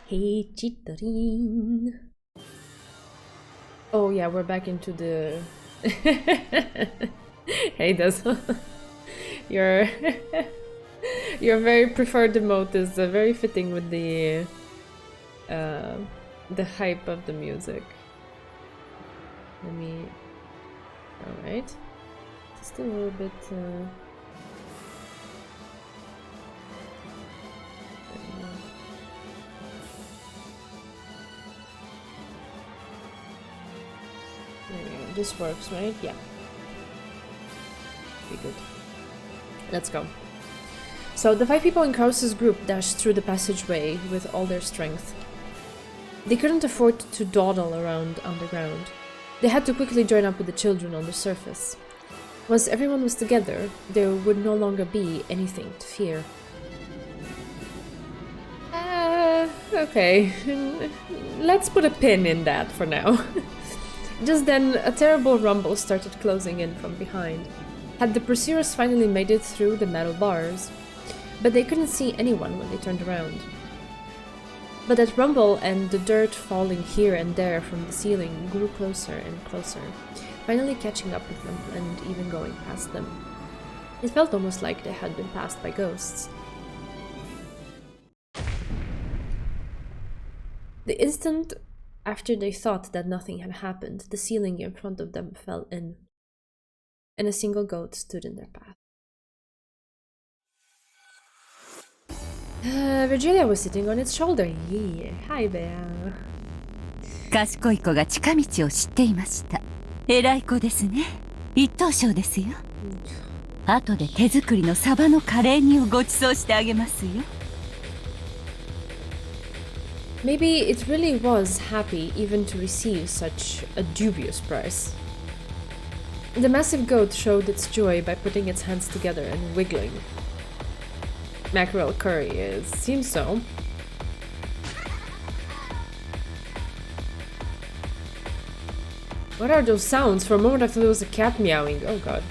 Hey, Chitarin. Oh yeah, we're back into the... Hey, Des. Your very preferred emote is very fitting with the hype of the music. Let me... Alright. Just a little bit... This works, right? Yeah. Be good. Let's go. So the 5 people in Krause's group dashed through the passageway with all their strength. They couldn't afford to dawdle around underground. They had to quickly join up with the children on the surface. Once everyone was together, there would no longer be anything to fear. Okay. Let's put a pin in that for now. Just then, a terrible rumble started closing in from behind. Had the pursuers finally made it through the metal bars? But they couldn't see anyone when they turned around. But that rumble and the dirt falling here and there from the ceiling grew closer and closer, finally catching up with them and even going past them. It felt almost like they had been passed by ghosts. The instant after they thought that nothing had happened, the ceiling in front of them fell in, and a single goat stood in their path. Virgilia was sitting on its shoulder. Yeah. Hi there. 賢い子が近道を知っていました。偉い子ですね。一等賞ですよ。後で手作りのサバのカレー煮をご馳走してあげますよ。Maybe it really was happy even to receive such a dubious prize. The massive goat showed its joy by putting its hands together and wiggling. Mackerel curry, it seems so. What are those sounds? For a moment I thought it was a cat meowing. Oh god.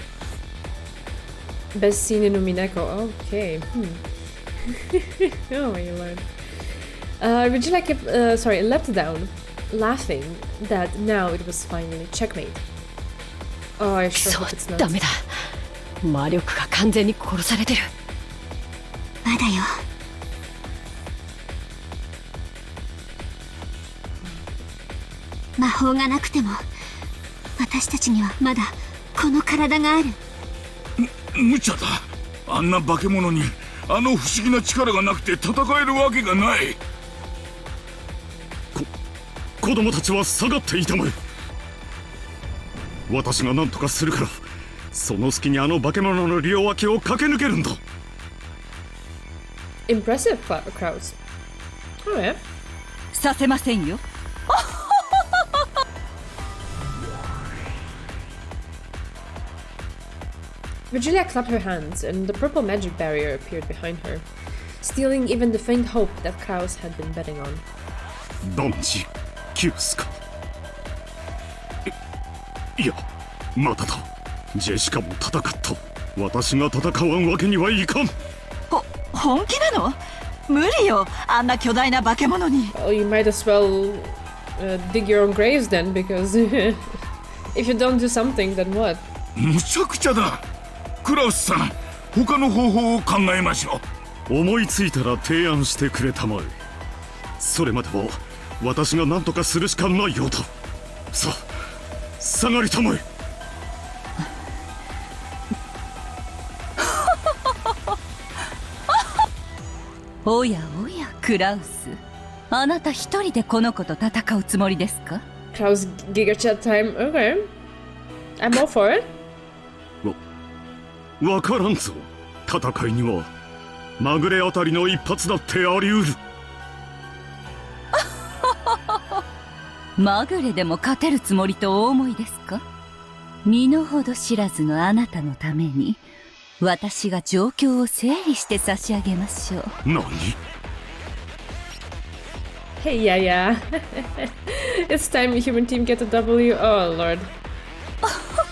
Best scene in Umineko. Okay. Oh, you learned. Regina kept, leapt down, laughing that now it was finally checkmate. Oh, I sure hope it's not. ダメだ。魔力が完全に殺されてる。まだよ。魔法がなくても、私たちにはまだこの体がある。無茶だ。あんな化け物にあの不思議な力がなくて戦えるわけがない。子供たちは下がっていたまえ。私が何とかするから、その隙にあの化け物の両脇を駆け抜けるんだ。Impressive, Kraus. Oh yeah. させませんよ。Virgilia clapped her hands, and the purple magic barrier appeared behind her, stealing even the faint hope that Kraus had been betting on. 断じキュースか。いや、まだだ。ジェシカも戦った。私が戦わんわけにはいかん。本気なの？無理よ。あんな巨大な化け物に。Well, you might as well dig your own graves then, because if you don't do something, then what? むちゃくちゃだ。クラウスさん、他の方法を考えましょう。思いついたら提案してくれたまえ。それまでは私が何とかするしかないようだ。さあ、下がりたまえ。おやおや、クラウス。あなた一人でこの子と戦うつもりですか？ Kraus Giga Chat time. Okay. I'm all for it. わからんぞ。戦いにはまぐれあたりの一発だってあり得る。まぐれでも勝てるつもりとお思いですか？身の程知らずのあなたのために私が状況を整理して差し上げましょう。何？ Hey, yeah. It's time the human team get a W. Oh, Lord.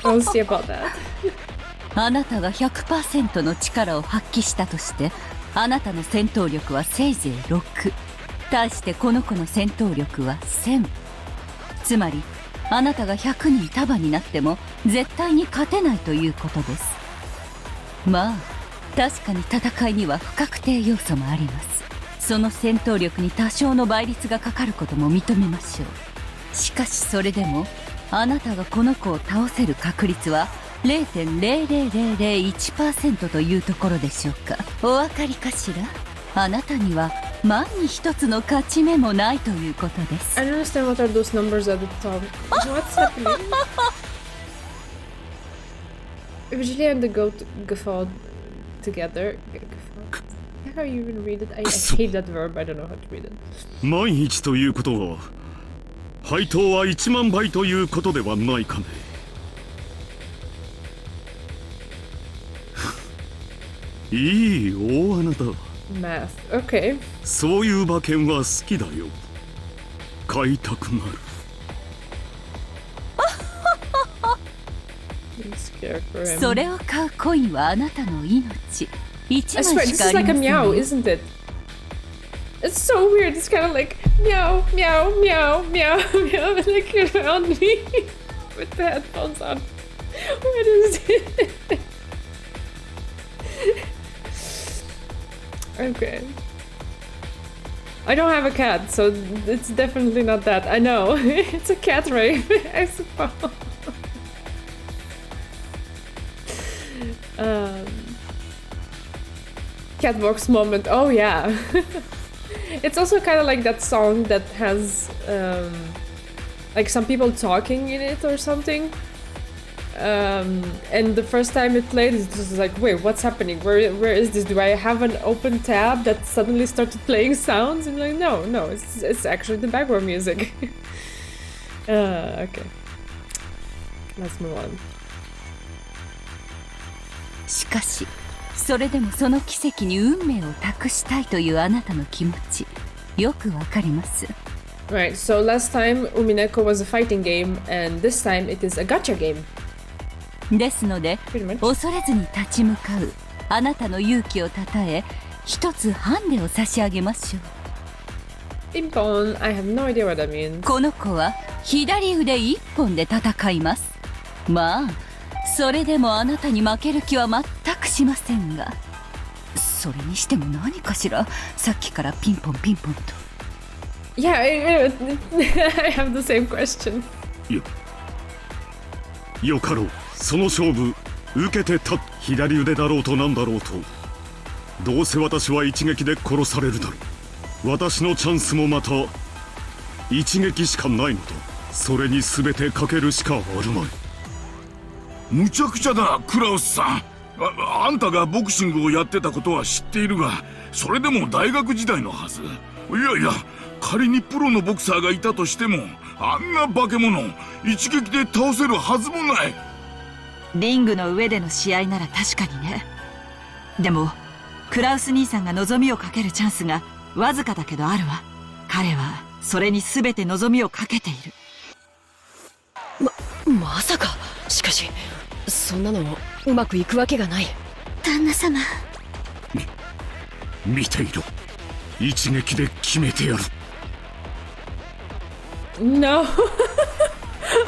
We'll see about that. あなたが 100% の力を発揮したとして、あなたの戦闘力はせいぜい6。対してこの子の戦闘力は1000。つまりあなたが100人束になっても絶対に勝てないということです。まあ確かに戦いには不確定要素もあります。その戦闘力に多少の倍率がかかることも認めましょう。しかしそれでもあなたがこの子を倒せる確率は 0.00001% というところでしょうか。お分かりかしら。あなたには万に一つの勝ち目もないということです。 I don't understand what are those numbers at the top. What's happening? Usually and the goat guffawed together. How you even read it? I hate that verb. I don't know how to read it. 万一ということは配当は1万倍ということではないかね。いい大穴だ。Math. Okay. そういう馬券は好きだよ。買いたくなる。I'm scared for him. それを買うコインはあなたの命。1 I 枚 swear, し this かあ is り like ま a せん meow, よ。 isn't it? It's so weird. It's kind of like meow, meow, meow, meow, meow, like around me with the headphones on. What is it? Okay. I don't have a cat, so it's definitely not that. I know. It's a cat rave, I suppose. Catwalks moment. Oh yeah. It's also kind of like that song that has like some people talking in it or something. And the first time it played, it was like, wait, what's happening? Where is this? Do I have an open tab that suddenly started playing sounds? And like, no, it's actually the background music. Okay. Let's move on. しかしそれでもその奇跡に運命を託したいというあなたの気持ちよくわかります。 Right, so last time Umineko was a fighting game, and this time it is a gacha game. ですので Pretty much. 恐れずに立ち向かうあなたの勇気をたたえ一つハンデを差し上げましょう。 Pimpon, I have no idea what that means. この子は左腕一本で戦います。まあそれでもあなたに負ける気は全くしませんが、それにしても何かしらさっきからピンポンピンポンと。 Yeah, I have the same question. よかろう。その勝負受けてた。左腕だろうとなんだろうとどうせ私は一撃で殺されるだろう。私のチャンスもまた一撃しかないのだ。それに全てかけるしかあるまい。むちゃくちゃだ、クラウスさん。あんたがボクシングをやってたことは知っているが、それでも大学時代のはず。いやいや、仮にプロのボクサーがいたとしても、あんな化け物一撃で倒せるはずもない。リングの上での試合なら確かにね。でもクラウス兄さんが望みをかけるチャンスがわずかだけどあるわ。彼はそれに全て望みをかけている。まさか。しかしそんなのうまくいくわけがない。旦那様、見ていろ。一撃で決めてやる。No.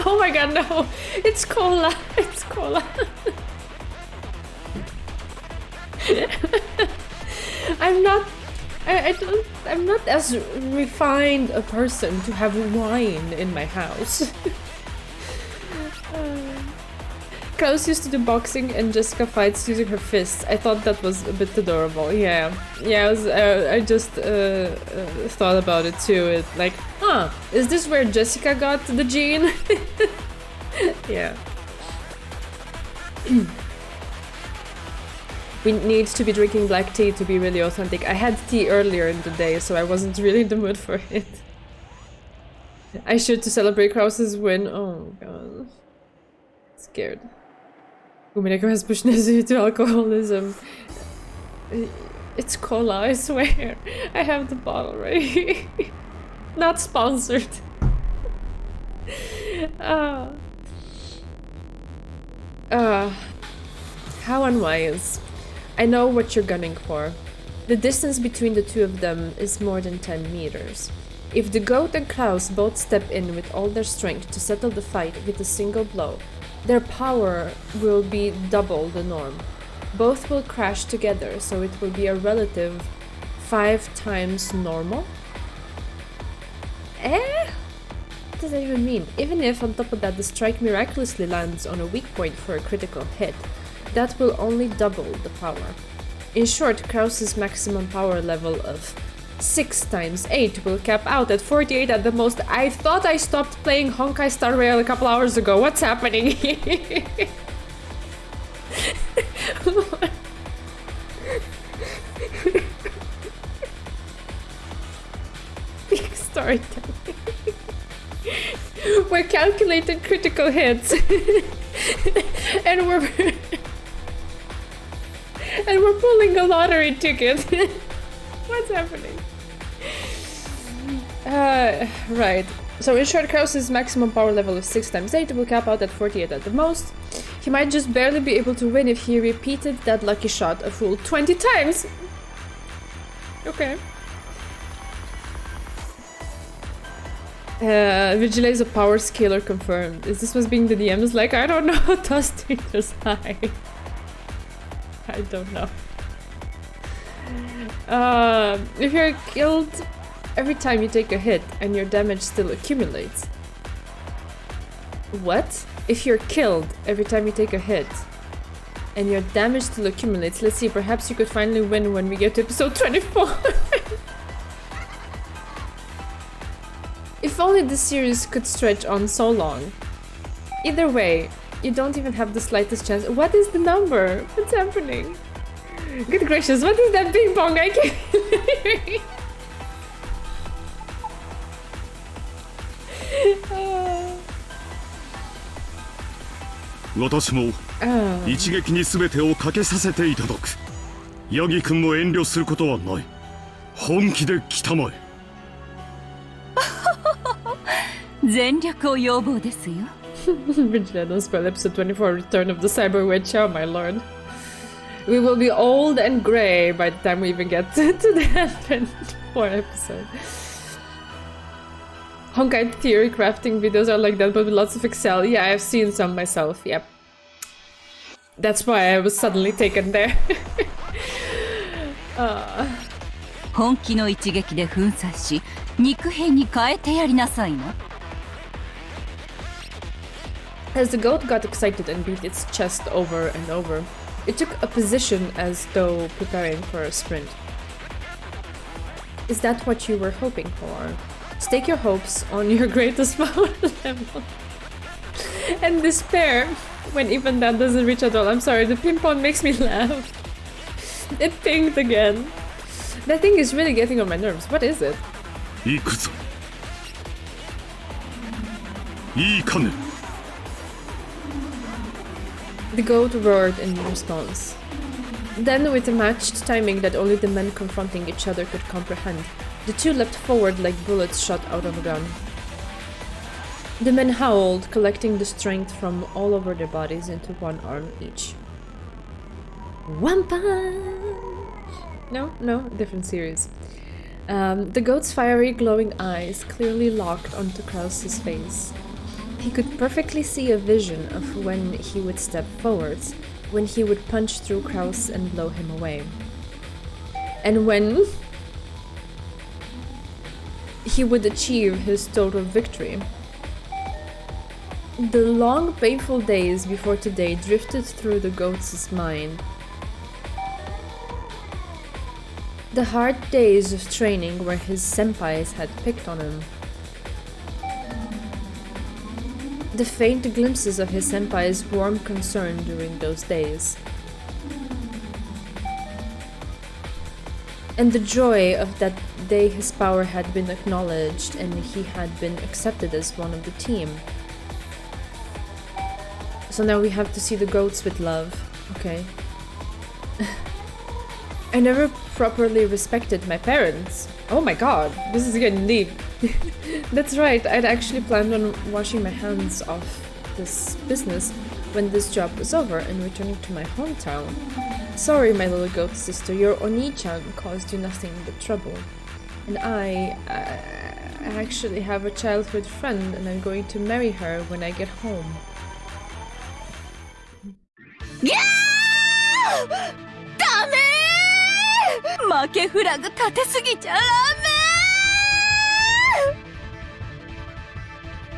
Oh my god, no. It's cola. It's cola. I'm not as refined a person to have wine in my house. Klaus used to do boxing and Jessica fights using her fists. I thought that was a bit adorable. Yeah, I just thought about it too. It like, is this where Jessica got the gene? Yeah. We need to be drinking black tea to be really authentic. I had tea earlier in the day, so I wasn't really in the mood for it. I should to celebrate Klaus's win. Oh god. Scared. Umineko has pushed Nezu to alcoholism. It's cola, I swear. I have the bottle ready. Not sponsored. How unwise. I know what you're gunning for. The distance between the two of them is more than 10 meters. If the goat and Klaus both step in with all their strength to settle the fight with a single blow, their power will be double the norm. Both will crash together, so it will be a relative 5 times normal? What does that even mean? Even if on top of that the strike miraculously lands on a weak point for a critical hit, that will only double the power. In short, Kraus's maximum power level of 6 times 8 will cap out at 48 at the most. I thought I stopped playing Honkai Star Rail a couple hours ago. What's happening here? Big storytelling. We're calculating critical hits. and we're pulling a lottery ticket. What's happening? Right. So in short, Kraus's maximum power level of 6 times 8 will cap out at 48 at the most. He might just barely be able to win if he repeated that lucky shot a full 20 times. Okay. Vigile is a power scaler confirmed. Is this what's being the DMs like? I don't know. Dusty just hi. I don't know. If you're killed every time you take a hit and your damage still accumulates. What? If you're killed every time you take a hit and your damage still accumulates. Let's see, perhaps you could finally win when we get to episode 24. If only this series could stretch on so long. Either way, you don't even have the slightest chance. What is the number? What's happening? Good gracious, what is that ping pong? I can't hear. 私も一撃に全てをかけさせていただく。ヤギ君も遠慮することはない。本気で来たまえ。全力を要望ですよ。Vigilano spell episode 24 Return of the Cyber Witch. Oh my lord. We will be old and grey by the time we even get to that 24 episode. Honkai theory crafting videos are like that, but with lots of Excel. Yeah, I've seen some myself, yep. That's why I was suddenly taken there. 本気の一撃で粉砕し、肉片に変えてやりなさいな。As the goat got excited and beat its chest over and over, it took a position as though preparing for a sprint. Is that what you were hoping for? Stake your hopes on your greatest power level. And despair when even that doesn't reach at all. I'm sorry, the ping pong makes me laugh. It pinged again. That thing is really getting on my nerves. What is it? 行くぞ。いいかね。The goat roared in response. Then, with a matched timing that only the men confronting each other could comprehend, the two leapt forward like bullets shot out of a gun. The men howled, collecting the strength from all over their bodies into one arm each. One punch! No, different series. The goat's fiery, glowing eyes clearly locked onto Kraus's face. He could perfectly see a vision of when he would step forwards, when he would punch through Kraus and blow him away. And when he would achieve his total victory. The long, painful days before today drifted through the goat's mind. The hard days of training where his senpais had picked on him. The faint glimpses of his senpai's warm concern during those days. And the joy of that day his power had been acknowledged and he had been accepted as one of the team. So now we have to see the goats with love. Okay. I never properly respected my parents. Oh my god, this is getting deep. That's right, I'd actually planned on washing my hands off this business. when this job was over and returning to my hometown. Sorry, my little goat sister, your Oni-chan caused you nothing but trouble. And I actually have a childhood friend and I'm going to marry her when I get home. ダメー負けフラグ立てすぎちゃダメ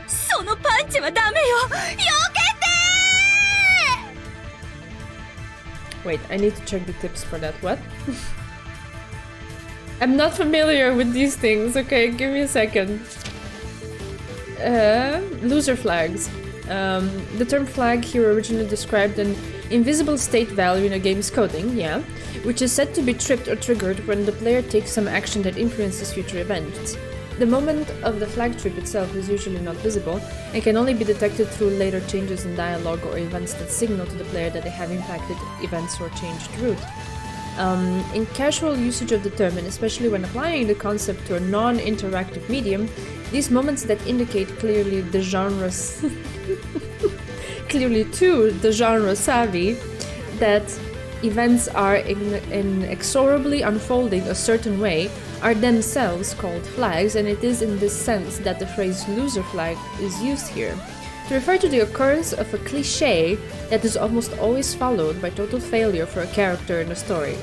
ーそのパンチはダメよ避けて Wait, I need to check the tips for that. What? I'm not familiar with these things. Okay, give me a second. Loser flags. The term flag here originally described an invisible state value in a game's coding, yeah, which is said to be tripped or triggered when the player takes some action that influences future events. The moment of the flag trip itself is usually not visible and can only be detected through later changes in dialogue or events that signal to the player that they have impacted events or changed route. In casual usage of the term, and especially when applying the concept to a non-interactive medium, these moments that indicate clearly the genre's clearly to the genre savvy that events are inexorably unfolding a certain way are themselves called flags, and it is in this sense that the phrase loser flag is used here, to refer to the occurrence of a cliché that is almost always followed by total failure for a character in a story.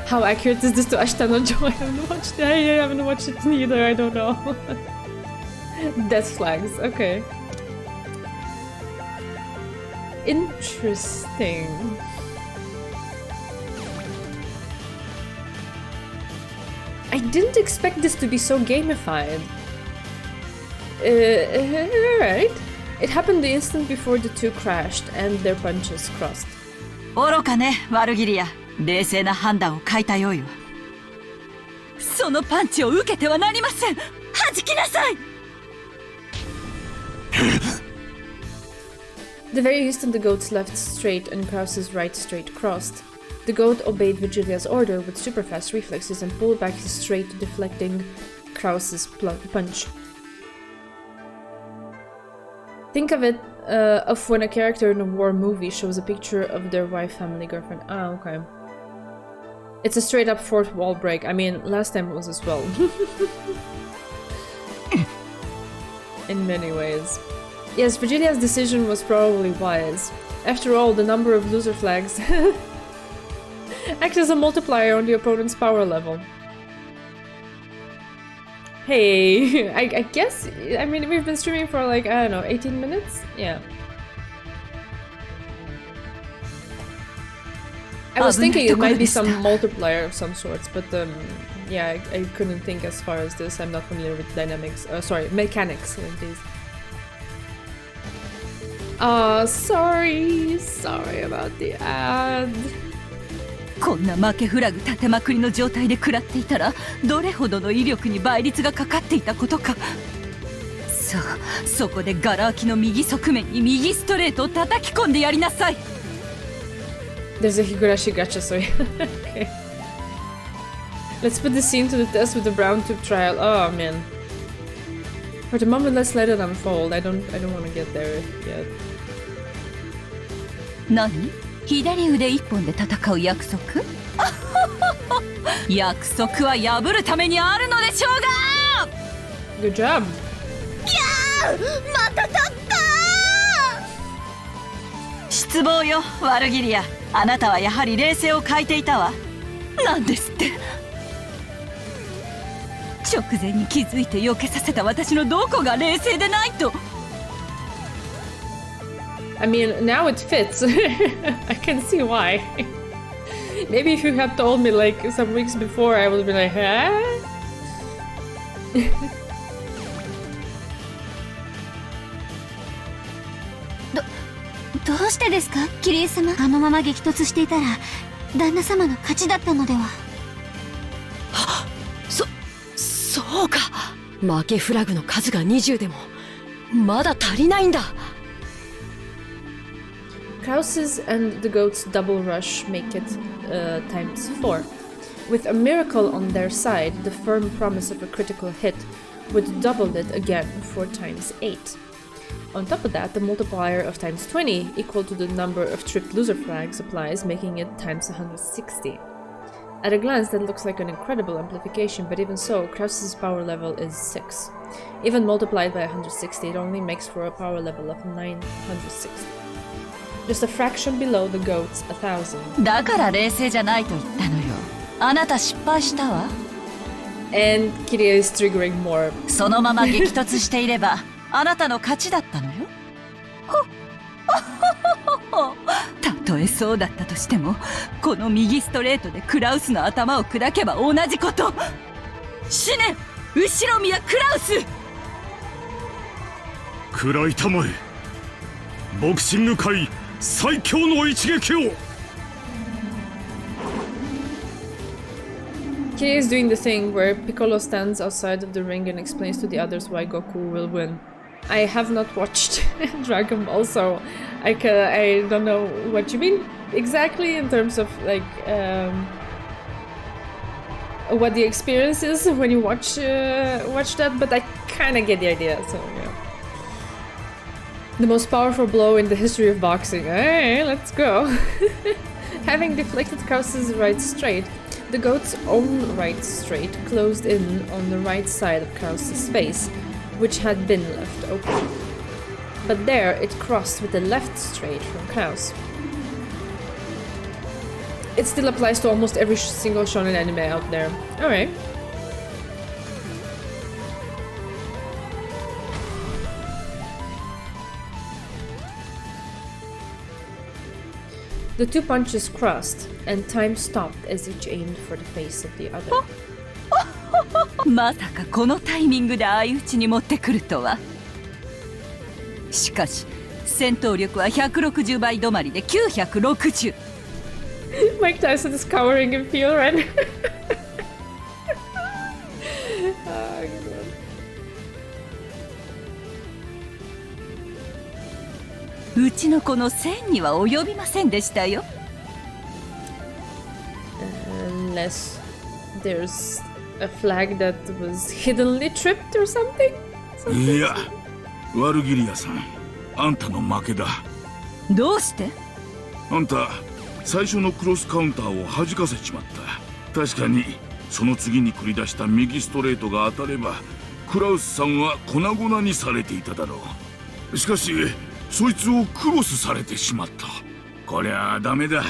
How accurate is this to Ashita no Joe? I haven't watched it either, I don't know. Death flags, okay. Interesting. I didn't expect this to be so gamified. Alright. It happened the instant before the two crashed and their punches crossed. 愚かね、ワルギリア。冷静な判断を欠いたようよ。そのパンチを受けてはなりません。弾きなさい The very instant the goat's left straight and Krause's right straight crossed, the goat obeyed Vigilia's order with super fast reflexes and pulled back his straight, deflecting Krause's punch. Think of it of when a character in a war movie shows a picture of their wife, family, girlfriend. Ah, okay. It's a straight up fourth wall break. I mean, last time it was as well. In many ways. Yes, Vigilia's decision was probably wise. After all, the number of loser flags acts as a multiplier on the opponent's power level. Hey, I guess, I mean, we've been streaming for like, I don't know, 18 minutes? Yeah. I was thinking it might be some multiplier of some sorts, but yeah, I couldn't think as far as this. I'm not familiar with dynamics, mechanics like these. Sorry about the ad. こんな負けフラグ立てまくりの状態で食らっていたらどれほどの威力に倍率がかかっていたことか。さあ、そこでガラ空きの右側面に右ストレートを叩き込んでやりなさい。There's a Higurashi gacha, sorry. Okay. Let's put this scene to the test with the brown tube trial. Oh man. For the moment, let's let it unfold. I don't want to get there yet. 何？左腕一本で戦う約束？約束は破るためにあるのでしょうが！ Good job. いやー、また立った！失望よ、ワルギリア。あなたはやはり冷静を欠いていたわ。なんですって。直前に気づいて避けさせた私のどこが冷静でないと。I mean, now it fits. I can see why. Maybe if you had told me like some weeks before, I would be like, huh? どうしてですか、キリエ様。あのまま激突していたら旦那様の勝ちだったのでは。そうか。負けフラグの数が20でもまだ足りないんだ。Krause's and the goat's double rush make it times 4. With a miracle on their side, the firm promise of a critical hit would double it again 4 times 8. On top of that, the multiplier of times 20 equal to the number of tripped loser flags applies, making it times 160. At a glance, that looks like an incredible amplification, but even so, Kraus's power level is 6. Even multiplied by 160, it only makes for a power level of 960. Just a fraction below the goat's 1000. だから冷静じゃないと言ったのよ。あなた失敗したわ。And Kyrie is triggering more. そのまま激突していれば、あなたの勝ちだったのよ。たとえそうだったとしても、この右ストレートでクラウスの頭を砕けば同じこと。死ね、後ろ宮クラウス。食らいたまえ。ボクシング界最強の一撃を。Kyrie is doing the thing where Piccolo stands outside of the ring and explains to the others why Goku will win. I have not watched Dragon Ball, so I don't know what you mean exactly in terms of like what the experience is when you watch that, but I kind of get the idea. So yeah, the most powerful blow in the history of boxing. Hey, let's go! Having deflected Kraus's right straight, the goat's own right straight closed in on the right side of Kraus's face, which had been left open. But there it crossed with the left straight from Kraus. It still applies to almost every single shonen anime out there. Alright. The two punches crossed, and time stopped as each aimed for the face of the other. まさかこのタイミングで相打ちに持ってくるとは。しかし戦闘力は160倍止まりで960。Mike Tyson is cowering in fear right now. Oh, good one. うちの子の1000には及びませんでしたよ。Unless there's a flag that was hiddenly tripped or something? いや、ワルギリアさん、あんたの負けだ。どうして？あんた、最初のクロスカウンターを弾かせちまった。確かに、その次に繰り出した右ストレートが当たれば、クラウスさんは粉々にされていただろう。しかし、そいつをクロスされてしまった。こりゃダメだ。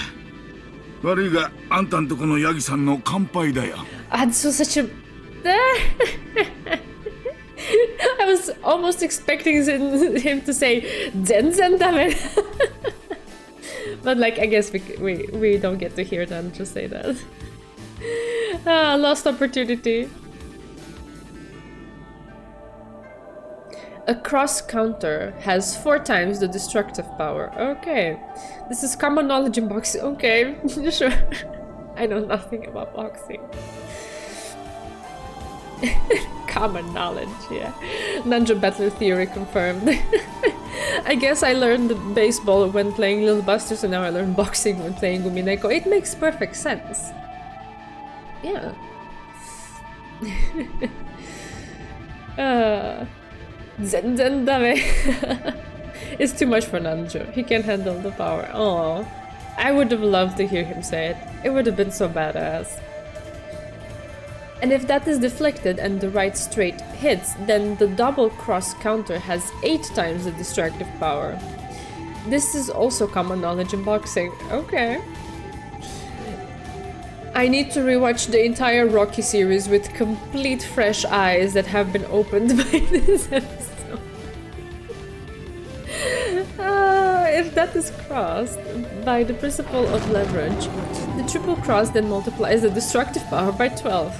悪いが、あんたんとこのヤギさんの乾杯だよ。This was such a... I was almost expecting him to say Zen dame. But like, I guess we don't get to hear them just say that. Lost opportunity. A cross counter has 4 times the destructive power. Okay. This is common knowledge in boxing. Okay, sure. I know nothing about boxing. Common knowledge, yeah. Ninja Battle Theory confirmed. I guess I learned baseball when playing Little Busters, and now I learn boxing when playing Umineko. It makes perfect sense. Yeah. Zen dame. It's too much for Nanjo. He can't handle the power. Oh, I would have loved to hear him say it. It would have been so badass. And if that is deflected and the right straight hits, then the double cross counter has 8 times the destructive power. This is also common knowledge in boxing. Okay. I need to rewatch the entire Rocky series with complete fresh eyes that have been opened by this episode. If that is crossed by the principle of leverage, the triple cross then multiplies the destructive power by 12.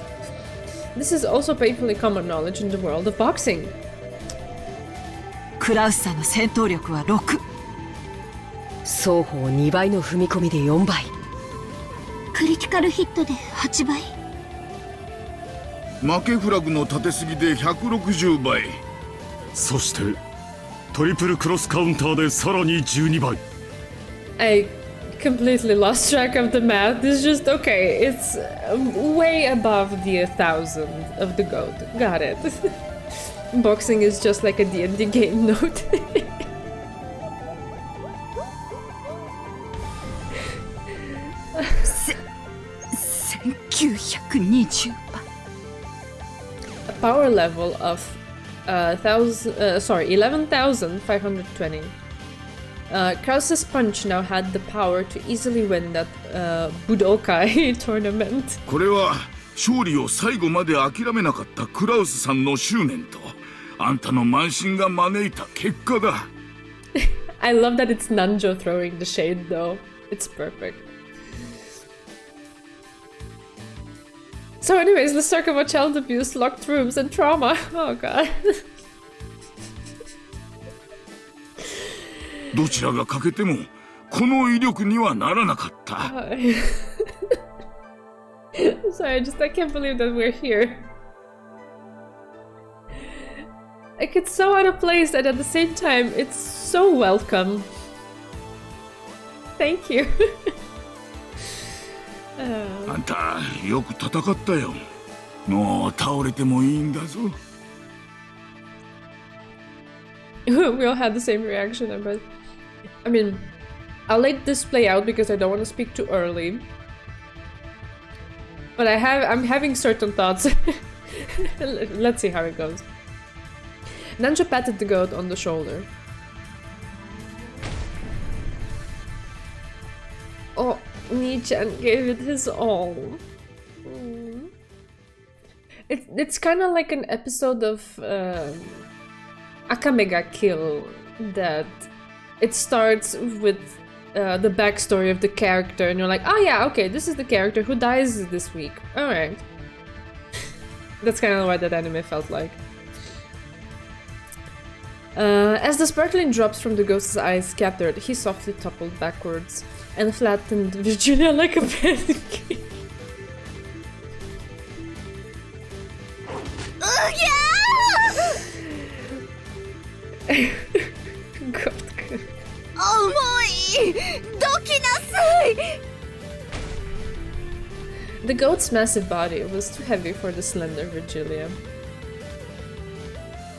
This is also painfully common knowledge in the world of boxing. クラウスさんの戦闘力は6。双方2倍の踏み込みで4倍。クリティカルヒットで8倍。負けフラグの立てすぎで160倍。そしてトリプルクロスカウンターでさらに12倍。I completely lost track of the math. It's just okay. It's way above the 1000 of the goat. Got it. Boxing is just like a D&D game note. 1920 倍。 A power level of 11,520. Krause's punch now had the power to easily win that Budokai tournament. これは勝利を最後まで諦めなかったクラウスさんの執念とあんたの慢心が招いた結果だ。I love that it's Nanjo throwing the shade though. It's perfect. So anyways, let's talk about child abuse, locked rooms, and trauma. Oh god. どちらが欠けてもこの威力にはならなかった。Sorry, I can't believe that we're here. Like, it's so out of place and at the same time, it's so welcome. Thank you. あんたよく戦ったよ。もう倒れてもいいんだぞ。We all had the same reaction, but I mean, I'll let this play out because I don't want to speak too early. But I'm having certain thoughts. Let's see how it goes. Nanjo patted the goat on the shoulder. Oh, Ni-chan gave it his all. It's kind of like an episode of Akamega Kill, that it starts with the backstory of the character and you're like, oh yeah, okay, this is the character who dies this week. Alright. That's kind of what that anime felt like. As the sparkling drops from the ghost's eyes scattered, he softly toppled backwards and flattened Virginia like a pancake. God. The goat's massive body was too heavy for the slender Virgilia.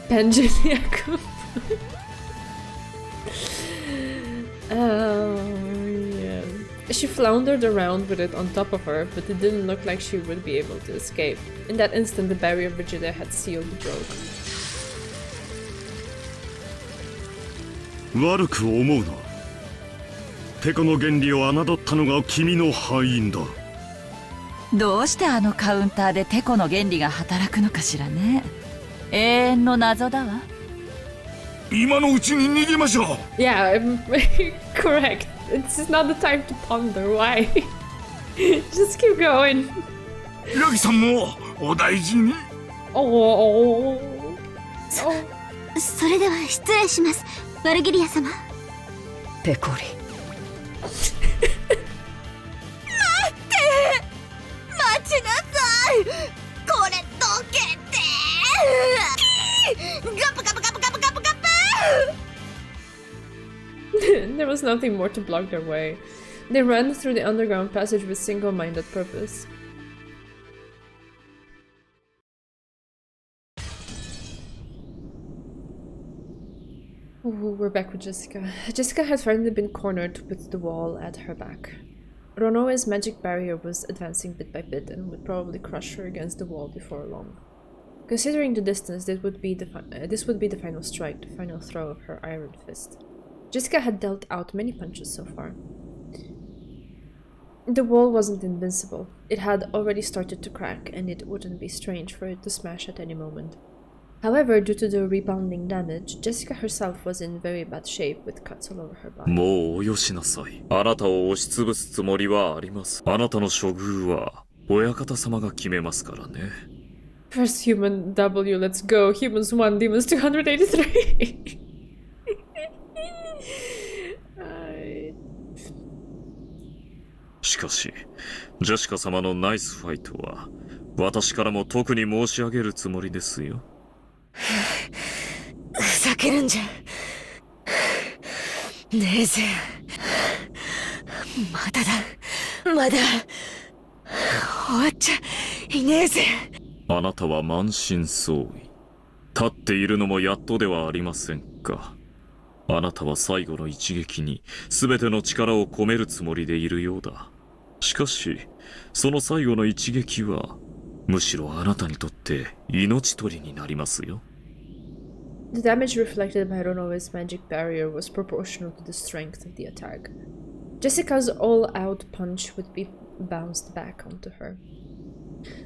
Panjiniaku. Oh, yeah. She floundered around with it on top of her, but it didn't look like she would be able to escape. In that instant, the barrier Virgilia had sealed broke. 悪く思うな。テコの原理を侮ったのが君の敗因だ。どうしてあのカウンターでテコの原理が働くのかしらね。永遠の謎だわ。今のうちに逃げましょう。Yeah, correct. It's not the time to ponder why. Just keep going. ヤギさんもお大事に。Oh. それでは失礼します、ワルギリア様。ペコリ。待ちなさい。これどけて。ガブガブガブガブガブガブ。There was nothing more to block their way. They ran through the underground passage with single-minded purpose. Ooh, we're back with Jessica. Jessica had finally been cornered with the wall at her back. Ronoe's magic barrier was advancing bit by bit and would probably crush her against the wall before long. Considering the distance, this would be the final strike, the final throw of her iron fist. Jessica had dealt out many punches so far. The wall wasn't invincible. It had already started to crack, and it wouldn't be strange for it to smash at any moment. However, due to the rebounding damage, Jessica herself was in very bad shape with cuts all over her body. もうおよしなさい。あなたを押しつぶすつもりはあります。あなたの処遇は親方様が決めますからね。First human W, let's go. Humans 1, demons 283. しかし、ジェシカ様のナイスファイトは私からも特に申し上げるつもりですよ。ふざけるんじゃねえぜ。まだ終わっちゃいねえぜ。あなたは満身創痍。立っているのもやっとではありませんか。あなたは最後の一撃に全ての力を込めるつもりでいるようだ。しかし、その最後の一撃は、むしろあなたにとって命取りになりますよ。The damage reflected by Ronoe's magic barrier was proportional to the strength of the attack. Jessica's all-out punch would be bounced back onto her.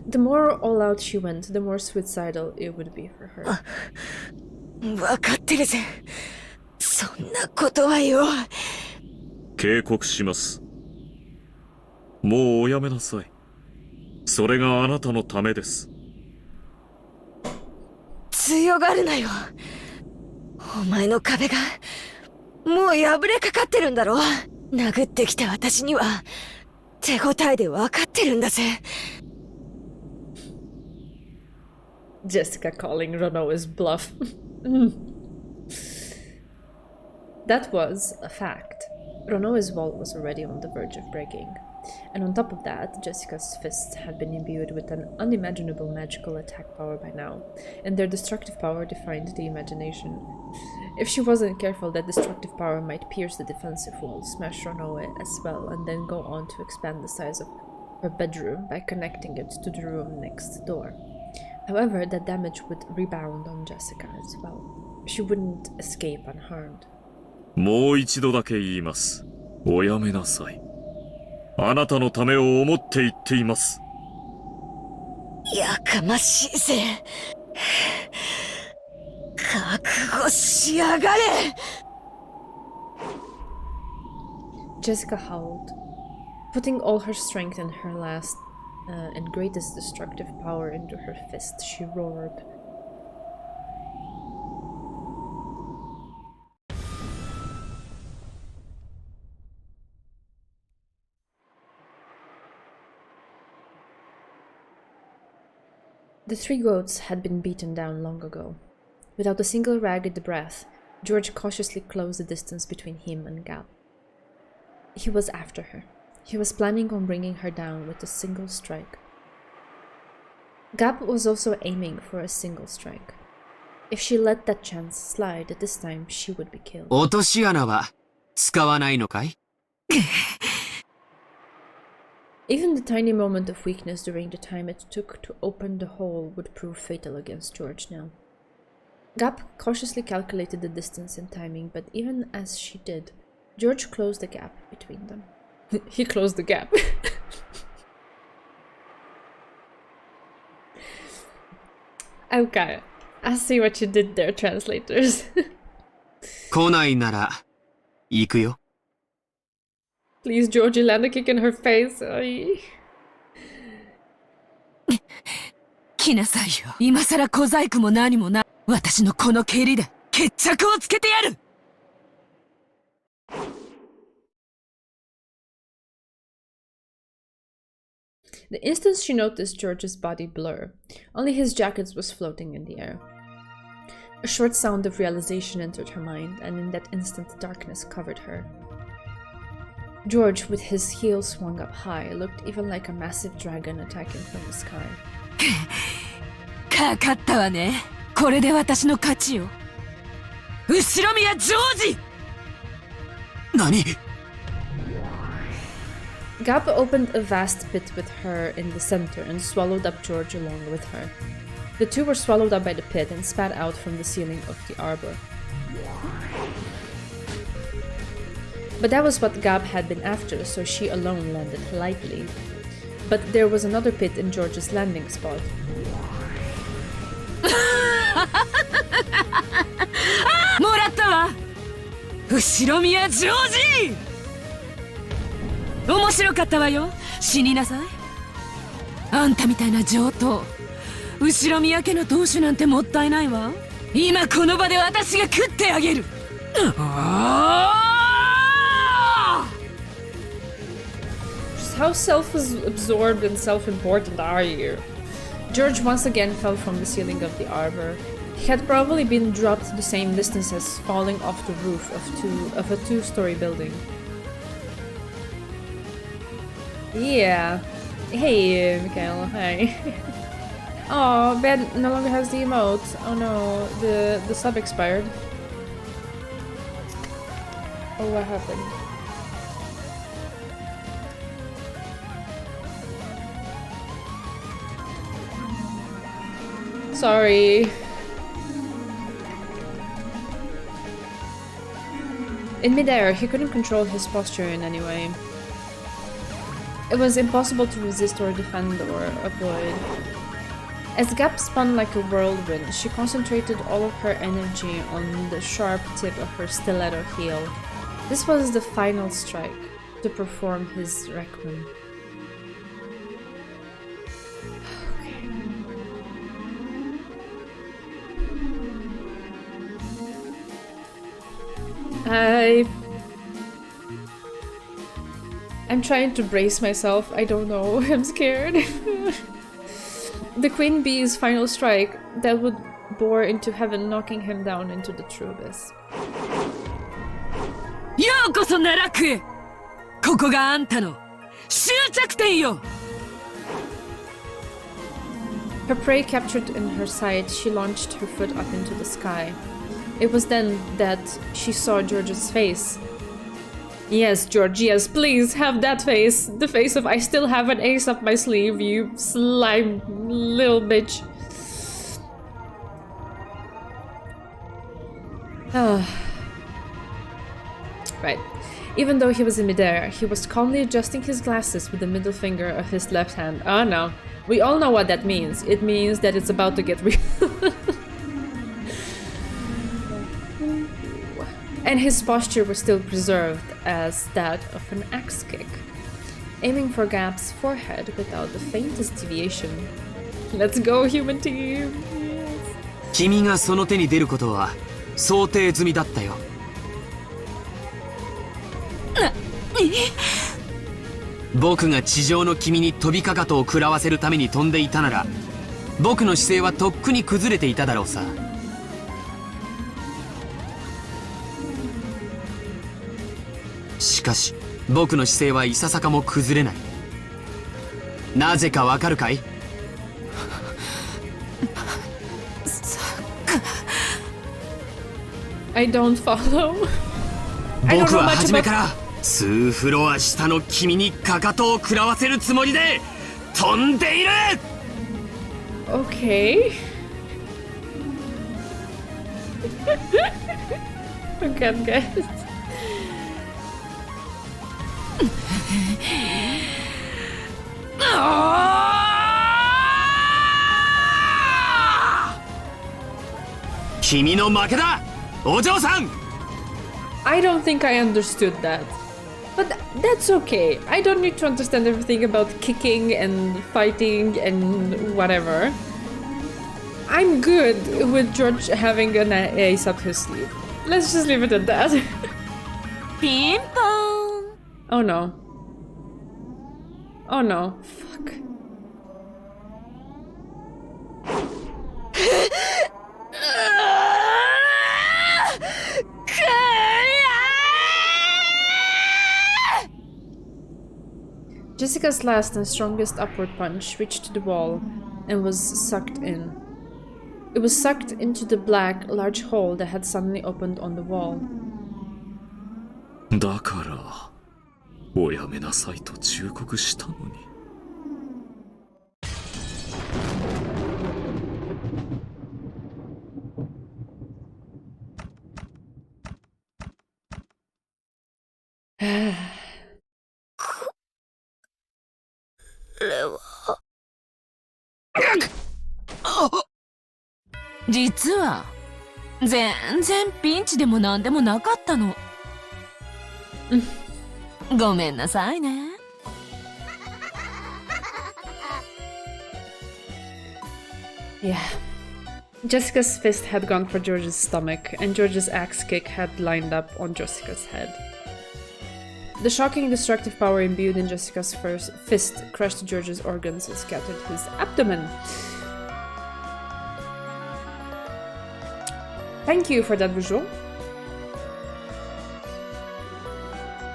The more all-out she went, the more suicidal it would be for her. わかってるぜ。そんなことはよ。警告します。もうおやめなさい。それがあなたのためです。強がるなよ。お前の壁がもう破れかかってるんだろ。殴ってきた私には手応えで分かってるんだぜ。Jessica calling Ronoe's bluff. That was a fact. Ronoe's vault was already on the verge of breaking. And on top of that, Jessica's fists had been imbued with an unimaginable magical attack power by now, and their destructive power defied the imagination. If she wasn't careful, that destructive power might pierce the defensive wall, smash Ronoe as well, and then go on to expand the size of her bedroom by connecting it to the room next door. However, that damage would rebound on Jessica as well. She wouldn't escape unharmed. もう一度だけ言います。おやめなさい。あなたのためを思って言っています。やかましいぜ。覚悟しやがれ。Jessica howled. Putting all her strength in her last and greatest destructive power into her fist, she roared. The three goats had been beaten down long ago. Without a single ragged breath, George cautiously closed the distance between him and Gal. He was after her. He was planning on bringing her down with a single strike. Gab was also aiming for a single strike. If she let that chance slide, this time she would be killed. 落とし穴は使わないのかい? Even the tiny moment of weakness during the time it took to open the hole would prove fatal against George now. Gab cautiously calculated the distance and timing, but even as she did, George closed the gap between them. He closed the gap. Okay, I see what you did there, translators. 来ないなら行くよ。 Please, Georgie, land a kick in her face. 来なさいよ。今さら小細工も何もない。私のこの蹴りで決着をつけてやる。The instant she noticed George's body blur, only his jacket was floating in the air. A short sound of realization entered her mind, and in that instant darkness covered her. George, with his heels swung up high, looked even like a massive dragon attacking from the sky. かかったわね。これで私の勝ちよ。後ろ宮ジョージ！何？ Gab opened a vast pit with her in the center and swallowed up George along with her. The two were swallowed up by the pit and spat out from the ceiling of the arbor. But that was what Gab had been after, so she alone landed lightly. But there was another pit in George's landing spot. もらったわ。後ろ宮ジョージ！面白かったわよ。死になさい。あんたみたいな上等。後ろ宮家の当主なんてもったいないわ。今この場で私が食ってあげる。How self-absorbed and self-important are you? George once again fell from the ceiling of the arbor. He had probably been dropped the same distance as falling off the roof of a two-story building. Yeah. Hey, Michael. Hi. Oh, Ben no longer has the emote. Oh no, the sub expired. Oh, what happened? Sorry. In midair, he couldn't control his posture in any way. It was impossible to resist or defend or avoid. As Gap spun like a whirlwind, she concentrated all of her energy on the sharp tip of her stiletto heel. This was the final strike to perform his requiem. I'm trying to brace myself. I don't know. I'm scared. The Queen Bee's final strike that would bore into heaven, knocking him down into the true abyss. ようこそ奈落へ。ここがあんたの終着点よ。 Her prey captured in her sight, she launched her foot up into the sky. It was then that she saw George's face. Yes, George, yes, please have that face. The face of I still have an ace up my sleeve, you slime little bitch. Right. Even though he was in midair, he was calmly adjusting his glasses with the middle finger of his left hand. Oh no. We all know what that means. It means that it's about to get real. And his posture was still preserved as that of an axe kick, aiming for Gap's forehead without the faintest deviation. Let's go, human team! Yes. 君がその手に出ることは想定済みだったよ。僕が地上の君に飛びかかとを食らわせるために飛んでいたなら、僕の姿勢はとっくに崩れていただろうさ。しかし僕の姿勢はいささかも崩れない。なぜかわかるかい？I don't follow. 僕は初めから数フロア下の君にかかとを食らわせるつもりで飛んでいる。 Okay. Okay, guys.君の負けだ、お嬢さん。 I don't think I understood that. But that's okay. I don't need to understand everything about kicking and fighting and whatever. I'm good with George having an ace up his sleeve. Let's just leave it at that. ピンポン。 Oh no. Oh no. Fuck. Jessica's last and strongest upward punch reached the wall and was sucked in. It was sucked into the black, large hole that had suddenly opened on the wall. だからおやめなさいと忠告したのに。実は全然ピンチでもなんでもなかったの。ごめんなさいね。Yeah. Jessica's fist had gone for George's stomach, and George's axe kick had lined up on Jessica's head. The shocking destructive power imbued in Jessica's fist crushed George's organs and scattered his abdomen. Thank you for that visual.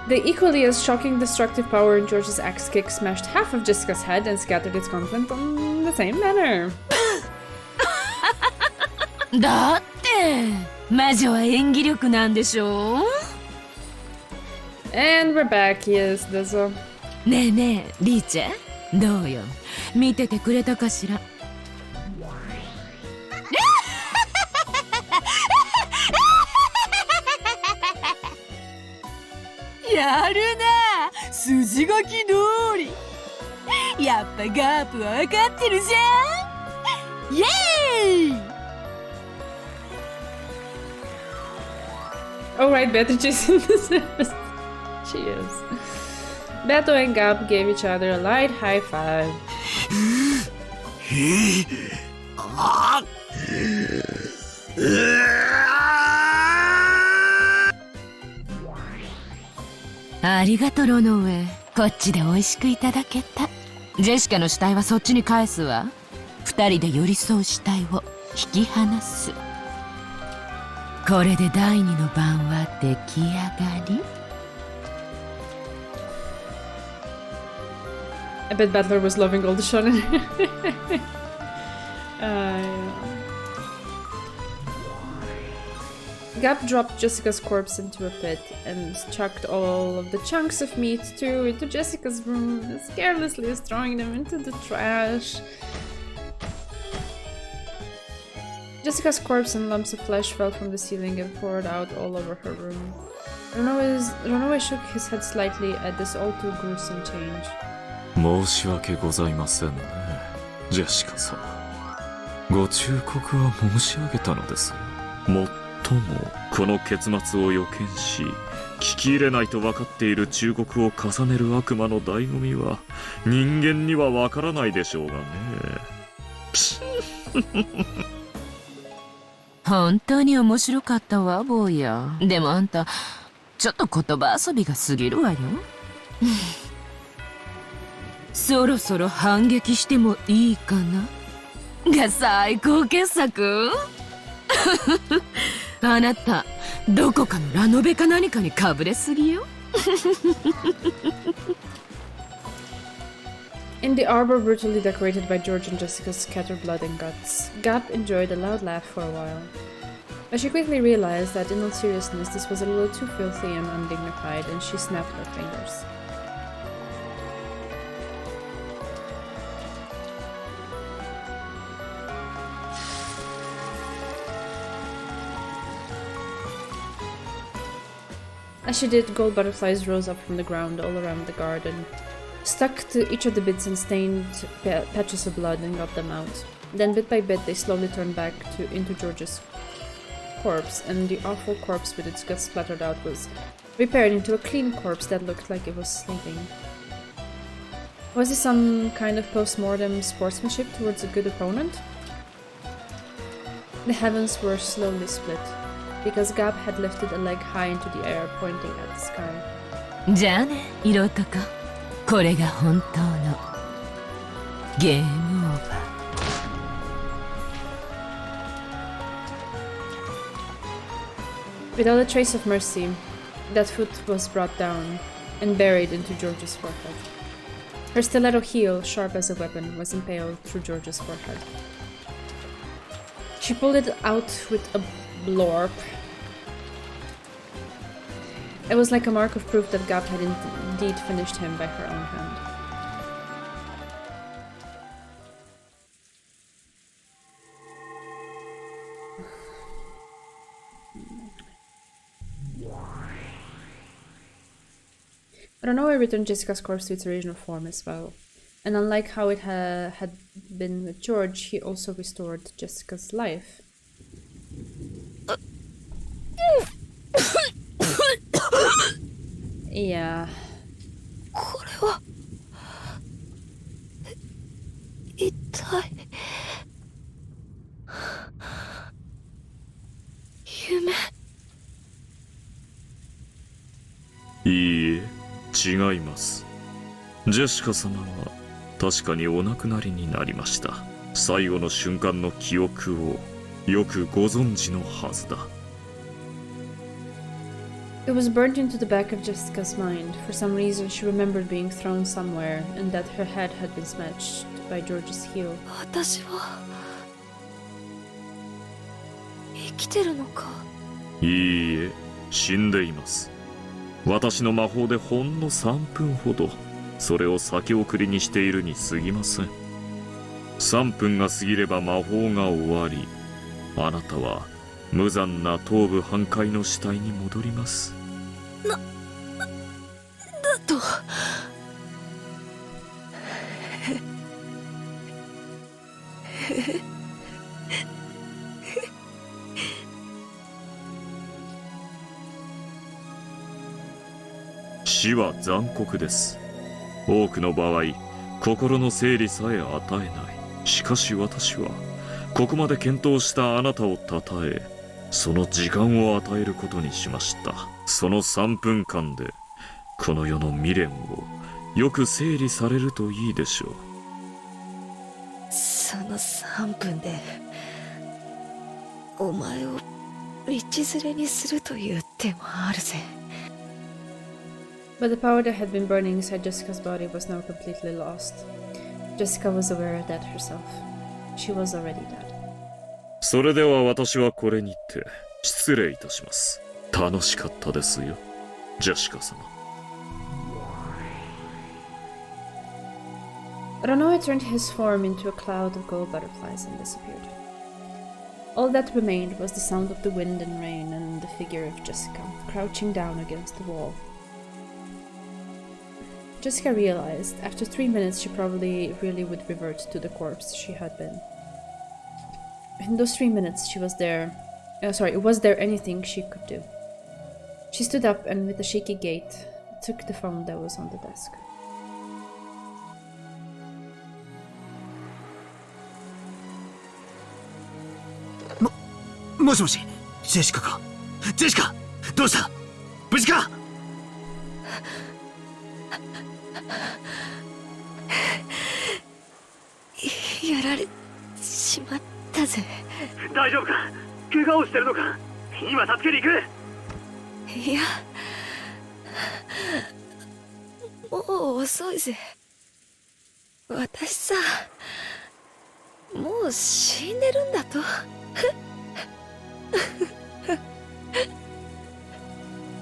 The equally as shocking destructive power in George's axe kick smashed half of Jessica's head and scattered its content on the same manner. だって魔女は演技力なんでしょ。 And we're back, yes, Dezo. ねえねえリーチェ、どうよ、見ててくれたかしら。やるな、筋書き通り。やっぱガープは分かってるじゃん。イエーイ。 Oh right, Beatrice in the service. She is. Beto and Gab gave each other a light high five. ありがとうロノウェイ、こっちで美味しくいただけた。ジェシカの死体はそっちに返すわ。二人で寄り添う死体を引き離す。これで第二の晩は出来上がり。 I bet Battler was loving all the shonen. Yeah. Gap dropped Jessica's corpse into a pit and chucked all of the chunks of meat too into Jessica's room as carelessly as throwing them into the trash. Jessica's corpse and lumps of flesh fell from the ceiling and poured out all over her room. Ronoe shook his head slightly at this all too gruesome change. 申し訳ございませんね、ジェシカ様。ご忠告は申し上げたのですよ。もっともこの結末を予見し、聞き入れないと分かっている忠告を重ねる悪魔の醍醐味は人間には分からないでしょうがね。本当に面白かったわ、坊や。でもあんたちょっと言葉遊びが過ぎるわよ。そろそろ反撃してもいいかなが最高傑作。あなたどこかのラノベか何かにかぶれすぎよ。In the arbor brutally decorated by George and Jessica's scattered blood and guts, Gap enjoyed a loud laugh for a while. But she quickly realized that in all seriousness this was a little too filthy and undignified, and she snapped her fingers. As she did, gold butterflies rose up from the ground all around the garden, stuck to each of the bits and stained patches of blood and got them out. Then bit by bit they slowly turned back into George's corpse, and the awful corpse with its guts splattered out was repaired into a clean corpse that looked like it was sleeping. Was this some kind of post-mortem sportsmanship towards a good opponent? The heavens were slowly split, because Gab had lifted a leg high into the air, pointing at the sky. じゃあね、色男。これが本当のゲームオーバー。Without a trace of mercy, that foot was brought down and buried into George's forehead. Her stiletto heel, sharp as a weapon, was impaled through George's forehead. She pulled it out with a blorp. It was like a mark of proof that Gap had indeed finished him by her own hand. Ronoe returned Jessica's corpse to its original form as well. And unlike how it had been with George, he also restored Jessica's life. Yeah. これは一体夢？いいえ、違います。ジェシカ様は確かにお亡くなりになりました。最後の瞬間の記憶をよくご存知のはずだ。It was burnt into the back of Jessica's mind. For some reason, she remembered being thrown somewhere, and that her head had been smashed by George's heel. 私はきてるのか。いいえ、死んでいます。私の魔法でほんの3分ほどそれを先送りにしているに過ぎません。3分が過ぎれば魔法が終わり、あなたは無残な頭部半壊の死体に戻ります。だと死は残酷です。多くの場合、心の整理さえ与えない。しかし私はここまで検討したあなたを称え、その時間を与えることにしました。その3分間でこの世の未練をよく整理されるといいでしょう。その3分でお前を道連れにするという手もあるぜ。But the power that had been burning inside Jessica's body was now completely lost. Jessica was aware of that herself. She was already dead. それでは私はこれにて失礼いたします。楽しかったですよ、ジェシカ様。Ranoa turned his form into a cloud of gold butterflies and disappeared. All that remained was the sound of the wind and rain and the figure of Jessica, crouching down against the wall. Jessica realized after 3 minutes she probably really would revert to the corpse she had been. In those 3 minutes was there anything she could do? She stood up and with a shaky gait took the phone that was on the desk. もしもし、ジェシカか。ジェシカ、どうした？無事か？やられしまったぜ。大丈夫か？怪我をしてるのか？今助けに行く。いや、もう遅いぜ。私さ、もう死んでるんだと。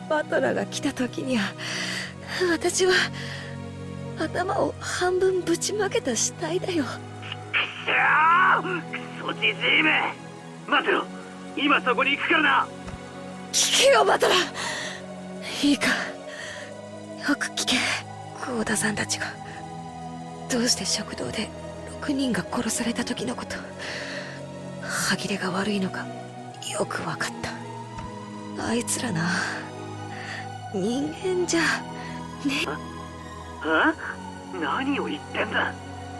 バトラが来た時には私は頭を半分ぶちまけた死体だよ。クソじじいめ。待てろ、今そこに行くからな。聞けよバトラ。いいか、よく聞け。幸田さんたちがどうして食堂で6人が殺された時のこと、歯切れが悪いのかよく分かった。あいつらな、人間じゃね。あ？何を言ってんだ。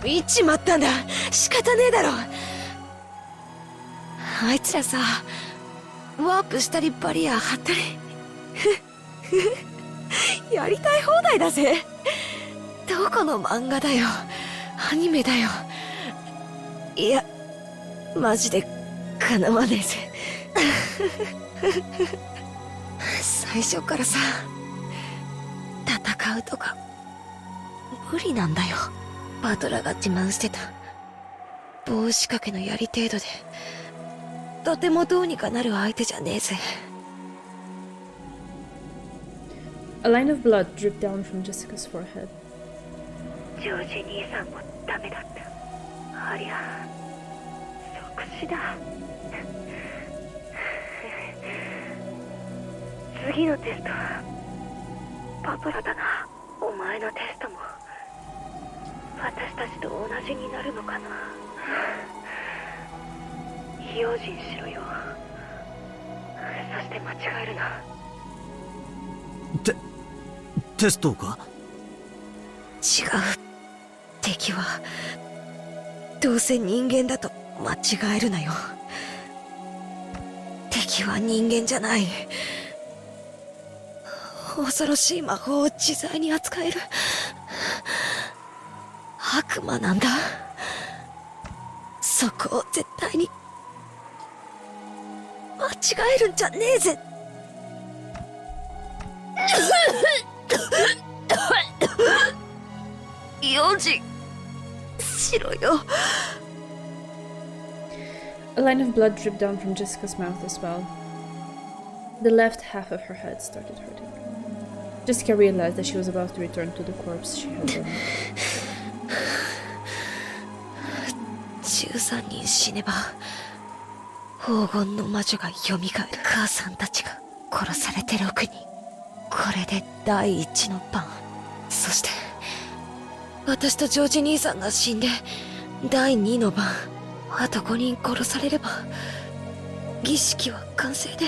言っちまったんだ。仕方ねえだろ。あいつらさ、ワープしたりバリア張ったりやりたい放題だぜ。どこの漫画だよ、アニメだよ。いや、マジでかなわねえぜ最初からさ、戦うとか無理なんだよ。バトラが自慢してた棒仕掛けの槍程度でとてもどうにかなる相手じゃねえぜ。 A line of blood dripped down from Jessica's forehead. ジョージ兄さんもダメだった。ありゃ即死だ次のテストはバトラだな。お前のテストも私たちと同じになるのかな。用心しろよ。そして間違えるな。テストか？違う。敵はどうせ人間だと間違えるなよ。敵は人間じゃない。恐ろしい魔法を自在に扱える悪魔なんだ。そこを絶対に間違えるんじゃねえぜ。用心しろよ。A line of blood dripped down from Jessica's mouth as well. The left half of her head started hurting. Jessica realized that she was about to return to the corpse she had been. 13人死ねば黄金の魔女が蘇る。母さんたちが殺されて6人。これで第1の番。そして私とジョージ兄さんが死んで第2の番。あと5人殺されれば儀式は完成で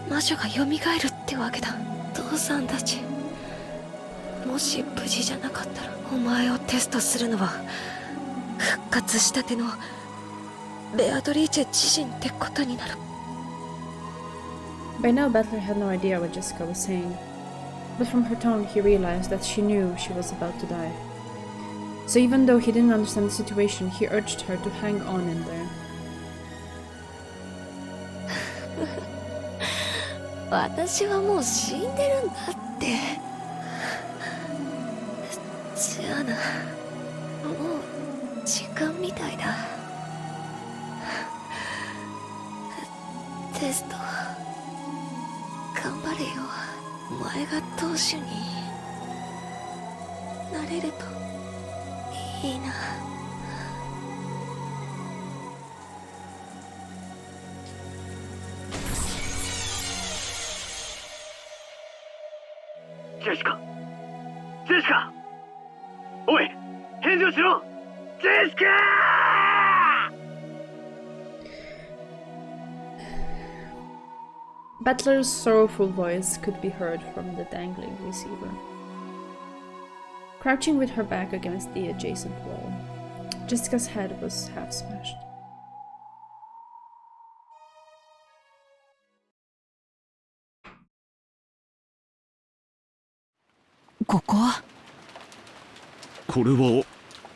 魔女が蘇るってわけだ。父さんたち、もし無事じゃなかったらお前をテストするのは復活したてのベアトリーチェ自身ってことになる。 By now, Butler had no idea what Jessica was saying, but from her tone he realized that she knew she was about to die. So even though he didn't understand the situation, he urged her to hang on in there. 私はもう死んでるんだって。じゃあな、もう時間みたいだ。テスト頑張れよ。お前が当主になれるといいな。ジェシカ、ジェシカ、おい、返事をしろ、ジェシカButler's sorrowful voice could be heard from the dangling receiver. Crouching with her back against the adjacent wall, Jessica's head was half smashed. ここはこれは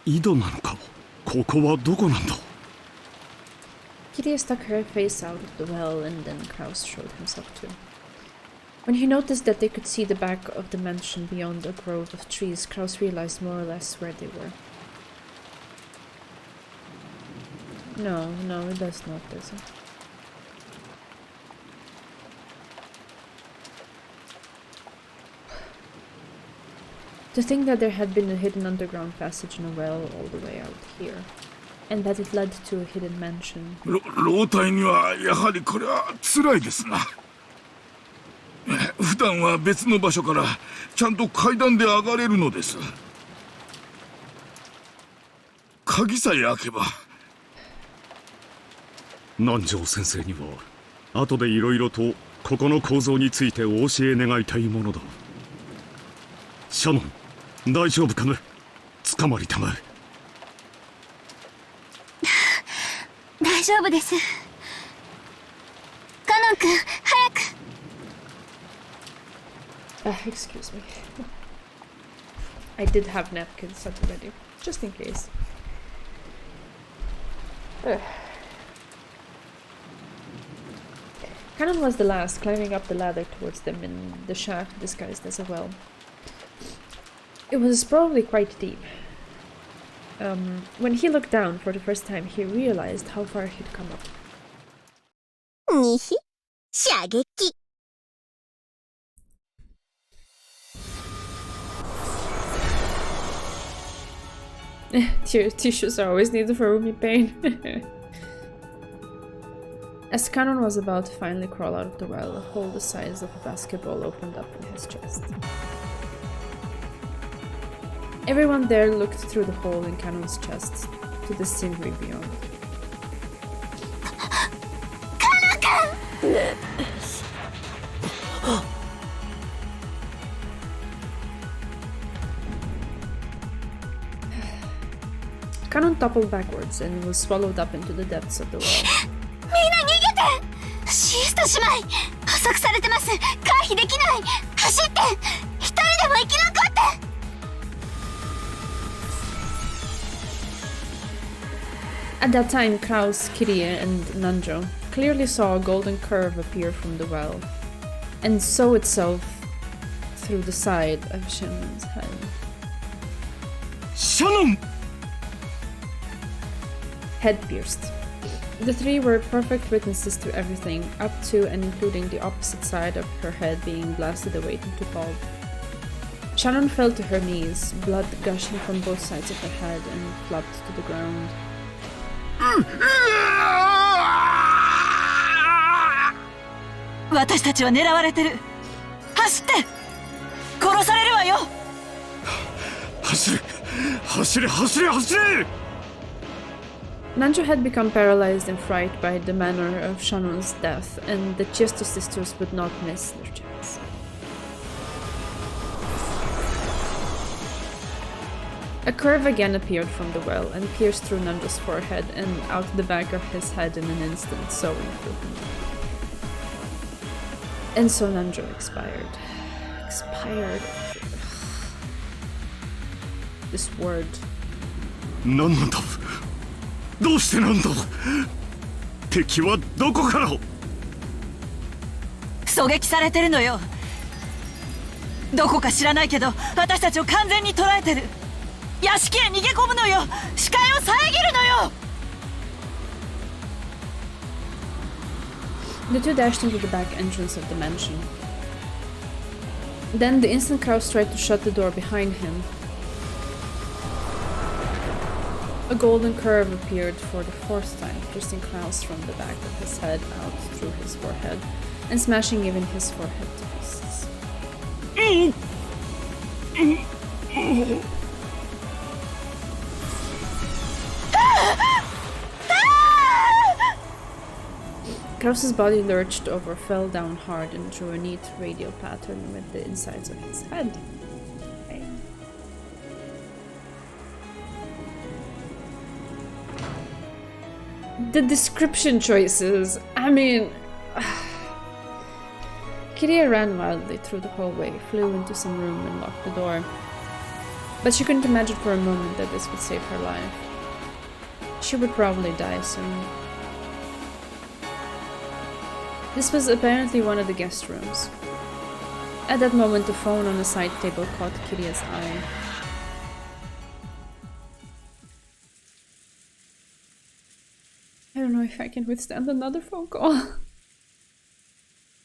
井戸なのか。ここはどこなんだ。 Kyrie stuck her face out of the well and then Kraus showed himself too. When he noticed that they could see the back of the mansion beyond a grove of trees, Kraus realized more or less where they were. No, it does not, does it? To think that there had been a hidden underground passage in a well all the way out here, and that it led to a hidden mansion. 老体にはやはりこれは辛いですな。普段は別の場所からちゃんと階段で上がれるのです。鍵さえ開けば。南條先生には後でいろいろとここの構造についてお教え願いたいものだ。シャノン、大丈夫かね。捕まりたまえ。大丈夫です。カノン君、早く。Excuse me. I did have napkins set ready, just in case. Cannon was the last, climbing up the ladder towards them in the shaft disguised as a well. It was probably quite deep. When he looked down for the first time, he realized how far he'd come up. 西射撃 Tissues are always needed for roomy pain. As Cannon was about to finally crawl out of the well, a hole the size of a basketball opened up in his chest. Everyone there looked through the hole in Cannon's chest to the scenery beyond. Cannon toppled backwards and was swallowed up into the depths of the well. みんな逃げて。シスト姉妹捕捉されてます。回避できない。走って。一人でも生き残って。 At that time, Kraus, Kyrie, and Nanjo clearly saw a golden curve appear from the well, and sow itself through the side of Shannon's head. Shannon! Head pierced. The three were perfect witnesses to everything, up to and including the opposite side of her head being blasted away into pulp. Shannon fell to her knees, blood gushing from both sides of her head, and flopped to the ground. 私たちは狙われてる。走って。殺されるわよ。走れ走れ走れ走れ Nanjo had become paralyzed in fright by the manner of Shannon's death, and the Chiesto sisters would not miss their chance. A curve again appeared from the well and pierced through Nanjo's forehead and out the back of his head in an instant, sewing through him. And so Nanjo expired. Expired. This word. 何なんだどうしてなんだ敵はどこから狙撃されてるのよ。どこか知らないけど私たちを完全に捉えてる。屋敷へ逃げ込むのよ。視界を遮るのよ。 The two dashed into the back entrance of the mansion. Then the instant Kraus tried to shut the door behind him, a golden curve appeared for the fourth time, piercing Kraus from the back of his head out through his forehead, and smashing even his forehead to pieces. Kraus's body lurched over, fell down hard, and drew a neat radial pattern with the insides of his head. The description choices, I mean... Kyrie ran wildly through the hallway, flew into some room and locked the door. But she couldn't imagine for a moment that this would save her life. She would probably die soon. This was apparently one of the guest rooms. At that moment, the phone on the side table caught Kyrie's eye. I don't know if I can withstand another phone call.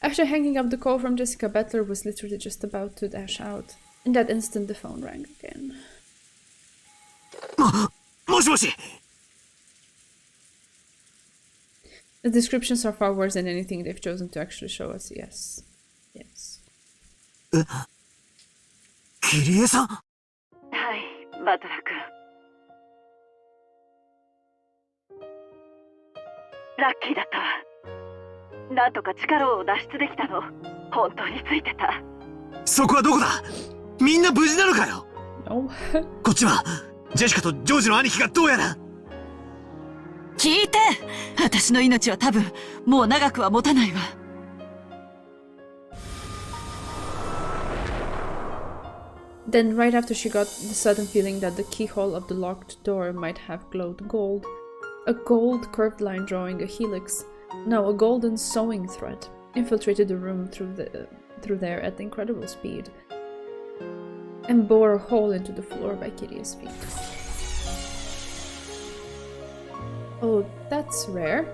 After hanging up the call from Jessica, Butler was literally just about to dash out. In that instant, the phone rang again. もしもし The descriptions are far worse than anything they've chosen to actually show us. Yes. Yes. キリエさんはい、バトラ君。ラッキーだったわ。なんとか力を脱出できたの。本当についてた。そこはどこだみんな無事なのかよ No. こっちはジェシカとジョージの兄貴がどうやら聞いて私の命は多分もう長くは持たないわ。Then, right after she got the sudden feeling that the keyhole of the locked door might have glowed gold, a gold curved line drawing a helix, no, a golden sewing thread, infiltrated the room through there at incredible speed, and bore a hole into the floor by Kyrie's feet. Oh, that's rare.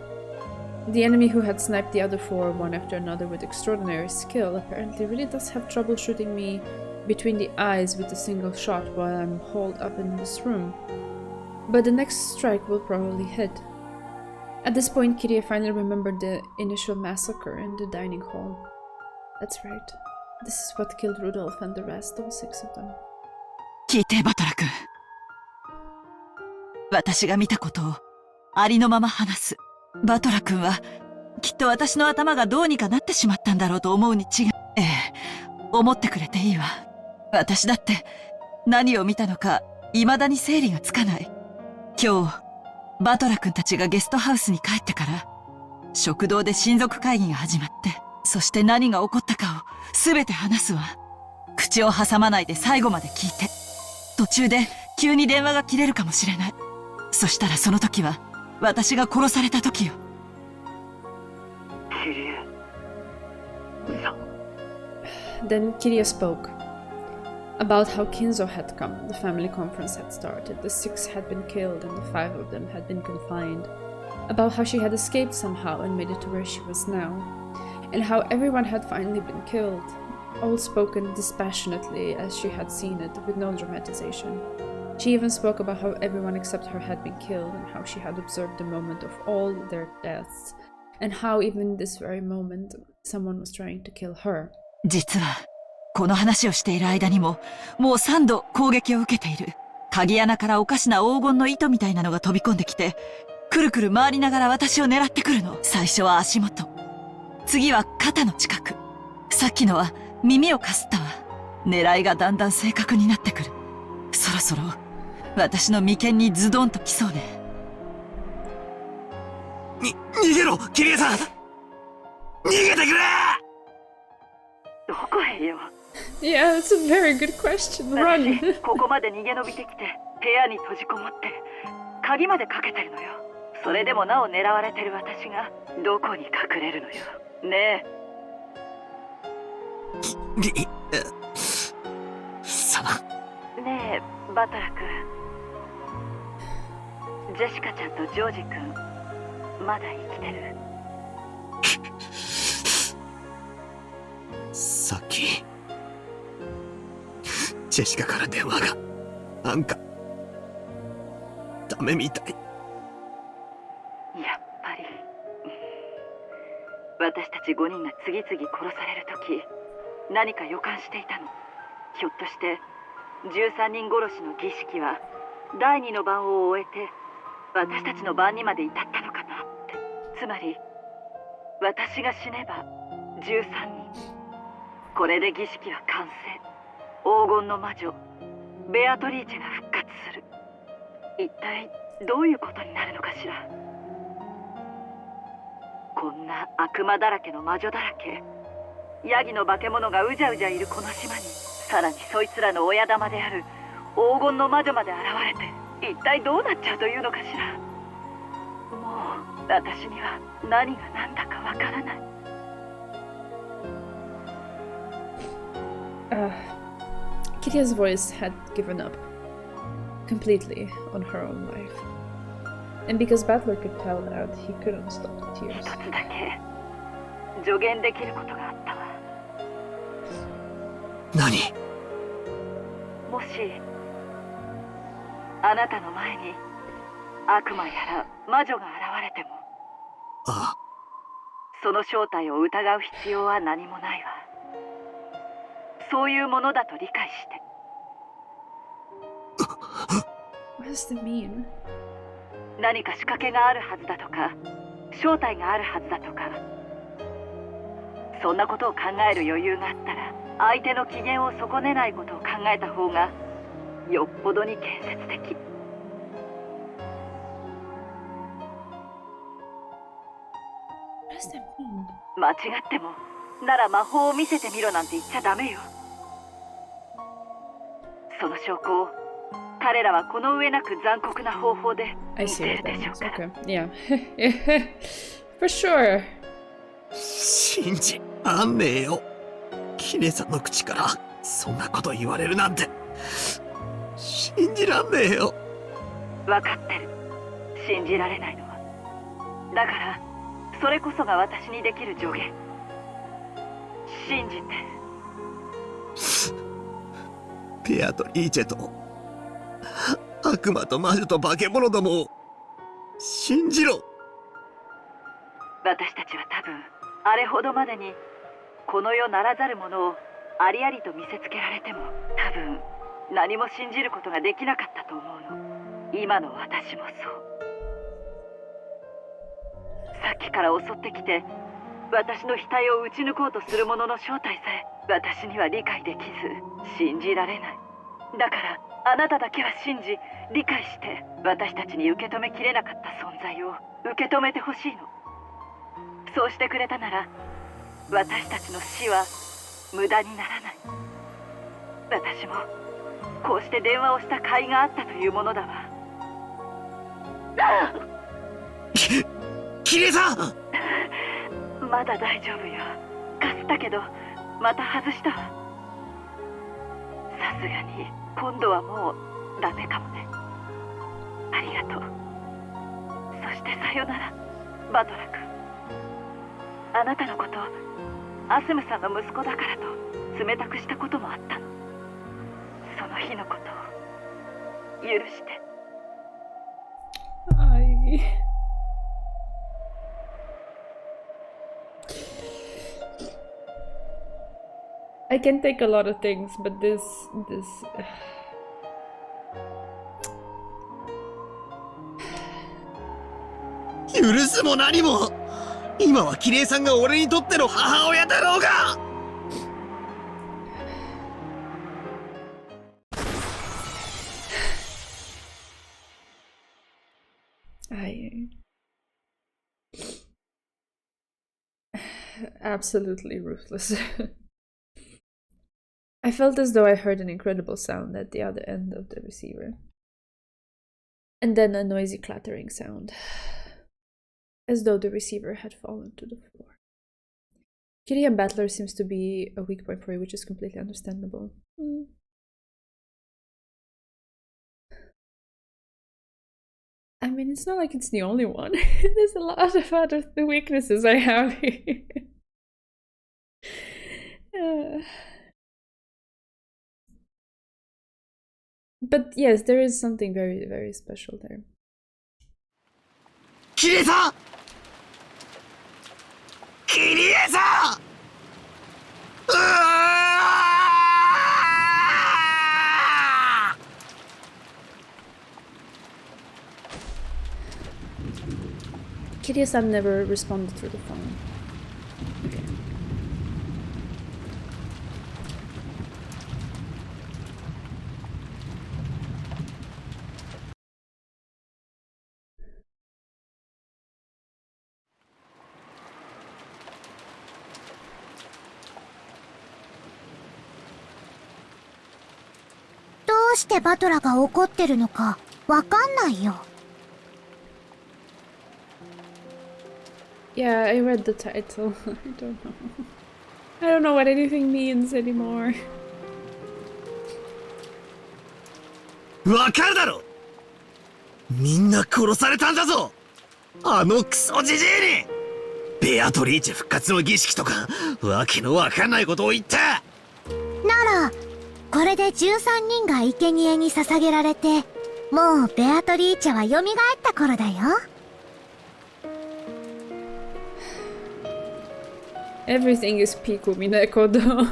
The enemy who had sniped the other four one after another with extraordinary skill apparently really does have trouble shooting me between the eyes with a single shot while I'm holed up in this room. But the next strike will probably hit. At this point, Kyrie finally remembered the initial massacre in the dining hall. That's right. This is what killed Rudolph and the rest, all 6 of them. 聞いてバトラ君。私が見たことをありのまま話す。バトラ君はきっと私の頭がどうにかなってしまったんだろうと思うに違い。ええ、思ってくれていいわ。私だって何を見たのか未だに整理がつかない。今日バトラ君たちがゲストハウスに帰ってから食堂で親族会議が始まって、そして何が起こったかを全て話すわ。口を挟まないで最後まで聞いて。途中で急に電話が切れるかもしれない。そしたらその時は私が殺された時よ。キリエさん。 Then Kyrie spoke. About how Kinzo had come, the family conference had started, the 6 had been killed and the 5 of them had been confined. about how she had escaped somehow and made it to where she was now, and how everyone had finally been killed, all spoken dispassionately as she had seen it, with no dramatization. She even spoke about how everyone except her had been killed, and how she had observed the moment of all their deaths, and how even in this very moment, someone was trying to kill her. 実は、この話をしている間にも、もう3度攻撃を受けている。鍵穴からおかしな黄金の糸みたいなのが飛び込んできて、くるくる回りながら私を狙ってくるの。最初は足元。次は肩の近く。さっきのは耳をかすったわ。狙いがだんだん正確になってくる。そろそろ、私の眉間にズドンと来そうね。逃げろ、キリエさん。逃げてくれ。どこへよ。Yeah, it's a very good question. Run. ここまで逃げ延びてきて、部屋に閉じこもって、鍵までかけてるのよ。それでもなお狙われてる私が、どこに隠れるのよ。ねえ。様。ねえ、バタラ君。ジェシカちゃんとジョージ君、まだ生きてる？さっきジェシカから電話が。なんかダメみたい。やっぱり私たち5人が次々殺される時、何か予感していたの。ひょっとして13人殺しの儀式は第2の番を終えて私たちの番にまで至ったのかなって。つまり私が死ねば13人。これで儀式は完成。黄金の魔女ベアトリーチェが復活する。一体どういうことになるのかしら。こんな悪魔だらけの魔女だらけ、ヤギの化け物がうじゃうじゃいるこの島に、さらにそいつらの親玉である黄金の魔女まで現れて、一体どうなっちゃうというのかしら。もう私には何が何だかわからない。Kitty's voice had given up completely on her own life. And because Butler could tell that, he couldn't stop the tears. 一つだけ助言できることがあったわ。何？もしあなたの前に悪魔やら魔女が現れても、ああ、その正体を疑う必要は何もないわ。そういうものだと理解して。What does that mean? 何か仕掛けがあるはずだとか、正体があるはずだとか、そんなことを考える余裕があったら、相手の機嫌を損ねないことを考えた方がよっぽどに建設的。What does that mean? 間違ってもなら魔法を見せてみろなんて言っちゃダメよ。その証拠を彼らはこの上なく残酷な方法で見せるでしょうから。Okay, yeah. For sure. 信じらんねえよ。キネさんの口からそんなこと言われるなんて信じらんねえよ。分かってる。信じられないのは。だからそれこそが私にできる助言。信じて。ペアとリーチェと悪魔と魔女と化け物どもを信じろ。私たちは多分あれほどまでにこの世ならざるものをありありと見せつけられても、多分何も信じることができなかったと思うの。今の私もそう。さっきから襲ってきて私の額を撃ち抜こうとする者の正体さえ私には理解できず、信じられない。だからあなただけは信じ理解して、私たちに受け止めきれなかった存在を受け止めてほしいの。そうしてくれたなら私たちの死は無駄にならない。私もこうして電話をした甲斐があったというものだわ。キリエさんまだ大丈夫よ。かすったけどまた外したわ。さすがに今度はもうダメかもね。ありがとう。してさよなら、バトラ君。あなたのことをアスムさんの息子だからと冷たくしたこともあったの。その日のことを許して。I can take a lot of things, but this 許すも何も、今はキリエさんが俺にとっての母親だろうが。absolutely ruthless. I felt as though I heard an incredible sound at the other end of the receiver. And then a noisy clattering sound, as though the receiver had fallen to the floor. Kyrie and Battler seems to be a weak point for you, which is completely understandable. I mean, it's not like it's the only one. There's a lot of other weaknesses I have here. But yes, there is something very, very special there. キリエさん、キリエさん、Kyrie-san never responded through the phone. Okay. Yeah, I read the title. I don't know. I don't know what anything means anymore. わかるだろ。みんな殺されたんだぞ。あのクソジジイに。ベアトリーチェ復活の儀式とかわけのわかんないことを言った。ならこれで13人が生贄に捧げられて、もうベアトリーチェは蘇った頃だよ。Everything is peak Umineko though.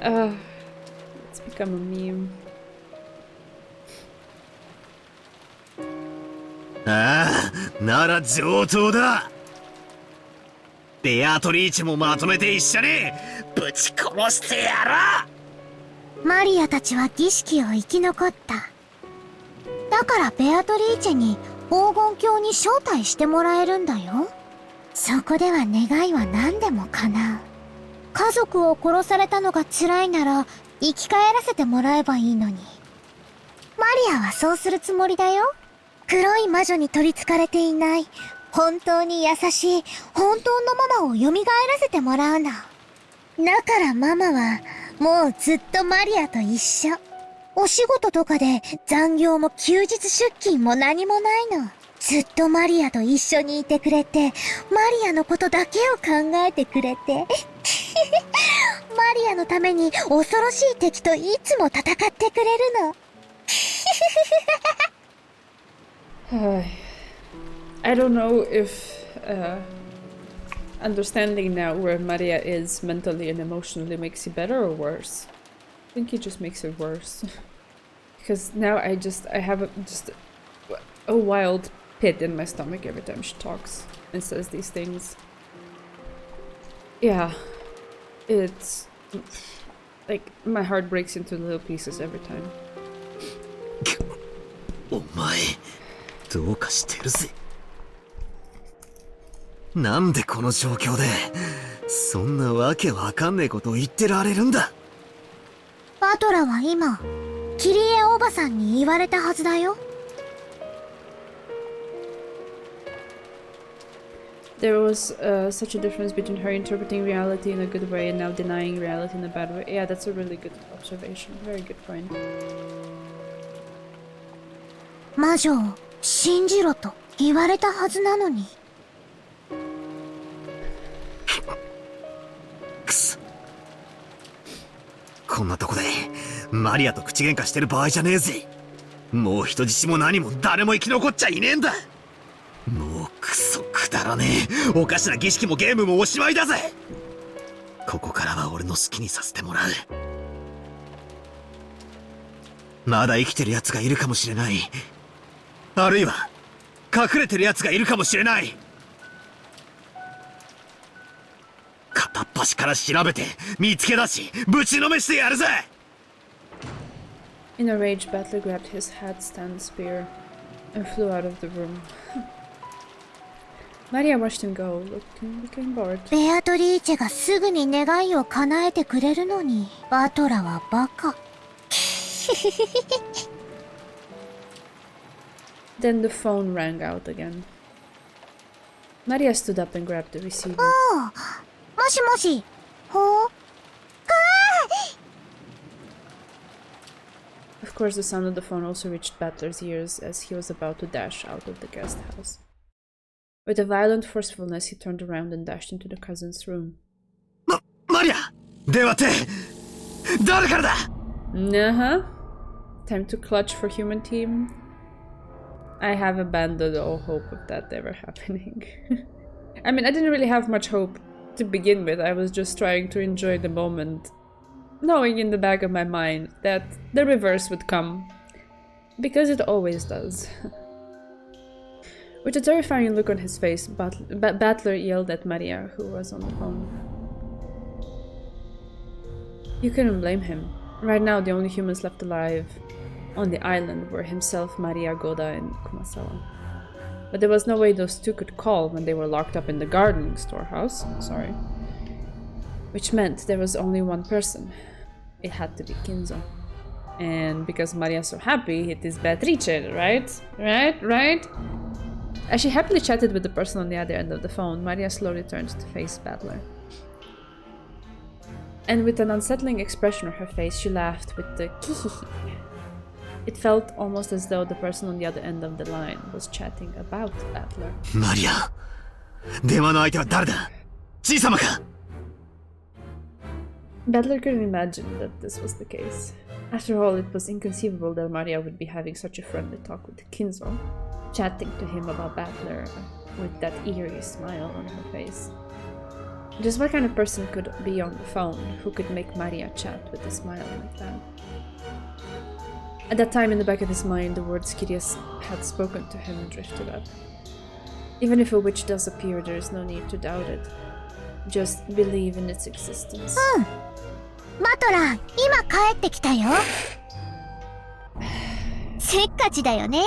It's become a meme. ああ、なら上等だ。ベアトリーチェもまとめて一緒にぶち殺してやろう。マリアたちは儀式を生き残った。だからベアトリーチェに黄金鏡に招待してもらえるんだよ。そこでは願いは何でも叶う。家族を殺されたのが辛いなら生き返らせてもらえばいいのに。マリアはそうするつもりだよ。黒い魔女に取り憑かれていない、本当に優しい本当のママを蘇らせてもらうの。だからママはもうずっとマリアと一緒。お仕事とかで残業も休日出勤も何もないの。ずっとマリアと一緒にいてくれて、マリアのことだけを考えてくれて。マリアのために恐ろしい敵といつも戦ってくれるの。I don't know if understanding now where Maria is mentally and emotionally makes it better or worse. I think it just makes it worse. Because now I have just a wild pit in my stomach every time she talks and says these things. Yeah, it's like my heart breaks into little pieces every time. お前どうかしてるぜ。なんでこの状況でそんなわけわかんねえことを言ってられるんだ。バトラは今キリエおばさんに言われたはずだよ。There was such a difference between her interpreting reality in a good way and now denying reality in a bad way. Yeah, that's a really good observation. Very good point. 魔女、信じろと言われたはずなのに。くそ。こんなとこでマリアと口喧嘩してる場合じゃねえぜ。もう人質も何も誰も生き残っちゃいねえんだ。もうクソくだらねえ。おかしな儀式もゲームもおしまいだぜ。ここからは俺の好きにさせてもらう。まだ生きてる奴がいるかもしれない。あるいは隠れてる奴がいるかもしれない。片っ端から調べて見つけ出しぶちのめしてやるぜ。 In a rage, Battler grabbed his hat-stand spear and flew out of the room. Maria watched him go, looking bored. ベアトリーチェがすぐに願いを叶えてくれるのに、バトラはバカ。Then the phone rang out again. Maria stood up and grabbed the receiver. おう、もしもし、ほう、Of course, the sound of the phone also reached Battler's ears as he was about to dash out of the guest house. With a violent forcefulness, he turned around and dashed into the cousin's room. マリア、電話って誰からだ? Uh-huh. Time to clutch for human team. I have abandoned all hope of that ever happening. I mean, I didn't really have much hope to begin with. I was just trying to enjoy the moment, knowing in the back of my mind that the reverse would come. Because it always does. With a terrifying look on his face, Battler yelled at Maria, who was on the phone. You couldn't blame him. Right now, the only humans left alive on the island were himself, Maria, Goda, and Kumasawa. But there was no way those two could call when they were locked up in the gardening storehouse. Sorry. Which meant there was only one person. It had to be Kinzo. And because Maria's so happy, it is Beatrice, right? Right? As she happily chatted with the person on the other end of the phone, Maria slowly turned to face Battler. And with an unsettling expression on her face, she laughed with the kihihi. It felt almost as though the person on the other end of the line was chatting about Battler. Maria, 電話の相手は誰だ? じいさまか? Battler couldn't imagine that this was the case. After all, it was inconceivable that Maria would be having such a friendly talk with Kinzo, chatting to him about Battler with that eerie smile on her face. Just what kind of person could be on the phone who could make Maria chat with a smile like that? At that time, in the back of his mind, the words Kyrie had spoken to him drifted up. Even if a witch does appear, there is no need to doubt it. Just believe in its existence. バトラー、今帰ってきたよ。せっかちだよね。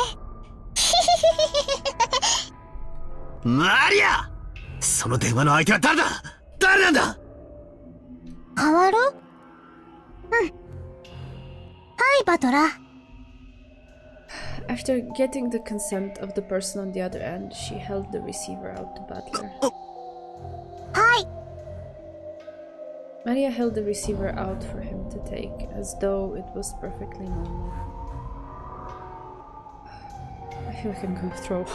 マリア、その電話の相手は誰だ? 誰なんだ? 変わる？うん。はい、バトラー。After getting the consent of the person on the other end, she held the receiver out to Battler. はい。Maria held the receiver out for him to take, as though it was perfectly normal. I feel like I'm gonna throw up.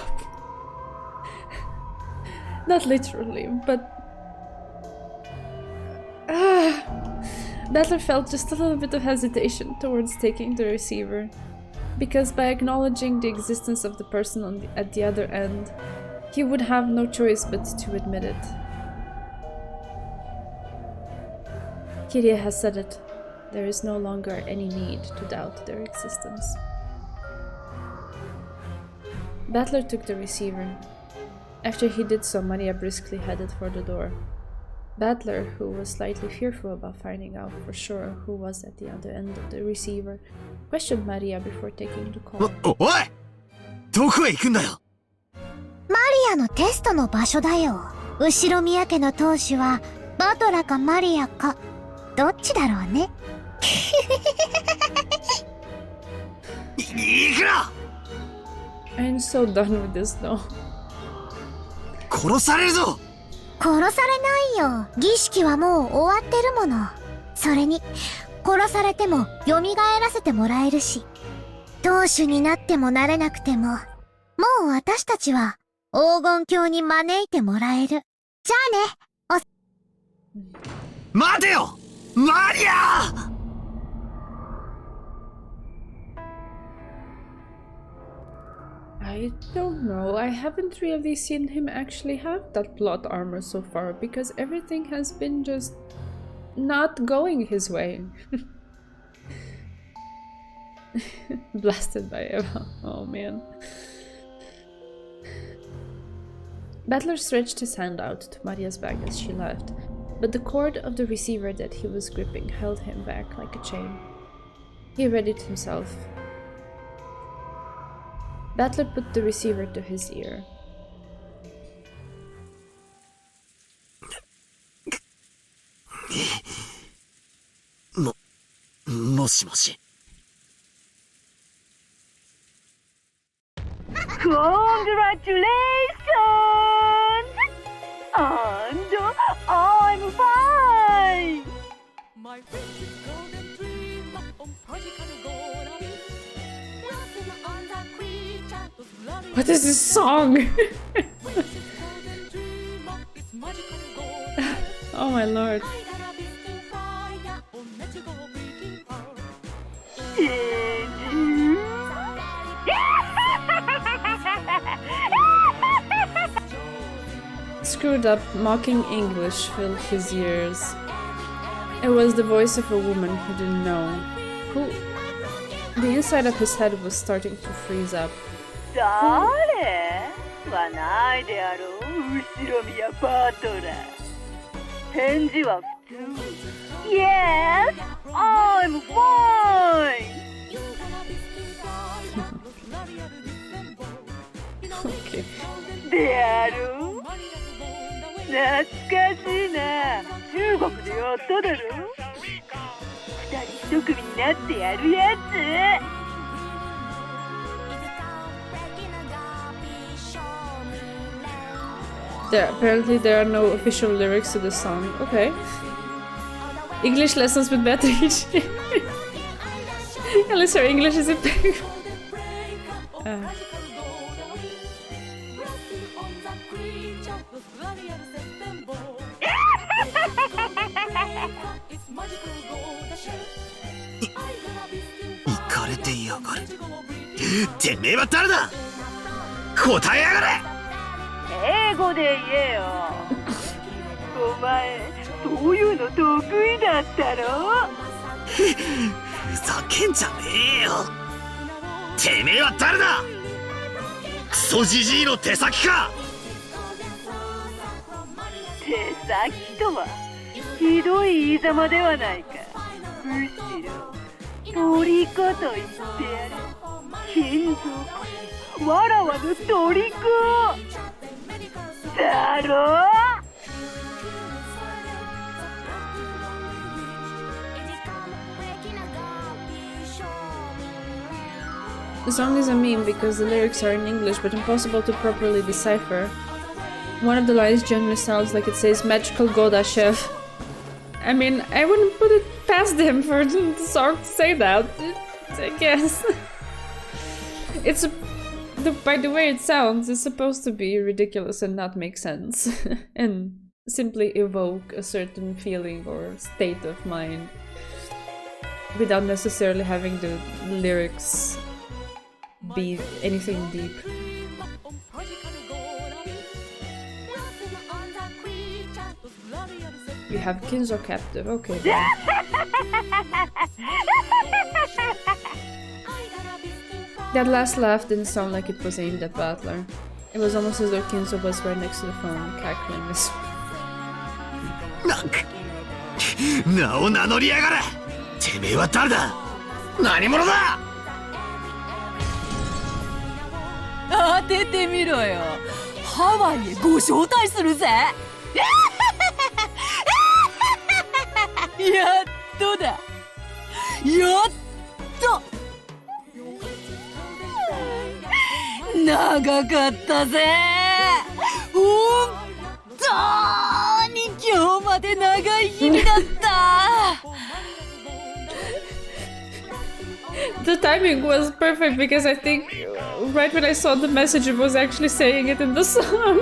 Not literally, but... Battler felt just a little bit of hesitation towards taking the receiver, because by acknowledging the existence of the person at the other end, he would have no choice but to admit it. Kyrie has said it. There is no longer any need to doubt their existence. Battler took the receiver. After he did so, Maria briskly headed for the door. Battler, who was slightly fearful about finding out for sure who was at the other end of the receiver, questioned Maria before taking the call. おい! どこへ行くんだよ? マリアのテストの場所だよ。後ろ宮家の当主はバトラかマリアかどっちだろうね。行くな! I'm so done with this though. 殺されるぞ! 殺されないよ。儀式はもう終わってるもの。それに殺されても蘇らせてもらえるし、当主になってもなれなくてももう私たちは黄金鏡に招いてもらえる。じゃあね。待てよマリア。I don't know. I haven't really seen him actually have that plot armor so far because everything has been just not going his way. Blasted by Eva. Oh man. Battler stretched his hand out to Maria's back as she left, but the cord of the receiver that he was gripping held him back like a chain. He readied himself. Battler put the receiver to his ear. もしもし。Congratulations! And I'm fine! My precious golden dream on magical golden. On the creature of bloody. What is this song? Oh my lord. Screwed up, mocking English filled his ears. It was the voice of a woman he didn't know. Who? The inside of his head was starting to freeze up. 誰はないであろう、後ろ宮バトラー。返事は普通。Yes, I'm fine! Okay. であろう懐かしいな。中国でやっただろ。二人一組になってやるやつ。Apparently there are no official lyrics to the song. Okay. English lessons with Beatrice. At least her English is impeccable. Ikarete かれてやがる。てめえは誰だ。答えやがれ。英語で言えよ。お前そういうの得意だったろ。ふざけんじゃねえよ。てめえは誰だ。クソジジイの手先か。手先とはひどい言いざまではないか。むしろ虜と言ってやる。金属わらわの虜だろ。The song is a meme because the lyrics are in English but impossible to properly decipher. One of the lines generally sounds like it says Magical Goda Chef. I mean, I wouldn't put it past him for the song to say that, I guess. By the way it sounds, it's supposed to be ridiculous and not make sense. And simply evoke a certain feeling or state of mind. Without necessarily having the lyrics be anything deep. We have Kinzo captive, okay then. That last laugh didn't sound like it was aimed at Battler. It was almost as though Kinzo was right next to the phone, cackling this. 名を名乗りやがれ。てめえは誰だ。何者だ。当ててみろよ。ハワイへご招待するぜ。やっとだ。やっと。長かったぜ。本当に今日まで長い日々だった。The timing was perfect because I think right when I saw the message, it was actually saying it in the song.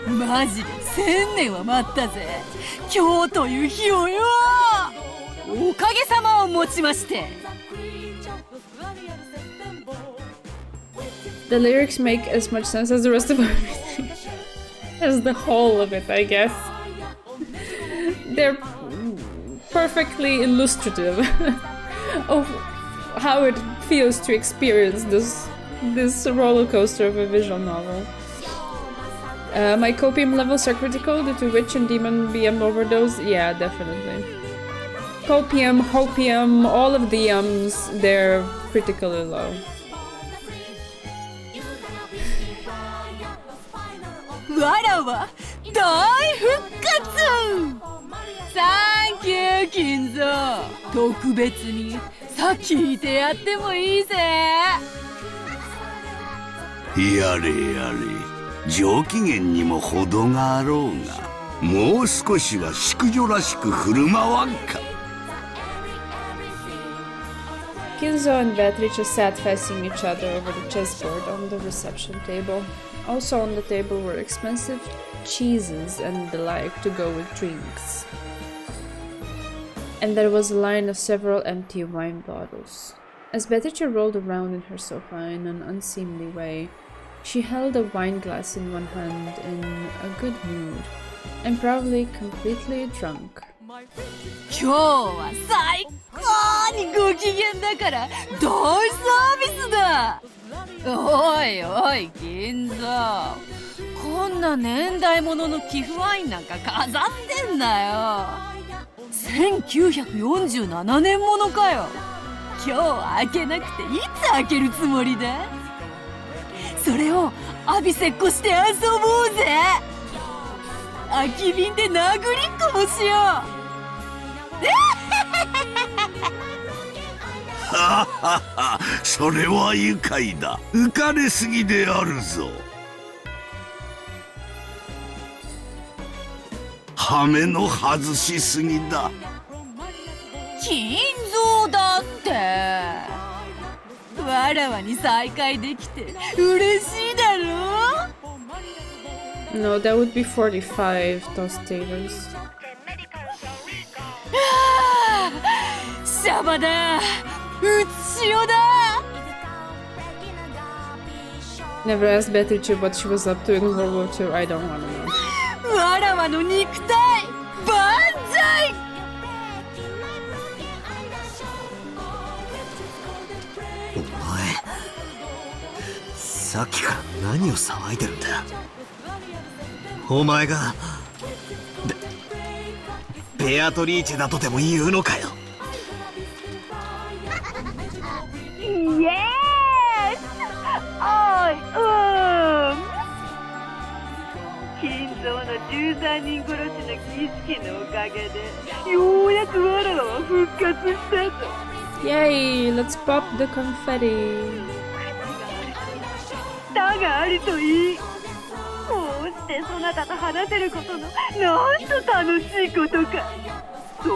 マジで1000年は待ったぜ。今日という日をよ。おかげさまをもちまして。The lyrics make as much sense as the rest of everything. As the whole of it, I guess. They're perfectly illustrative of how it feels to experience this roller coaster of a visual novel. My copium levels are critical due to witch and demon BM overdose. Yeah, definitely. Copium, hopium, all of the they're critically low. わらは大復活。サンキュー金蔵。特別にさ聞いてやってもいいぜ。やれやれ、上機嫌にも程があろうが、もう少しは淑女らしく振る舞わんか。Kinzo and Beatrice sat facing each other over the chessboard on the reception table. Also on the table were expensive cheeses and the like to go with drinks. And there was a line of several empty wine bottles. As Beatrice rolled around in her sofa in an unseemly way, she held a wine glass in one hand in a good mood, and probably completely drunk. 今日は最高にご機嫌だから大サービスだ。おいおい金蔵、こんな年代物の寄付ワインなんか飾ってんだよ。1947年ものかよ。今日開けなくていつ開けるつもりだ。それを浴びせっこして遊ぼうぜ。空き瓶で殴りっこもしよう。ははは、それは愉快だ。浮かれすぎであるぞ。羽目の外しすぎだ。金蔵だって。わらわに再会できて嬉しいだろ。 No, that would be 45 tostators. シャバだ。うつしおだ。 Never asked Beatrice what she was up to in World War II. I don't want to know. わらわの肉体万歳。お前さっきから何を騒いでるんだ。お前がベアトリーチェだとでも言うのかよ。イエース。おい、金蔵の13人殺しの儀式のおかげでようやくわらわは復活したぞ。 Yay! Let's pop the confetti. だがあるといい。こうしてそなたと話せることのなんと楽しいことか。そ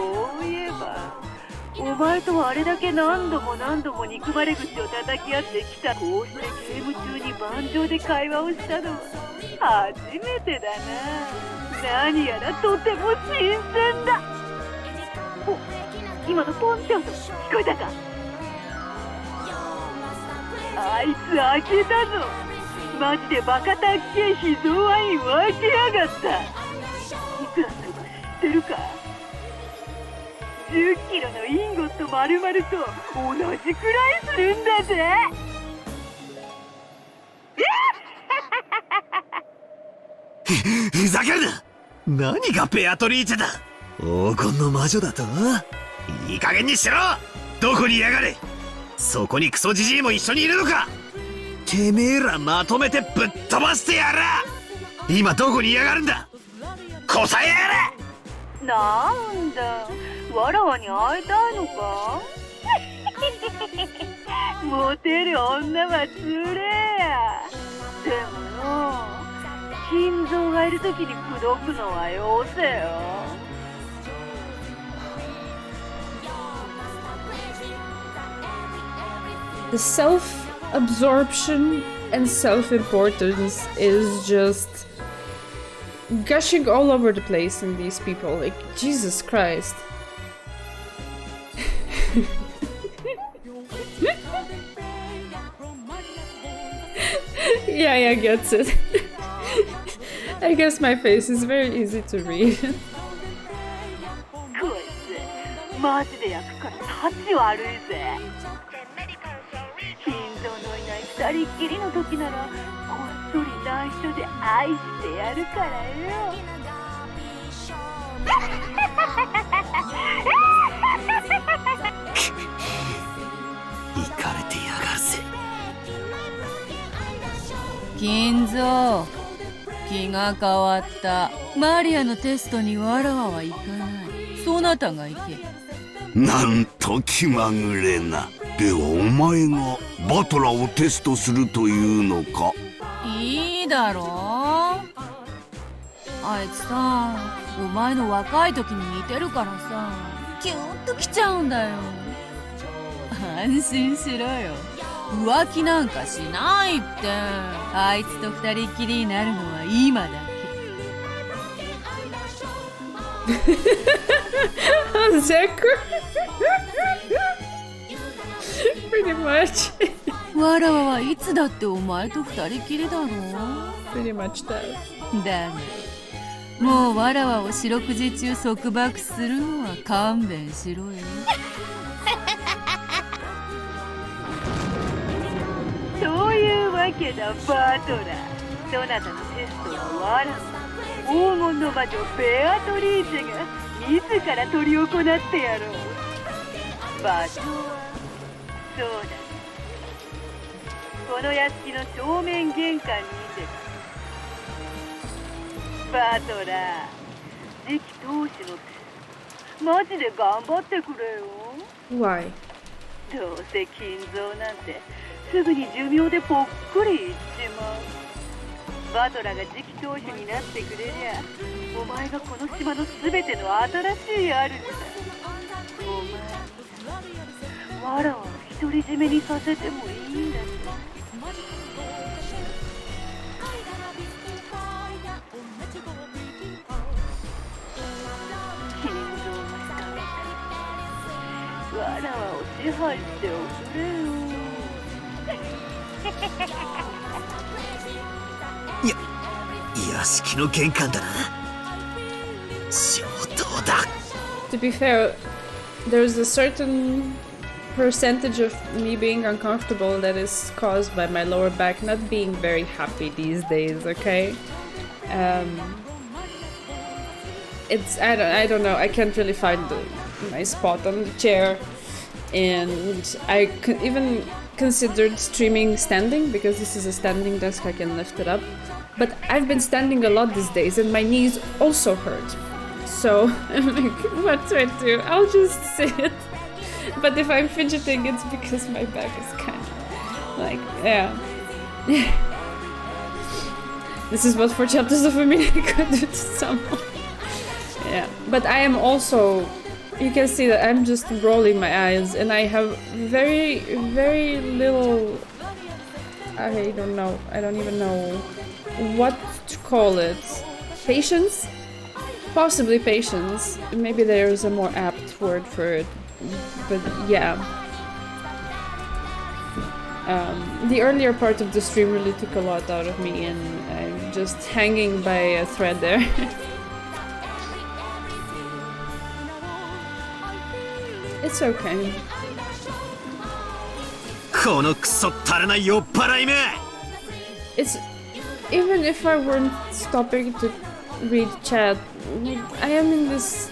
ういえばお前とはあれだけ何度も何度も憎まれ口を叩き合ってきた。こうしてゲーム中に盤上で会話をしたのは初めてだな。何やらとても新鮮だ。お、今のポンって音聞こえたか。あいつ開けたぞ。マジでバカたっけえ秘蔵ワインを開けやがった。いくらするか知ってるか。10キロのインゴット丸々と同じくらいするんだぜ。ふざけるな。何がベアトリーチェだ。黄金の魔女だと。いい加減にしろ。どこにいやがれ。そこにクソジジイも一緒にいるのか。てめえらまとめてぶっ飛ばしてやら。今どこにいやがるんだ。答えやがれ。なんだ、わらわに会いたいのか。モテる女はつれえや。でもよ、金蔵がいる時に口説くのはよせよ。The self-absorption and self-importance is just gushing all over the place in these people. Like, Jesus Christ. Yeah, gets it. I guess my face is very easy to read. こいつマジで焼くから立ち悪いぜ。金蔵のいない二人っきりの時ならこっそり内緒で愛してやるからよ。イかれてやがるぜ。金蔵、気が変わった。マリアのテストにわらわは行かない。そなたが行け。なんと気まぐれな。ではお前がバトラーをテストするというのか。いいだろう。あいつさ、お前の若い時に似てるからさ、キュンときちゃうんだよ。安心しろよ。浮気なんかしないって。あいつと二人っきりになるのは今だけ。Massacre? Pretty much. わらわはいつだってお前と二人きりだろう。Pretty much that. だが、もうわらわを四六時中束縛するのは勘弁しろよ。そういうわけだ、バトラー。そなたのテストはわらわ黄金の魔女ベアトリーチェが自ら執り行ってやろう。場所はそうだ。この屋敷の正面玄関にて。バトラー、次期当主のテストマジで頑張ってくれよ。 Why? どうせ金蔵なんてすぐに寿命でぽっくりいっちまう。バトラーが次期当主になってくれりゃ、お前がこの島のすべての新しい主だ。お前、わらわを独り占めにさせてもいいんだぞ。金蔵のためか、わらわを支配しておくれよ。屋敷の玄関だな。上等だ。To be fair, there's a certain percentage of me being uncomfortable that is caused by my lower back not being very happy these days, okay? It's I don't know, I can't really find my spot on the chair, and I even considered streaming standing because this is a standing desk, I can lift it up. But I've been standing a lot these days and my knees also hurt. So I'm like, what do I do? I'll just sit. But if I'm fidgeting, it's because my back is kind of like, yeah. This is what 4 chapters of Umineko do to someone. Yeah, but I am also, you can see that I'm just rolling my eyes and I have very, very little, I don't even know what to call it. Patience? Possibly patience. Maybe there's a more apt word for it. But yeah. The earlier part of the stream really took a lot out of me and I'm just hanging by a thread there. It's okay. このクソったれな酔っ払いめ。 It's even if I weren't stopping to read chat, I am in this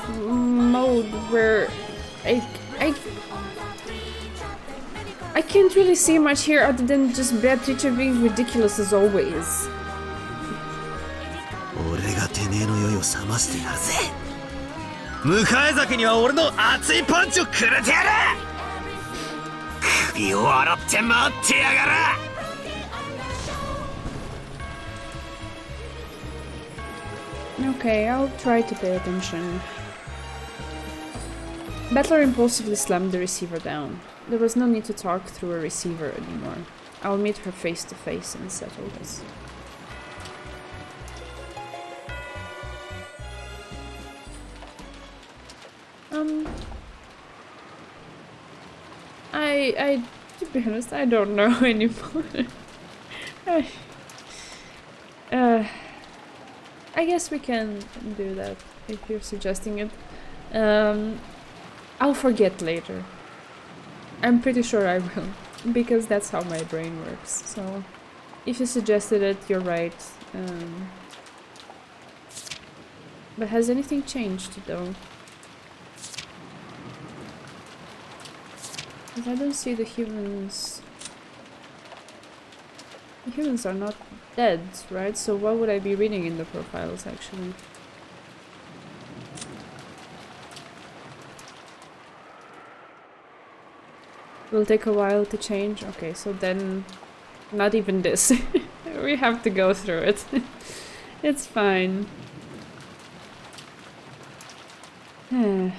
mode where I can't really see much here other than just Beatrice being ridiculous as always. 俺がてめえの酔いを覚ましてやるぜ。迎え酒には俺の熱いパンチをくれてやる。首を洗って待ってやがら。Okay, I'll try to pay attention. Battler impulsively slammed the receiver down. There was no need to talk through a receiver anymore. I'll meet her face to face and settle this. To be honest, I don't know anymore. I guess we can do that if you're suggesting it. I'll forget later. I'm pretty sure I will, because that's how my brain works. So, if you suggested it, you're right. But has anything changed, though? Because I don't see the humans. The humans are not dead, right? So what would I be reading in the profiles, actually? Will take a while to change. Okay, so then not even this. We have to go through it. It's fine. Yeah.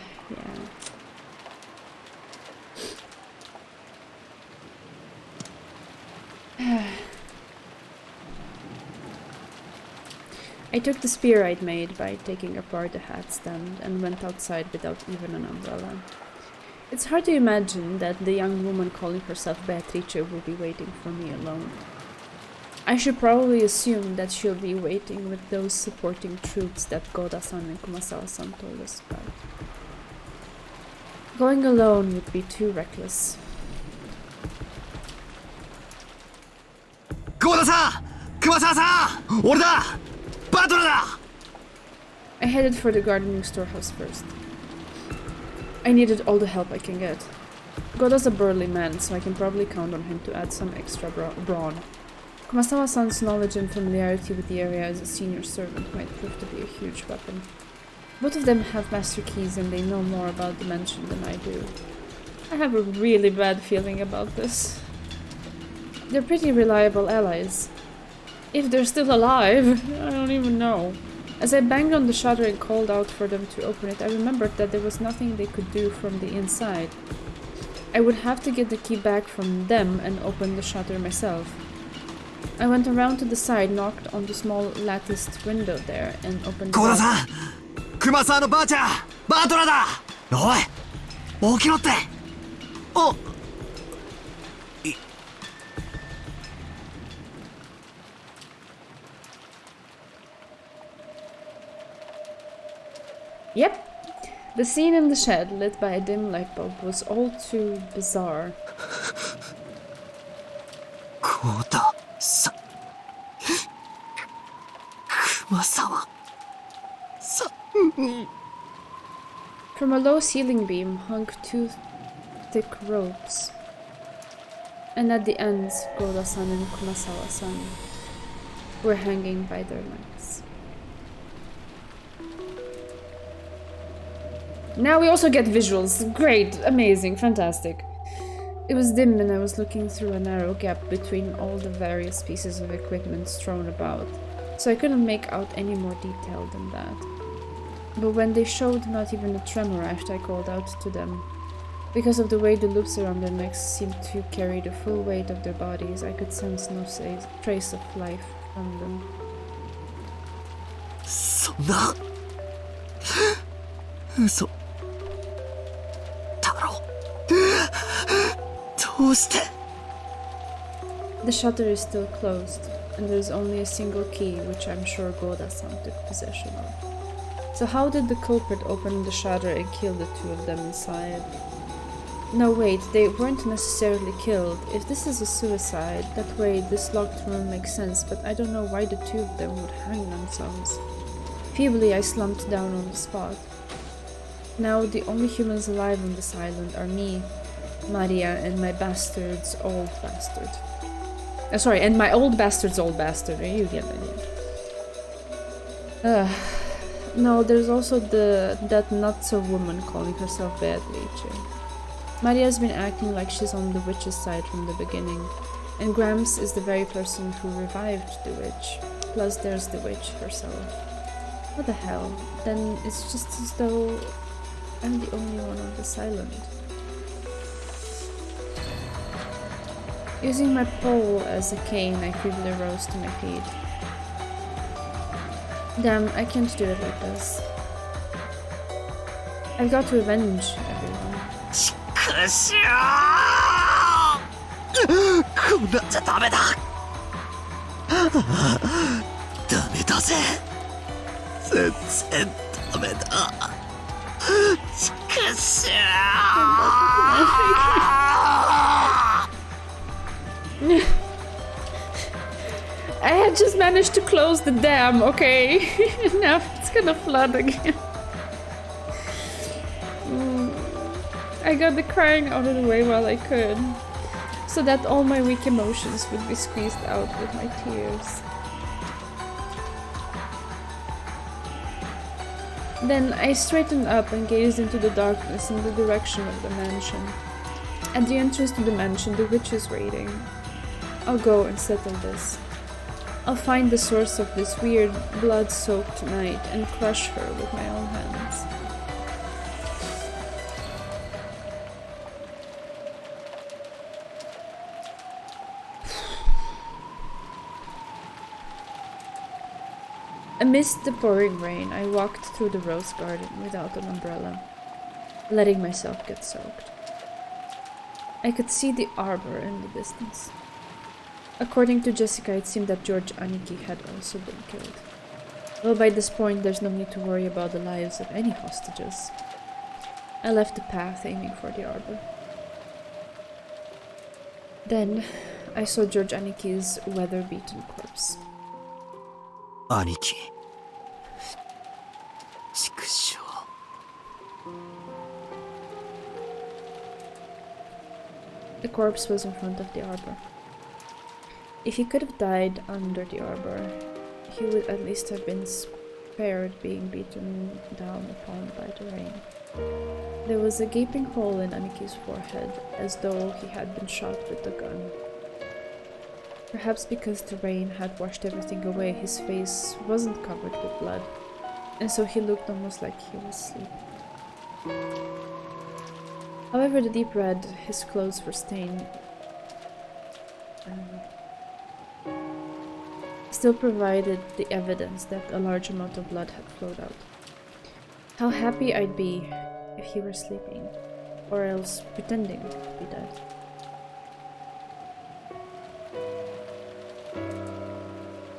I took the spear I'd made by taking apart the hat stand and went outside without even an umbrella. It's hard to imagine that the young woman calling herself Beatrice will be waiting for me alone. I should probably assume that she'll be waiting with those supporting troops that Goda-san and Kumasawa-san told us about. Going alone would be too reckless. Goda-san! Kumasawa-san! Orda! Battle! I headed for the gardening storehouse first. I needed all the help I can get. Goda's a burly man, so I can probably count on him to add some extra brawn. Kumasawa-san's knowledge and familiarity with the area as a senior servant might prove to be a huge weapon. Both of them have master keys and they know more about the mansion than I do. I have a really bad feeling about this. They're pretty reliable allies. If they're still alive, I don't even know. As I banged on the shutter and called out for them to open it, I remembered that there was nothing they could do from the inside. I would have to get the key back from them and open the shutter myself. I went around to the side, knocked on the small latticed window there, and opened the door. Koda-san! Kumasawa no ba-chan! Batora da! Oi! Okirotte! Oh! Yep. The scene in the shed, lit by a dim light bulb, was all too bizarre. Koda-san... Kumasawa... From a low ceiling beam hung two thick ropes. And at the ends, Goda-san and Kumasawa-san were hanging by their legs. Now we also get visuals. Great, amazing, fantastic. It was dim and I was looking through a narrow gap between all the various pieces of equipment strewn about, so I couldn't make out any more detail than that. But when they showed not even a tremor after I called out to them, because of the way the loops around their necks seemed to carry the full weight of their bodies, I could sense no trace of life from them. Sonna... Uso... Taro... Doushite... The shutter is still closed, and there is only a single key, which I'm sure Goda-san took possession of. So how did the culprit open the shutter and kill the two of them inside? No, wait, they weren't necessarily killed. If this is a suicide, that way this locked room makes sense, but I don't know why the two of them would hang themselves. Feebly, I slumped down on the spot. Now, the only humans alive on this island are me, Maria, and my bastard's old bastard. Sorry, and my old bastard's old bastard. You get the idea. No, there's also that not-so-woman calling herself Beatrice. Maria's been acting like she's on the witch's side from the beginning, and Gramps is the very person who revived the witch. Plus there's the witch herself. What the hell? Then it's just as though I'm the only one on this island. Using my pole as a cane, I feebly rose to my feet. Damn, I can't do it like this. I've got to avenge everyone. くしょーこんなんじゃダメだダメだぜ全然ダメだちくしょー I had just managed to close the dam, okay? Now it's gonna flood again. I got the crying out of the way while I could, so that all my weak emotions would be squeezed out with my tears. Then I straightened up and gazed into the darkness in the direction of the mansion. At the entrance to the mansion, the witch is waiting. I'll go and settle this. I'll find the source of this weird, blood-soaked night and crush her with my own hands. Amidst the pouring rain, I walked through the rose garden without an umbrella, letting myself get soaked. I could see the arbor in the distance. According to Jessica, it seemed that George Aniki had also been killed. Well, by this point, there's no need to worry about the lives of any hostages. I left the path, aiming for the arbor. Then, I saw George Aniki's weather-beaten corpse. 兄貴畜生 The corpse was in front of the arbor. If he could have died under the arbor, he would at least have been spared being beaten down upon by the rain. There was a gaping hole in Aniki's forehead, as though he had been shot with a gun. Perhaps because the rain had washed everything away, his face wasn't covered with blood, and so he looked almost like he was asleep. However, the deep red his clothes were stained still provided the evidence that a large amount of blood had flowed out. How happy I'd be if he were sleeping, or else pretending to be dead.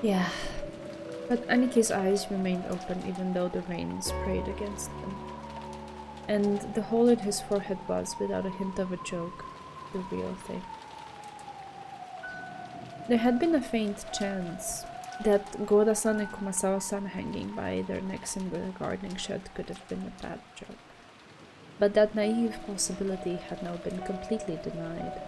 Yeah, but Aniki's eyes remained open even though the rain sprayed against them. And the hole in his forehead was, without a hint of a joke, the real thing. There had been a faint chance that Goda-san and Kumasawa-san hanging by their necks in the gardening shed could have been a bad joke. But that naive possibility had now been completely denied.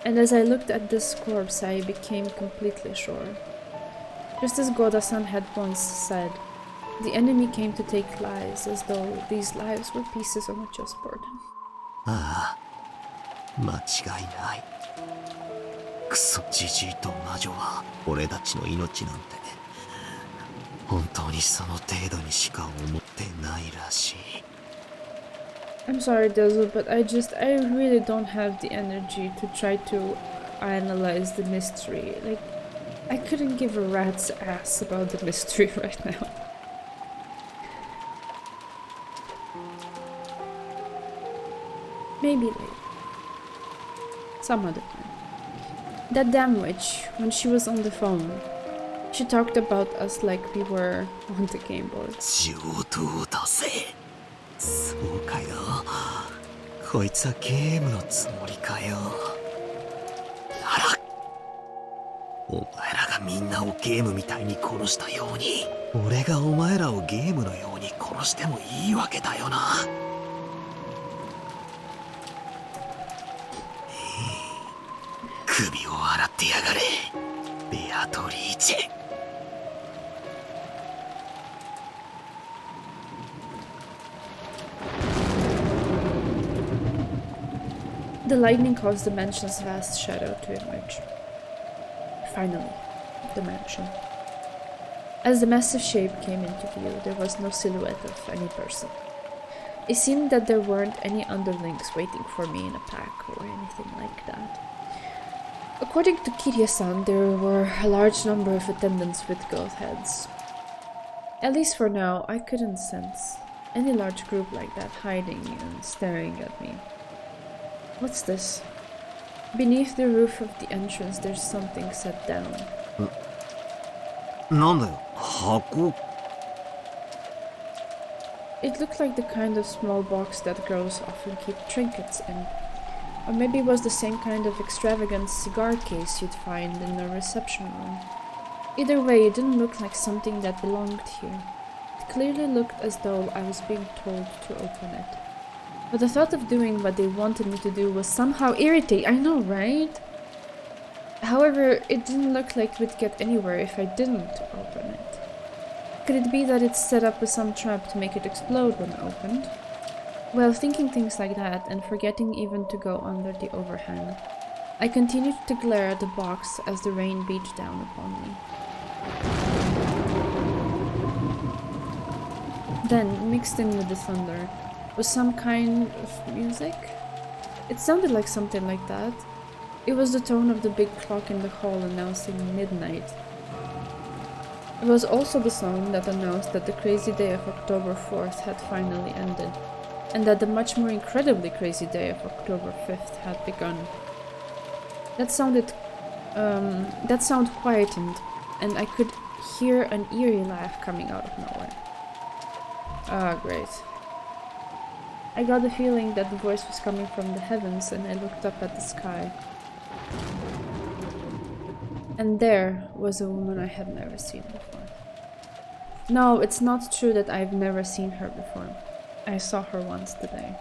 And as I looked at this corpse, I became completely sure. Just as Goda-san had once said, the enemy came to take lives as though these lives were pieces on a chessboard. 間違いないクソジジイと魔女は俺たちの命なんて本当にその程度にしか思ってないらしい I'm sorry, Dazzle, but I really don't have the energy to try to analyze the mystery. Like, I couldn't give a rat's ass about the mystery right now. Maybe later. Some other time. That damn witch, when she was on the phone, she talked about us like we were on the game board. 上等だぜそうかよこいつはゲームのつもりかよならお前らがみんなをゲームみたいに殺したように俺がお前らをゲームのように殺してもいいわけだよな首を洗ってやがれベアトリーチェ The lightning caused the mansion's vast shadow to emerge. Finally, the mansion. As the massive shape came into view, there was no silhouette of any person. It seemed that there weren't any underlings waiting for me in a pack or anything like that. According to Kirya-san, there were a large number of attendants with goat heads. At least for now, I couldn't sense any large group like that hiding and staring at me. What's this? Beneath the roof of the entrance, there's something set down. なんだよ、箱。 It looked like the kind of small box that girls often keep trinkets in. Or maybe it was the same kind of extravagant cigar case you'd find in a reception room. Either way, it didn't look like something that belonged here. It clearly looked as though I was being told to open it. But the thought of doing what they wanted me to do was somehow irritating. I know, right? However, it didn't look like we'd get anywhere if I didn't open it. Could it be that it's set up with some trap to make it explode when opened? Well, thinking things like that and forgetting even to go under the overhang, I continued to glare at the box as the rain beat down upon me. Then, mixed in with the thunder, was some kind of music? It sounded like something like that. It was the tone of the big clock in the hall announcing midnight. It was also the song that announced that the crazy day of October 4th had finally ended, and that the much more incredibly crazy day of October 5th had begun. That sound quietened, and I could hear an eerie laugh coming out of nowhere. Ah, great. I got the feeling that the voice was coming from the heavens, and I looked up at the sky. And there was a woman I had never seen before. No, it's not true that I've never seen her before. I saw her once today.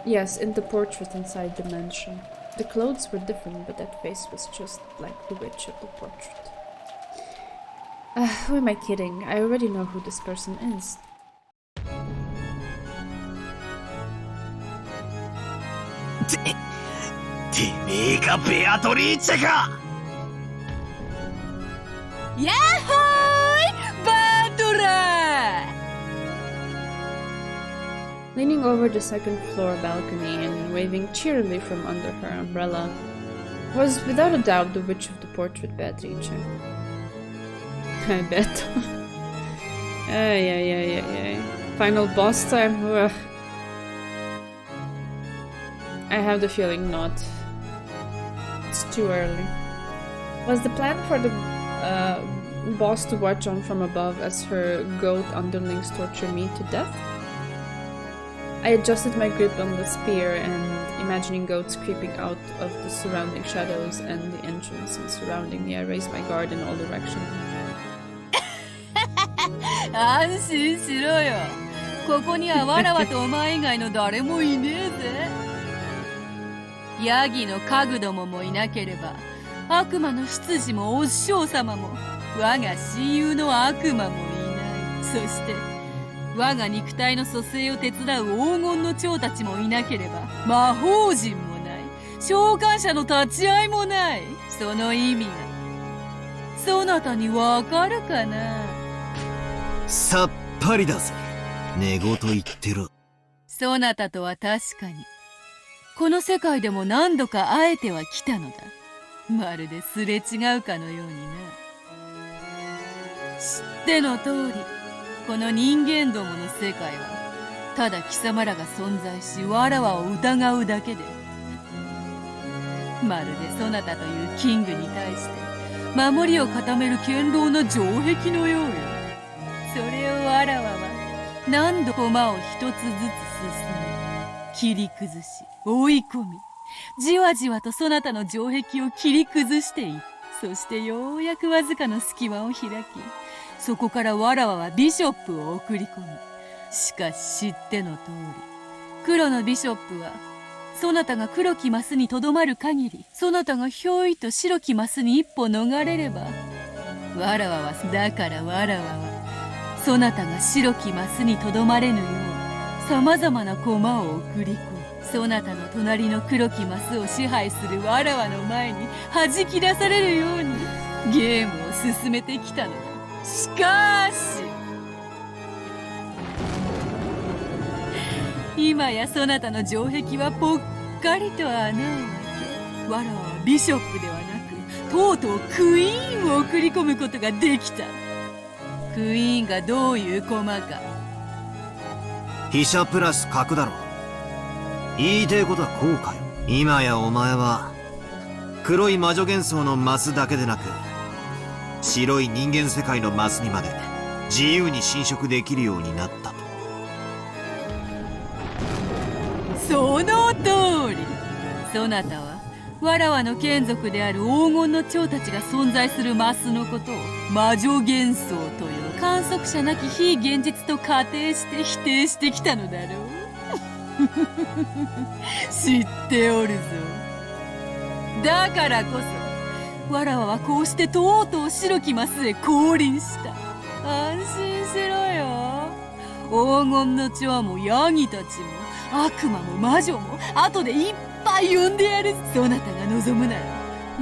Yes, in the portrait inside the mansion. The clothes were different, but that face was just like the witch of the portrait. Who am I kidding? I already know who this person is.てめえがベアトリーチェか。やっほーいバトラー。 Leaning over the second floor balcony and waving cheerily from under her umbrella was without a doubt the witch of the portrait, Beatrice. I bet. Ay. Final boss time? Ugh. I have the feeling not. It's too early. Was the plan for the boss to watch on from above as her goat underlings torture me to death? I adjusted my grip on the spear and, imagining goats creeping out of the surrounding shadows and the entrance and surrounding me, I raised my guard in all directions. 安心しろよ。ここにはわらわとお前以外の誰もいねえぜ。ヤギの家具どももいなければ、悪魔の執事もお師匠様も、我が親友の悪魔もいない。そして、我が肉体の蘇生を手伝う黄金の長たちもいなければ、魔法陣もない。召喚者の立ち会いもない。その意味が、そなたにわかるかな？さっぱりだぜ。寝言言ってろ。そなたとは確かに、この世界でも何度か会えてはきたのだ。まるですれ違うかのようにな。知っての通り、この人間どもの世界は、ただ貴様らが存在し、わらわを疑うだけで。まるでそなたというキングに対して、守りを固める堅牢の城壁のようよ。それをわらわは、何度駒を一つずつ進め、切り崩し、追い込み、じわじわとそなたの城壁を切り崩していく。そしてようやくわずかの隙間を開き、そこからわらわはビショップを送り込み。しかし知っての通り、黒のビショップは、そなたが黒きマスにとどまる限り、そなたがひょいと白きマスに一歩逃れれば、わらわは、だからわらわは、そなたが白きマスにとどまれぬよう、様々な駒を送り込み、そなたの隣の黒きマスを支配するわらわの前に弾き出されるように、ゲームを進めてきたのだ。しかし今やそなたの城壁はぽっかりと穴を開け、わらわはビショップではなくとうとうクイーンを送り込むことができた。クイーンがどういう駒か。飛車プラス角だろ。言いてえことはこうかよ。今やお前は黒い魔女幻想のマスだけでなく、白い人間世界のマスにまで自由に侵食できるようになったと。その通り。そなたはわらわの眷属である黄金の蝶たちが存在するマスのことを魔女幻想という観測者なき非現実と仮定して否定してきたのだろう。知っておるぞ。だからこそわらわはこうしてとうとう白きマスへ降臨した。安心しろよ。黄金の蝶もヤギたちも悪魔も魔女も後でいっぱい呼んでやる。そなたが望むなら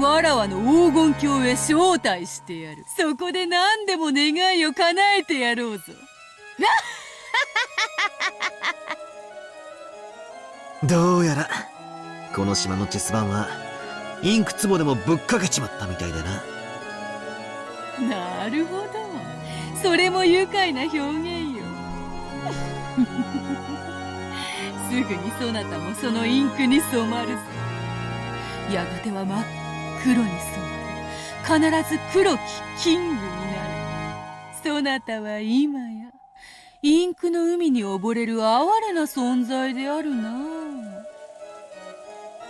わらわの黄金鏡へ招待してやる。そこで何でも願いを叶えてやろうぞ。どうやらこの島のチェス盤はインク壺でもぶっかけちまったみたいだな。なるほど、それも愉快な表現よ。すぐにそなたもそのインクに染まるぞ。やがては真っ黒に染まり、必ず黒きキングになる。そなたは今やインクの海に溺れる哀れな存在であるな。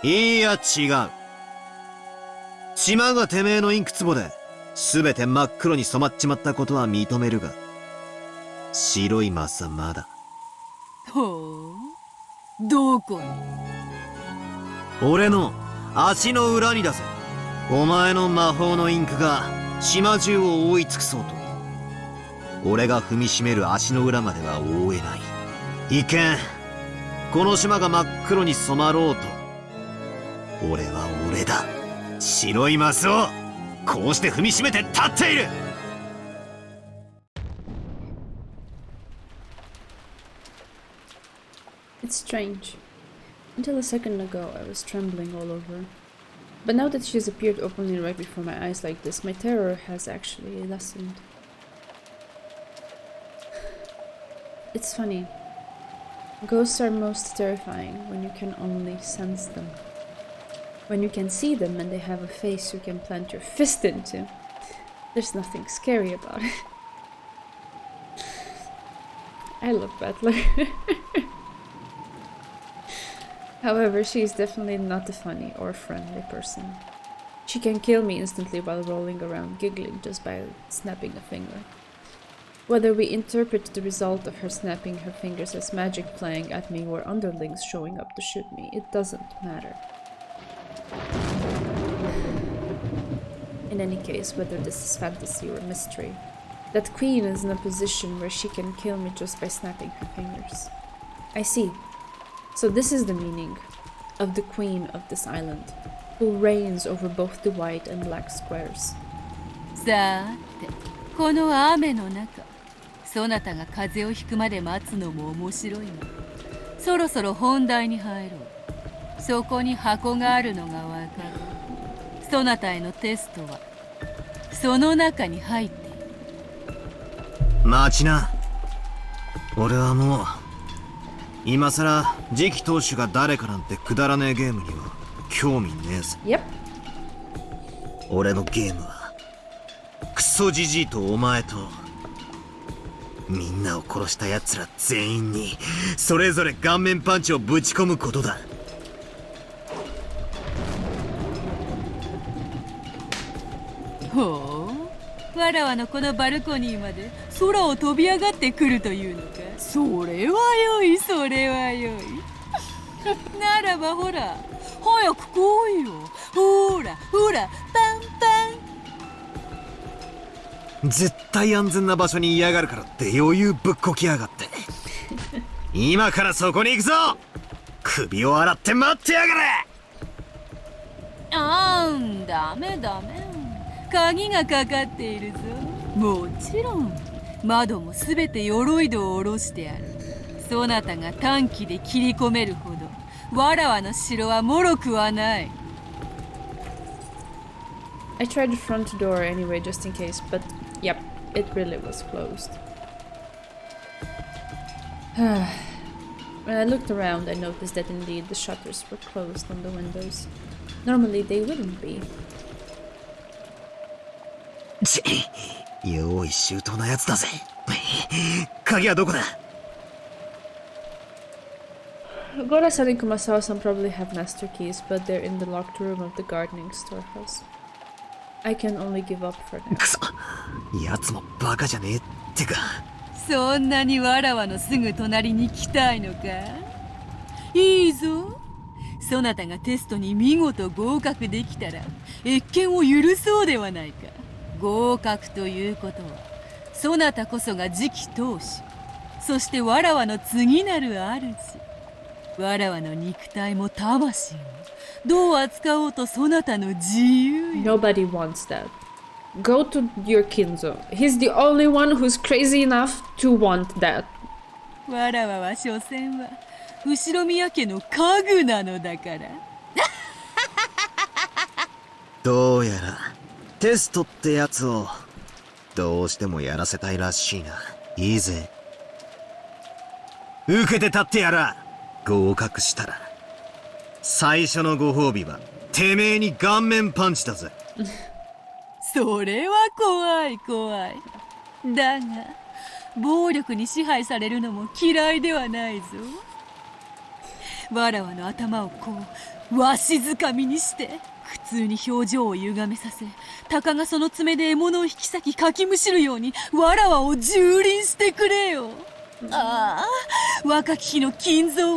いや違う。島がてめえのインク壺で全て真っ黒に染まっちまったことは認めるが、白いマスはまだ。ほう、どこに？俺の足の裏にだぜ。お前の魔法のインクが島中を覆い尽くそうと、俺が踏みしめる足の裏までは覆えない。いけん。この島が真っ黒に染まろうと、俺は俺だ。白いマスをこうして踏みしめて立っている。It's strange. Until a second ago I was trembling all over. But now that she's appeared openly right before my eyes like this, my terror has actually lessened. It's funny. Ghosts are most terrifying when you can only sense them. When you can see them and they have a face you can plant your fist into. There's nothing scary about it. I love Battler. However, she is definitely not a funny or friendly person. She can kill me instantly while rolling around giggling just by snapping a finger. Whether we interpret the result of her snapping her fingers as magic playing at me or underlings showing up to shoot me, it doesn't matter. In any case, whether this is fantasy or mystery, that queen is in a position where she can kill me just by snapping her fingers. I see. So this is the meaning of the queen of this island, who reigns over both the white and black squares. さて、この雨の中、そなたが風邪をひくまで待つのも面白いが、そろそろ本題に入ろう。そこに箱があるのがわかる。そなたへのテストはその中に入っている。待ちな。俺はもう今さら次期当主が誰かなんてくだらねえゲームには興味ねえぜ。Yep. 俺のゲームはクソジジイとお前とみんなを殺した奴ら全員にそれぞれ顔面パンチをぶち込むことだ。ほう、わらわのこのバルコニーまで空を飛び上がってくるというのか。それはよい、それはよい。ならばほら、早く来いよ。ほらほら、パンパン。絶対安全な場所に嫌がるからって余裕ぶっこきやがって。今からそこに行くぞ。首を洗って待ってやがれ。ダメダメ。鍵がかかっているぞ。もちろん窓もすべて鎧戸を下ろしてある。そなたが短期で切り込めるほどわらわの城は脆くはない。 I tried the front door anyway just in case, but yep, it really was closed. When I looked around, I noticed that indeed the shutters were closed on the windows. Normally they wouldn't be. 用意周到なやつだぜ。鍵はどこだ？ Gora-san and Kumasawa-san probably have master keys, but they're in the locked room of the gardening storehouse. I can only give up for now. くそ、やつもバカじゃねえってか。そんなにわらわのすぐ隣に来たいのか？いいぞ。そなたがテストに見事合格できたら謁見を許そうではないか。合格ということはそなたこそが次期当主、そしてわらわの次なる主。わらわの肉体も魂もどう扱おうとそなたの自由よ。 Nobody wants that. Go to your Kinzo. He's the only one who's crazy enough to want that. わらわは所詮は後ろ宮家の家具なのだから。どうやらテストってやつをどうしてもやらせたいらしいな。いいぜ、受けて立ってやら。合格したら最初のご褒美はてめえに顔面パンチだぜ。それは怖い怖い。だが暴力に支配されるのも嫌いではないぞ。わらわの頭をこうわしづかみにして普通に表情を歪めさせ、たかがその爪で獲物を引き裂きかきむしるようにわらわを蹂躙してくれよ。ああ、若き日の金蔵を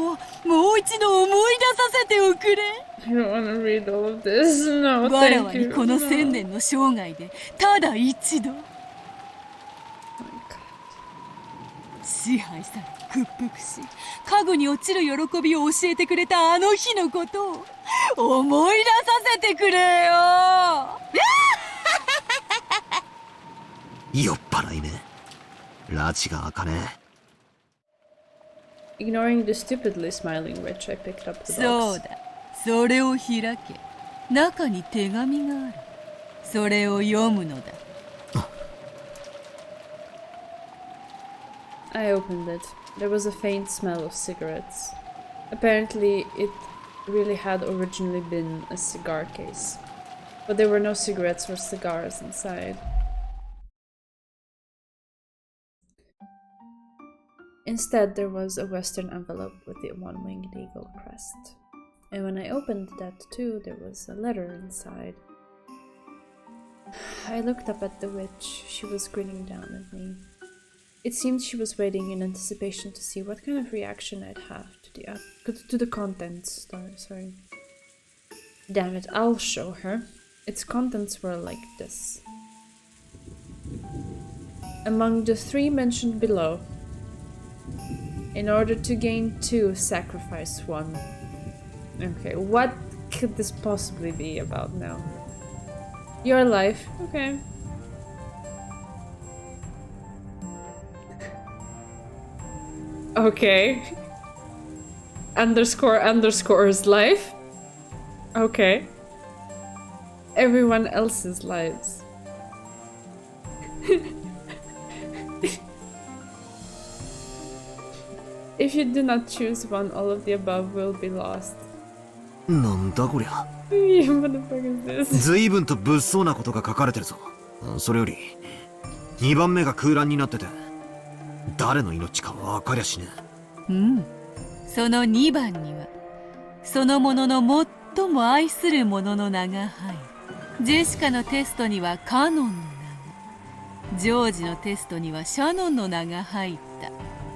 もう一度思い出させておくれ。 I don't want to read all of this. No, わらわ thank に you. この千年の生涯でただ一度支配され屈服し家具に落ちる喜びを教えてくれたあの日のことを思い出させてくれよ。酔っ払いね。拉致が開かねえ。 Ignoring the stupidly smiling witch, I picked up the そう box. だ、それを開け。中に手紙がある。それを読むのだ。I opened it. There was a faint smell of cigarettes. Apparently, it really had originally been a cigar case. But there were no cigarettes or cigars inside. Instead, there was a Western envelope with the one-winged eagle crest. And when I opened that too, there was a letter inside. I looked up at the witch. She was grinning down at me. It seemed she was waiting in anticipation to see what kind of reaction I'd have to the contents. Sorry. Damn it, I'll show her. Its contents were like this. Among the 3 mentioned below, in order to gain 2, sacrifice 1. Okay, what could this possibly be about now? Your life. Okay. Okay. __'s life. Okay. Everyone else's lives. If you do not choose one, all of the above will be lost. なんだこりゃ。Yeah, what the fuck is this? 随分と物騒なことが書かれてるぞ。それより2番目が空欄になってて、誰の命か分かりゃしねえ。うん。その2番にはそのものの最も愛する者の名が入る。ジェシカのテストにはカノンの名が、ジョージのテストにはシャノンの名が入った。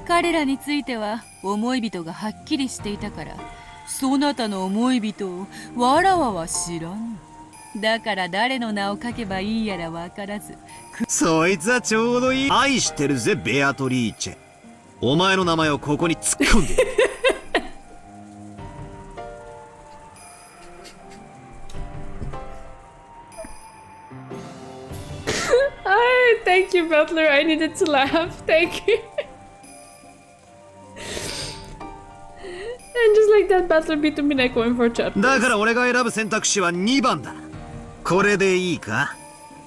彼らについては思い人がはっきりしていたから、そなたの思い人をわらわは知らん。だから誰の名を書けばいいやら分からず。そいつはちょうどいい。愛してるぜベアトリーチェ。お前の名前をここに突っ込んで。Thank you, Butler. I needed to laugh. Thank you. And just like that, Butler beat Umineko in 4 chapters. だから俺が選ぶ選択肢は2番だ。これでいいか？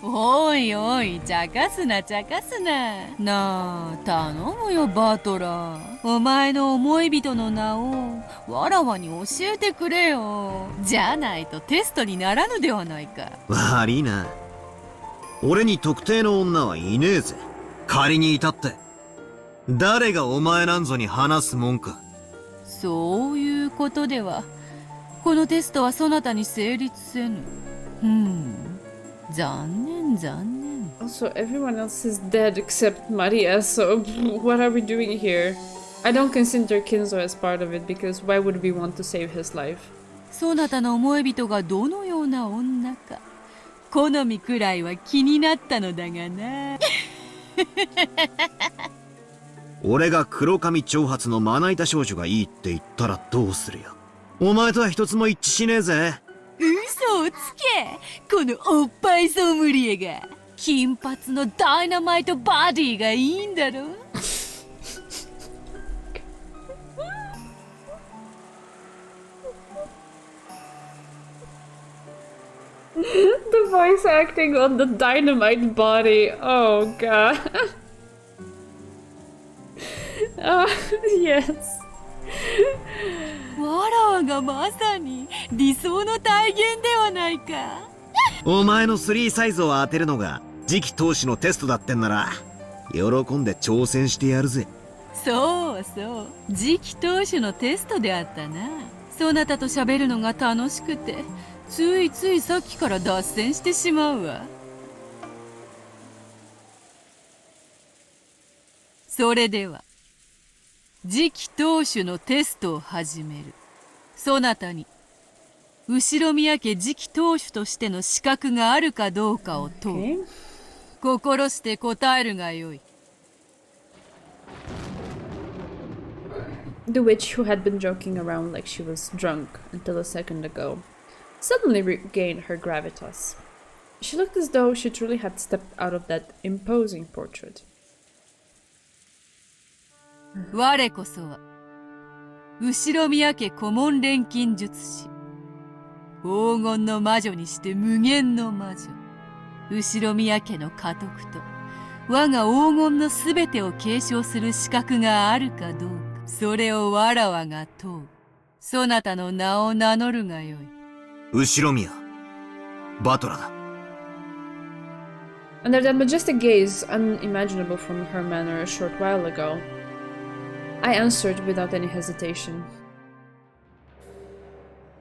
おいおい、茶化すな茶化すな。なあ、頼むよバトラー。お前の思い人の名をわらわに教えてくれよ。じゃないとテストにならぬではないか。悪いな。俺に特定の女はいねえぜ。仮にいたって。誰がお前なんぞに話すもんか。そういうことでは、このテストはそなたに成立せぬ。残念残念。Also, everyone else is dead except Maria, so what are we doing here? I don't consider Kinzo as part of it because why would we want to save his life? そなたの思い人がどのような女か、好みくらいは気になったのだがな。俺が黒髪長髪のまな板少女がいいって言ったらどうするよ。お前とは一つも一致しねえぜ。嘘をつけ。このおっぱいソムリエが金髪のダイナマイトバディがいいんだろ。The voice acting on the dynamite body. Oh god. Oh, yes. わらわがまさに理想の体現ではないか。お前の3サイズを当てるのが次期当主のテストだってんなら喜んで挑戦してやるぜ。そうそう、次期当主のテストであったな。そなたと喋るのが楽しくてついついさっきから脱線してしまうわ。それでは次期当主のテストを始める。そなたに後宮家次期当主としての資格があるかどうかを問う。心して答えるがよい。The witch, who had been joking around like she was drunk until a second ago, suddenly regained her gravitas. She looked as though she truly had stepped out of that imposing portrait. 我こそは後宮家顧問錬金術師、黄金の魔女にして無限の魔女、後宮家の家督と我が黄金のすべてを継承する資格があるかどうか、それをわらわが問う。そなたの名を名乗るがよい。後宮バトラだ。Under that majestic gaze, unimaginable from her manner a short while ago, I answered without any hesitation.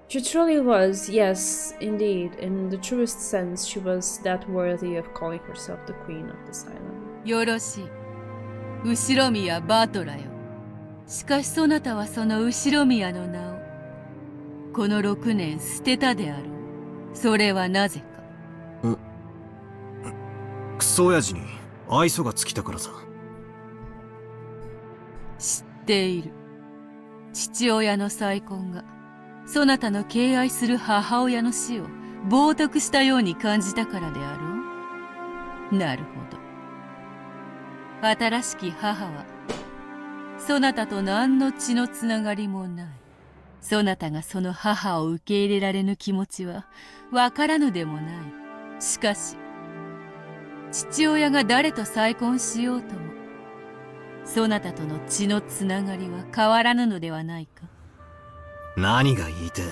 She truly was, yes, indeed, in the truest sense, she was that worthy of calling herself the queen of this island. よろしい。後宮バトラよ。しかしそなたはその後宮の名をこの6年捨てたであろう。それはなぜか。クソ親父に愛想が尽きたからさ。知っている。父親の再婚がそなたの敬愛する母親の死を冒涜したように感じたからであろう。なるほど。新しき母はそなたと何の血のつながりもない。そなたがその母を受け入れられぬ気持ちはわからぬでもない。しかし父親が誰と再婚しようともそなたとの血のつながりは変わらぬのではないか。何が言いてえ。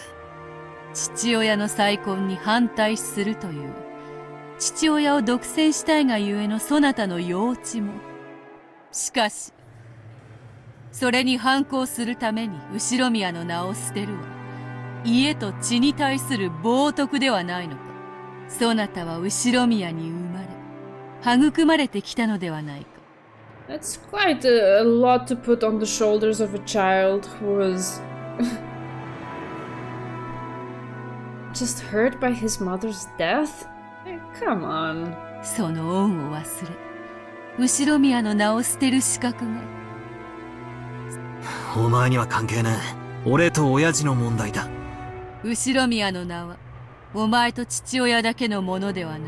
父親の再婚に反対するという父親を独占したいがゆえのそなたの幼稚も、しかしそれに反抗するために後宮の名を捨てるは家と血に対する冒涜ではないのか。そなたは後宮に生まれ育まれてきたのではないか。That's quite a lot to put on the shoulders of a child who was just hurt by his mother's death? Come on. その恩を忘れ後宮の名を捨てる資格が。お前には関係ねえ。俺と親父の問題だ。後宮の名はお前と父親だけのものではない。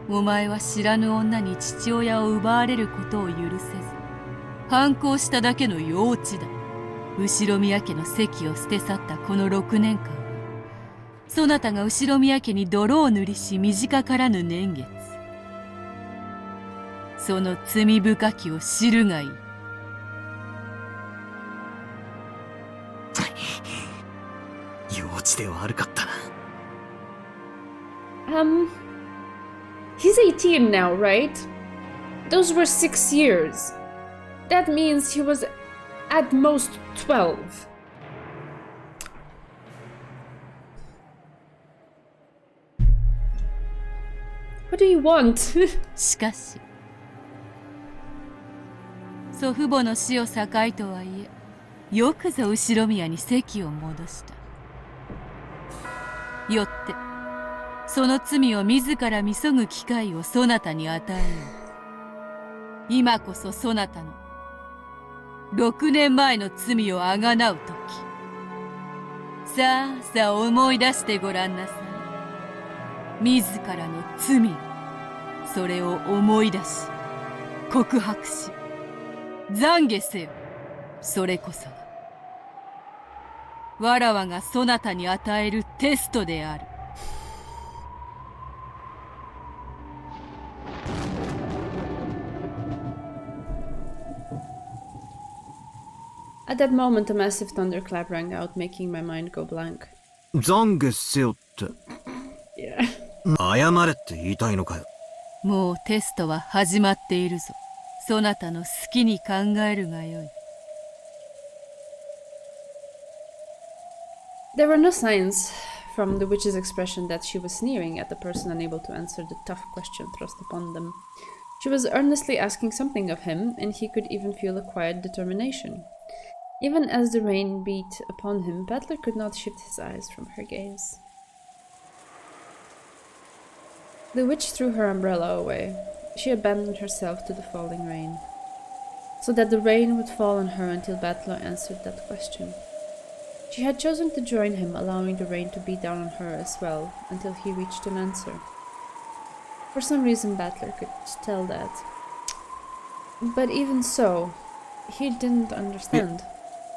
お前は知らぬ女に父親を奪われることを許せず、反抗しただけの幼稚だ。後宮家の席を捨て去ったこの6年間、そなたが後宮家に泥を塗りし短からぬ年月、その罪深きを知るがいい。幼稚で悪かったな。He's 18 now, right? Those were 6 years. That means he was at most 12. What do you want? しかし、祖父母の死を境とはいえ、よくぞ後宮に席を戻した。よって、その罪を自ら見そぐ機会をそなたに与えよう。今こそそなたの6年前の罪をあがなうとき。さあさあ思い出してごらんなさい。自らの罪を、それを思い出し、告白し、懺悔せよ。それこそがわらわがそなたに与えるテストである。At that moment, a massive thunderclap rang out, making my mind go blank. 懺悔せよって。Yeah. 謝れって言いたいのかよ。もうテストは始まっているぞ。そなたの好きに考えるがよい。There were no signs from the witch's expression that she was sneering at the person unable to answer the tough question thrust upon them. She was earnestly asking something of him, and he could even feel a quiet determination. Even as the rain beat upon him, Battler could not shift his eyes from her gaze. The witch threw her umbrella away. She abandoned herself to the falling rain, so that the rain would fall on her until Battler answered that question. She had chosen to join him, allowing the rain to beat down on her as well, until he reached an answer. For some reason, Battler could tell that. But even so, he didn't understand.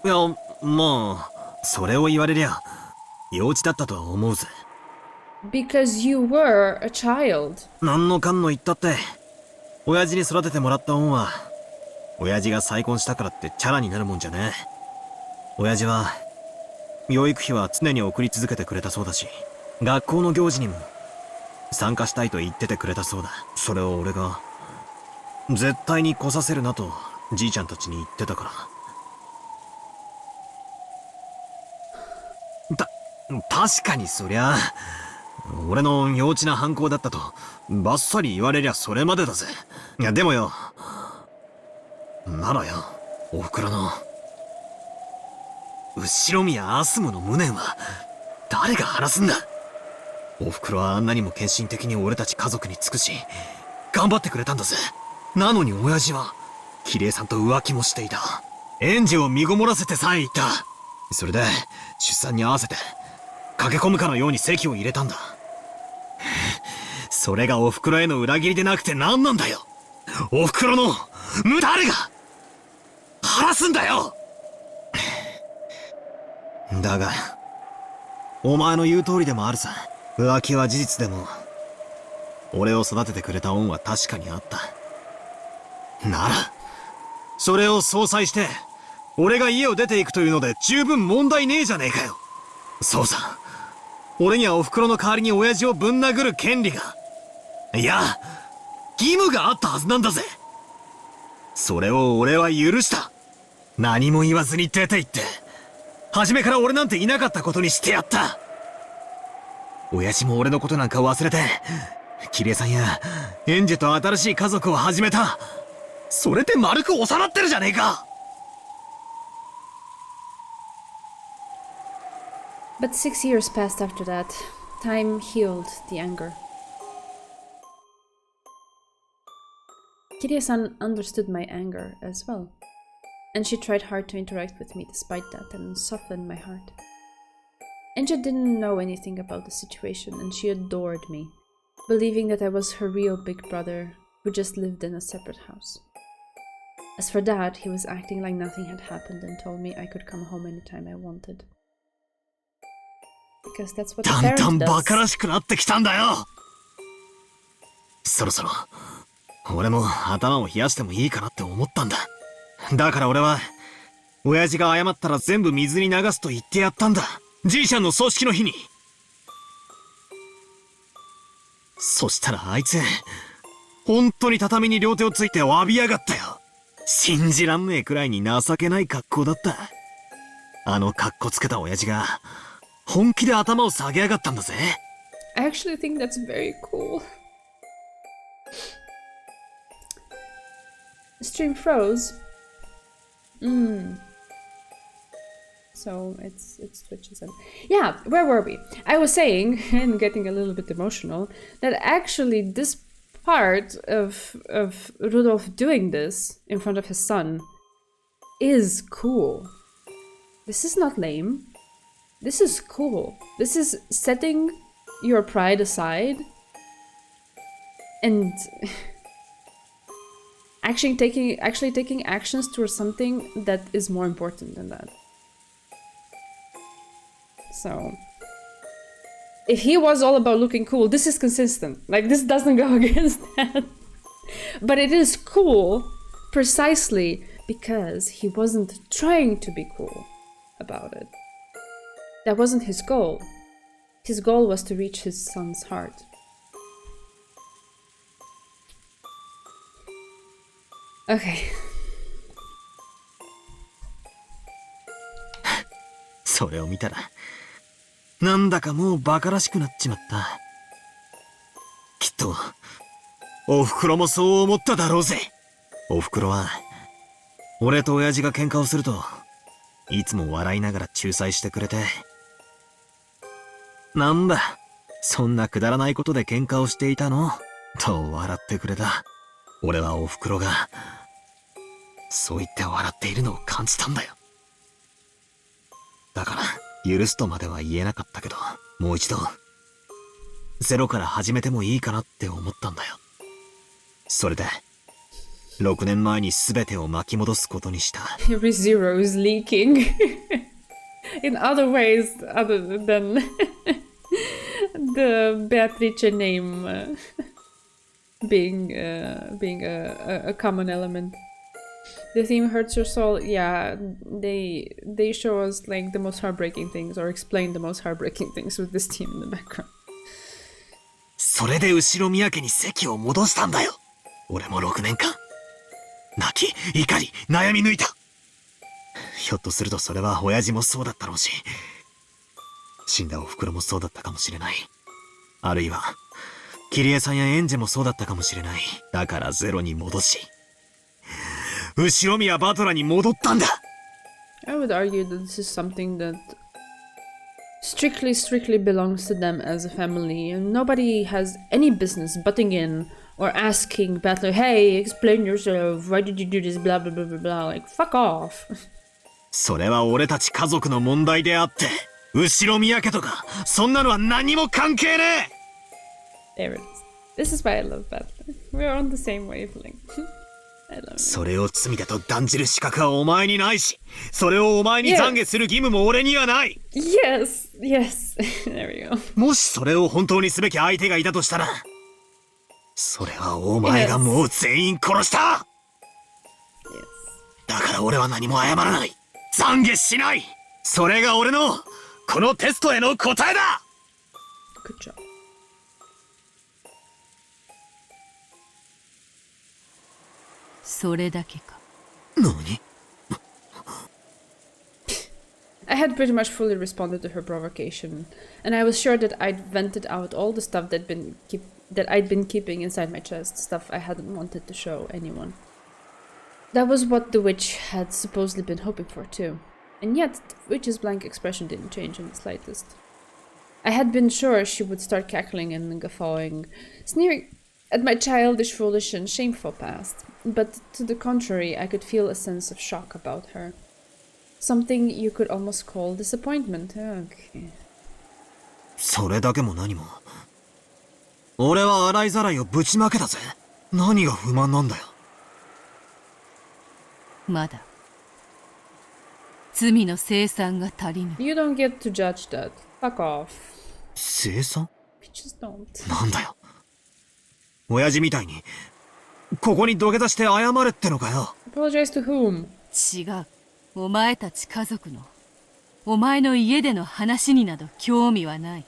いや、まあ、それを言われりゃ、幼稚だったとは思うぜ。Because you were a child. なんのかんの言ったって、親父に育ててもらった恩は、親父が再婚したからってチャラになるもんじゃねえ。親父は、養育費は常に送り続けてくれたそうだし、学校の行事にも参加したいと言っててくれたそうだ。それを俺が、絶対に来させるなとじいちゃんたちに言ってたから。確かにそりゃ、俺の幼稚な反抗だったと、バッサリ言われりゃそれまでだぜ。いや、でもよ、ならよ、おふくろの、後宮アスムの無念は、誰が晴らすんだ。おふくろはあんなにも献身的に俺たち家族に尽くし、頑張ってくれたんだぜ。なのに親父は、キリエさんと浮気もしていた。園児を身ごもらせてさえいた。それで、出産に合わせて、駆け込むかのように籍を入れたんだ。それがおふくろへの裏切りでなくて何なんだよ。おふくろの、誰が、晴らすんだよ。だが、お前の言う通りでもあるさ。浮気は事実でも、俺を育ててくれた恩は確かにあった。なら、それを相殺して、俺が家を出ていくというので十分問題ねえじゃねえかよ。そうさ。俺にはお袋の代わりに親父をぶん殴る権利が、いや、義務があったはずなんだぜ。それを俺は許した。何も言わずに出て行って、初めから俺なんていなかったことにしてやった。親父も俺のことなんか忘れて、キリエさんや、園児と新しい家族を始めた。それで丸く収まってるじゃねえか。But 6 years passed after that. Time healed the anger. Kiria-san understood my anger as well, and she tried hard to interact with me despite that and soften my heart. Enja didn't know anything about the situation, and she adored me. believing that I was her real big brother who just lived in a separate house. As for Dad, he was acting like nothing had happened and told me I could come home anytime I wanted. Because that's what a だんだ parent んバ does. カらしくなってきたんだよ。そろそろ俺も頭を冷やしてもいいかなって思ったんだ。だから俺は親父が謝ったら全部水に流すと言ってやったんだ。じいちゃんの葬式の日に。そしたらあいつ本当に畳に両手をついて詫びやがったよ。信じらんねえくらいに情けない格好だった。あの格好つけた親父が本気で頭を下げやがったんだぜ。 I actually think that's very cool. Stream froze. So it's Twitch's end. Yeah, where were we? I was saying, and getting a little bit emotional, that actually this part of Rudolph doing this in front of his son is cool. This is not lame. This is cool. This is setting your pride aside and actually taking actions towards something that is more important than that. So if he was all about looking cool, this is consistent. Like, this doesn't go against that. But it is cool precisely because he wasn't trying to be cool about it. That wasn't his goal. His goal was to reach his son's heart. Okay. それを見たらなんだかもうバカらしくなっちまった。きっとおふくろもそう思っただろうぜ。おふくろは俺と親父が喧嘩をするといつも笑いながら仲裁してくれて、なんだそんなくだらないことで喧嘩をしていたのと笑ってくれた。俺はおふくろがそう言って笑っているのを感じたんだよ。だから許すとまでは言えなかったけど、もう一度ゼロから始めてもいいかなって思ったんだよ。それで6年前に全てを巻き戻すことにした。 Every zero is leaking in other ways other than the Beatrice name being a common element. The theme hurts your soul. Yeah, they show us like the most heartbreaking things or explain the most heartbreaking things with this theme in the background. それで後ろ宮家に席を戻したんだよ。俺も6年間泣き怒り悩み抜いた。ひょっとするとそれは親父もそうだったろうし、死んだおふくろもそうだったかもしれない。あるいはキリエさんやエンジェもそうだったかもしれない。だからゼロに戻し後ろ宮バトラに戻ったんだ。 I would argue that this is something that strictly belongs to them as a family, and nobody has any business butting in or asking Battler, hey, explain yourself, why did you do this, blah blah blah blah blah, like, fuck off. それは俺たち家族の問題であって、後ろ宮家とかそんなのは何も関係ねえ。 There it is. This is why I love Battler. We're on the same wavelength. I love it. それを罪だと断じる資格はお前にないし、それをお前に懺悔する義務も俺にはない。 Yes, yes. There we go. もしそれを本当にすべき相手がいたとしたら、それはお前がもう全員殺した。 Yes. だから俺は何も謝らない。懺悔しない。それが俺のこのテストへの答えだ。 Good job. それだけか。何？ I had pretty much fully responded to her provocation, and I was sure that I'd vented out all the stuff that I'd been keeping inside my chest, stuff I hadn't wanted to show anyone. That was what the witch had supposedly been hoping for too, and yet the witch's blank expression didn't change in the slightest. I had been sure she would start cackling and guffawing, sneering at my childish, foolish, and shameful past, but to the contrary, I could feel a sense of shock about her. Something you could almost call disappointment. Okay. それだけも何も。俺は洗いざらいをぶちまけたぜ。何が不満なんだよ。まだ罪の清算が足りぬ。 You don't get to judge that. Fuck off. 清算 Bitches don't. なんだよ。親父みたいに、ここに土下座して謝れってのかよ。Apologize to whom? 違う。お前たち家族の、お前の家での話になど興味はない。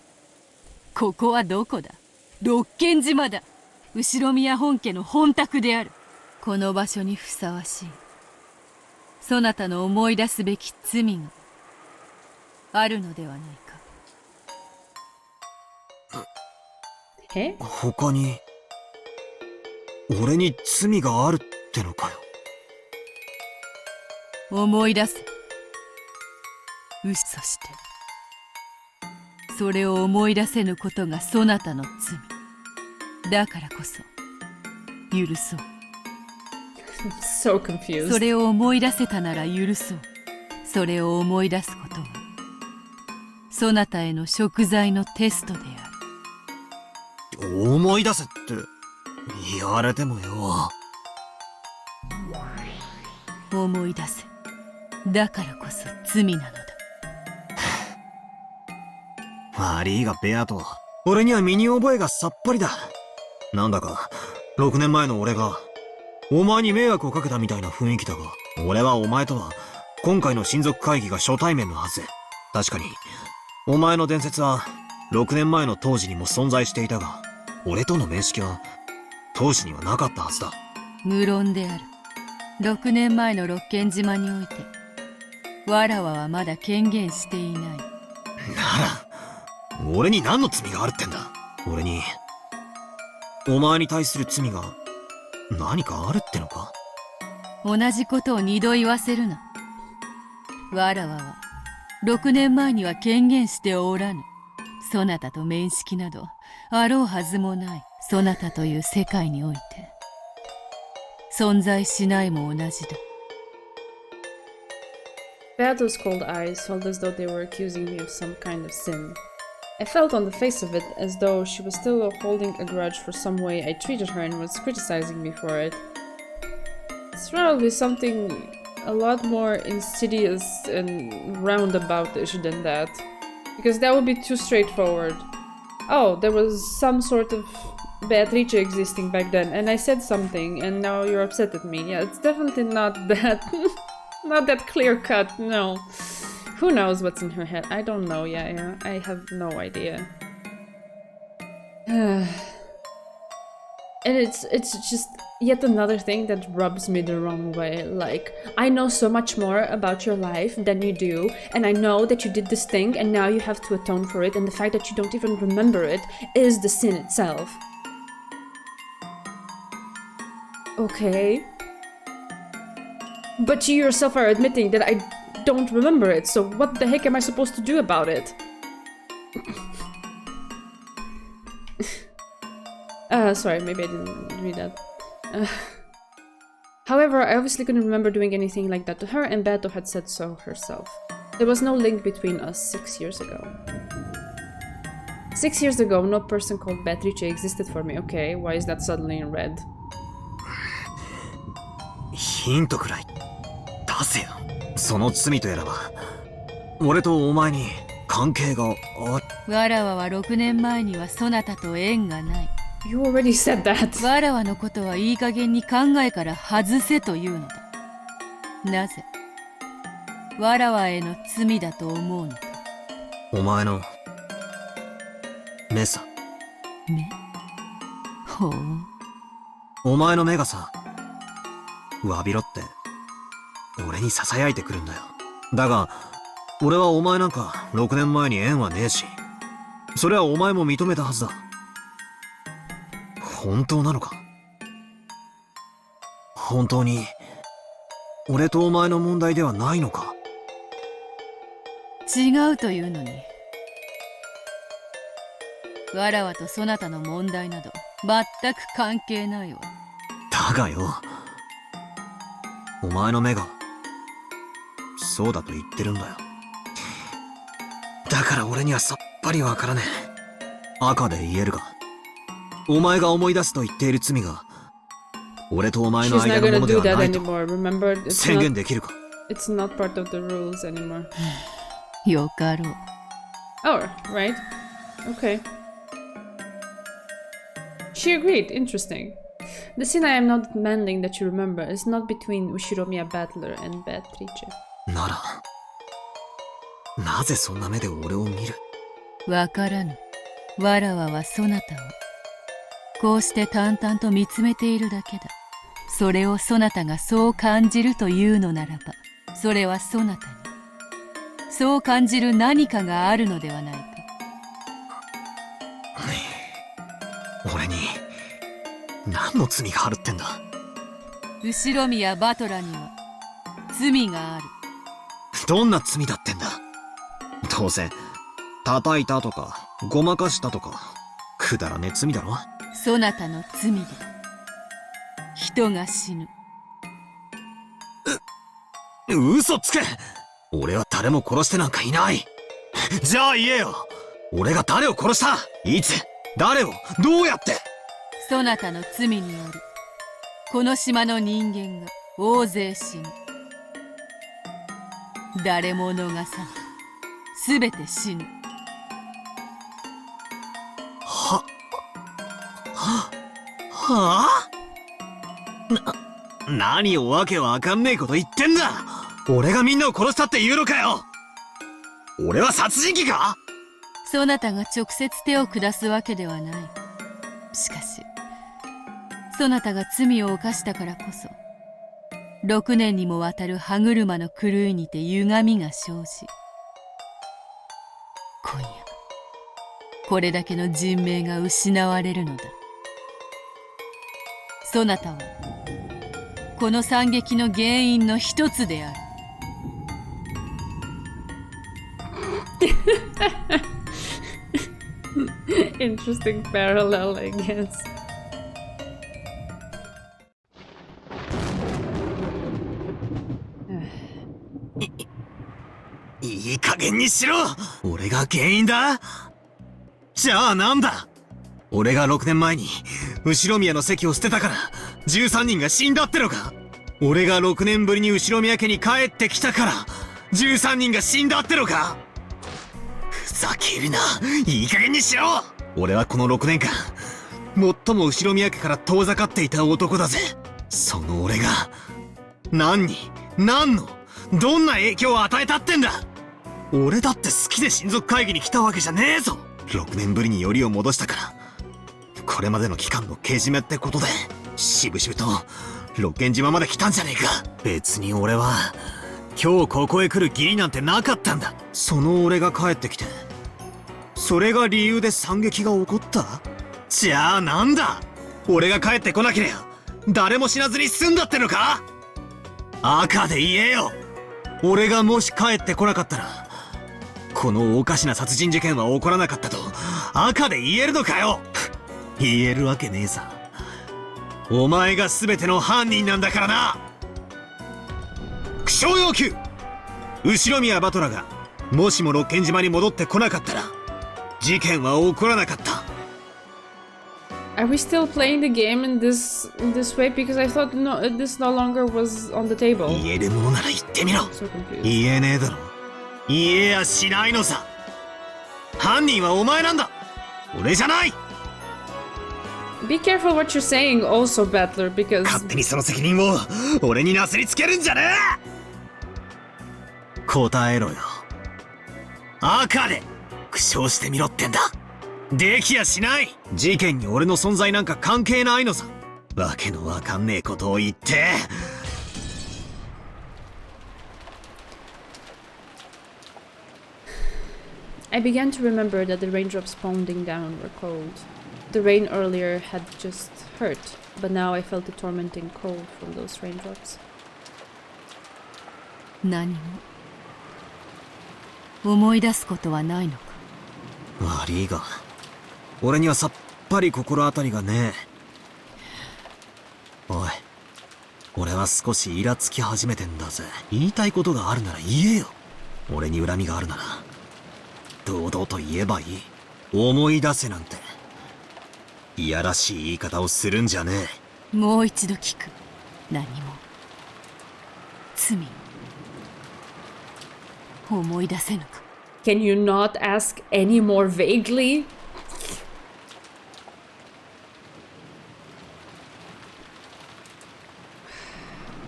ここはどこだ？六軒島だ。後宮本家の本宅である。この場所にふさわしい、そなたの思い出すべき罪があるのではないか。え？他に、俺に罪があるってのかよ。思い出せ。そしてそれを思い出せぬことがそなたの罪だからこそ許そう。So confused. それを思い出せたなら許そう。それを思い出すことはそなたへの贖罪のテストである。思い出せって言われてもよ。思い出せ。だからこそ罪なのだ。悪いがベアト、俺には身に覚えがさっぱりだ。なんだか6年前の俺がお前に迷惑をかけたみたいな雰囲気だが、俺はお前とは今回の親族会議が初対面のはず。確かにお前の伝説は6年前の当時にも存在していたが、俺との面識は当時にはなかったはずだ。無論である。6年前の六軒島においてわらわはまだ権限していない。なら俺に何の罪があるってんだ。俺にお前に対する罪が何かあるってのか。同じことを二度言わせるな。わらわは6年前には権限しておらぬ。そなたと面識などあろうはずもない。そなたという世界において存在しないも同じだ。Beato's cold eyes felt as though they were accusing me of some kind of sin. I felt on the face of it as though she was still holding a grudge for some way I treated her and was criticizing me for it. It's probably something a lot more insidious and roundabout-ish than that. Because that would be too straightforward. Oh, there was some sort of Beatrice existing back then, and I said something, and now you're upset at me. Yeah, it's definitely not that... not that clear-cut, no. Who knows what's in her head? I don't know, yeah, I have no idea. And it's just yet another thing that rubs me the wrong way. Like, I know so much more about your life than you do, and I know that you did this thing and now you have to atone for it, and the fact that you don't even remember it is the sin itself. Okay. But you yourself are admitting that I don't remember it, so what the heck am I supposed to do about it? Sorry, maybe I didn't read that. However, I obviously couldn't remember doing anything like that to her, and Beato had said so herself. There was no link between us 6 years ago. 6 years ago, no person called Beatrice existed for me. Okay, why is that suddenly in red? ヒントくらい出せよ。その罪とやらは俺とお前に関係がある。わらわは6年前にはそなたと縁がない。You already said that. わらわのことはいい加減に考えから外せというのだ。なぜわらわへの罪だと思うのか。お前の目さ。目？ほう。お前の目がさ、詫びろって俺に囁いてくるんだよ。だが俺はお前なんか6年前に縁はねえし、それはお前も認めたはずだ。本当なのか？本当に俺とお前の問題ではないのか？違うというのに。わらわとそなたの問題など全く関係ないわ。だがよ、お前の目がそうだと言ってるんだよ。だから俺にはさっぱりわからねえ。赤で言えるか？お前が思い出すと言っている罪が俺とお前の She's 間 not のも gonna ので do は that ないと anymore. Remember, it's 宣言 not, できるか？ it's not part of the rules anymore. よかろう。 Oh, right. Okay. She agreed. Interesting. The scene I am not demanding that you remember is not between Ushiromiya Battler and Beatrice. ならなぜそんな目で俺を見る？わからぬ。わらわはそなたをこうして淡々と見つめているだけだ。それをそなたがそう感じるというのならば、それはそなたにそう感じる何かがあるのではないか。俺に何の罪があるってんだ？後宮バトラには罪がある。どんな罪だってんだ？どうせ叩いたとかごまかしたとかくだらねえ罪だろ。そなたの罪で人が死ぬ。嘘つけ！俺は誰も殺してなんかいない。じゃあ言えよ。俺が誰を殺した？いつ？誰を？どうやって？そなたの罪によるこの島の人間が大勢死ぬ。誰も逃さぬ。すべて死ぬ。はあ？何をわけわかんねえこと言ってんだ。俺がみんなを殺したって言うのかよ。俺は殺人鬼か？そなたが直接手を下すわけではない。しかしそなたが罪を犯したからこそ6年にもわたる歯車の狂いにて歪みが生じ、今夜これだけの人命が失われるのだ。そなたはこの惨劇の原因の一つである。Interesting parallel, I guess. いい加減にしろ！俺が原因だ？じゃあなんだ？俺が6年前に後宮の席を捨てたから13人が死んだってのか？俺が6年ぶりに後宮家に帰ってきたから13人が死んだってのか？ふざけるな！いい加減にしろ！俺はこの6年間最も後宮家から遠ざかっていた男だぜ。その俺が何に何のどんな影響を与えたってんだ？俺だって好きで親族会議に来たわけじゃねえぞ。6年ぶりによりを戻したからこれまでの期間のけじめってことでしぶしぶと六軒島まで来たんじゃねえか。別に俺は今日ここへ来る義理なんてなかったんだ。その俺が帰ってきてそれが理由で惨劇が起こった？じゃあなんだ？俺が帰ってこなければ誰も死なずに済んだってのか？赤で言えよ。俺がもし帰ってこなかったらこのおかしな殺人事件は起こらなかったと赤で言えるのかよ。言えるわけねえさ。お前が全ての犯人なんだからな。苦笑要求！後宮バトラがもしも六軒島に戻ってこなかったら事件は起こらなかった。Are we still playing the game in this way? Because I thought this no longer was on the table. 言えるものなら言ってみろ。 So confused. 言えねえだろ。言えやしないのさ。犯人はお前なんだ。俺じゃない。 Be careful what you're saying also, Battler, because 勝手にその責任を俺になすりつけるんじゃねえ。答えろよ。赤で苦笑してみろってんだ。できやしない。事件に俺の存在なんか関係ないのさ。わけのわかんねえことを言って。I began to remember that the raindrops pounding down were cold. The rain earlier had just hurt, but now I felt the tormenting cold from those raindrops. 何も思い出すことはないのか？悪いが俺にはさっぱり心当たりがねえ。おい、俺は少しイラつき始めてんだぜ。言いたいことがあるなら言えよ。俺に恨みがあるなら堂々と言えばいい。思い出せなんていやらしい言い方をするんじゃねえ。もう一度聞く。何も罪思い出せぬか。 Can you not ask any more vaguely?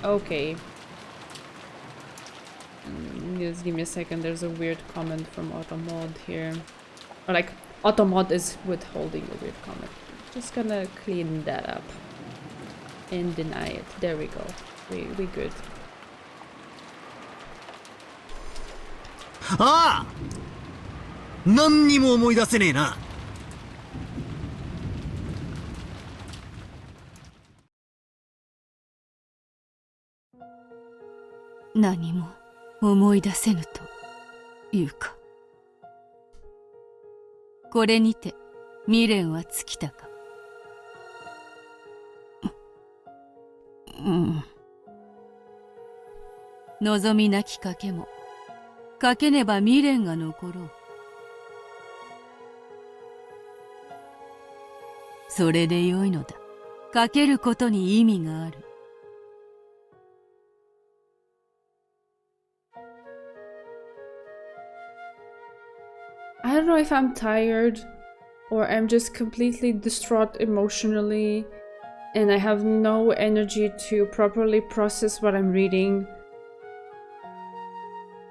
Okay. Just give me a second, there's a weird comment from Automod here. Or like, Automod is withholding a weird comment. Just gonna clean that up. And deny it. There we go. We good. ああ、何にも思い出せねえな。何も思い出せぬというか。これにて未練は尽きたか。望みなき賭けも賭けねば未練が残ろう。それでよいのだ。賭けることに意味がある。I don't know if I'm tired or I'm just completely distraught emotionally and I have no energy to properly process what I'm reading.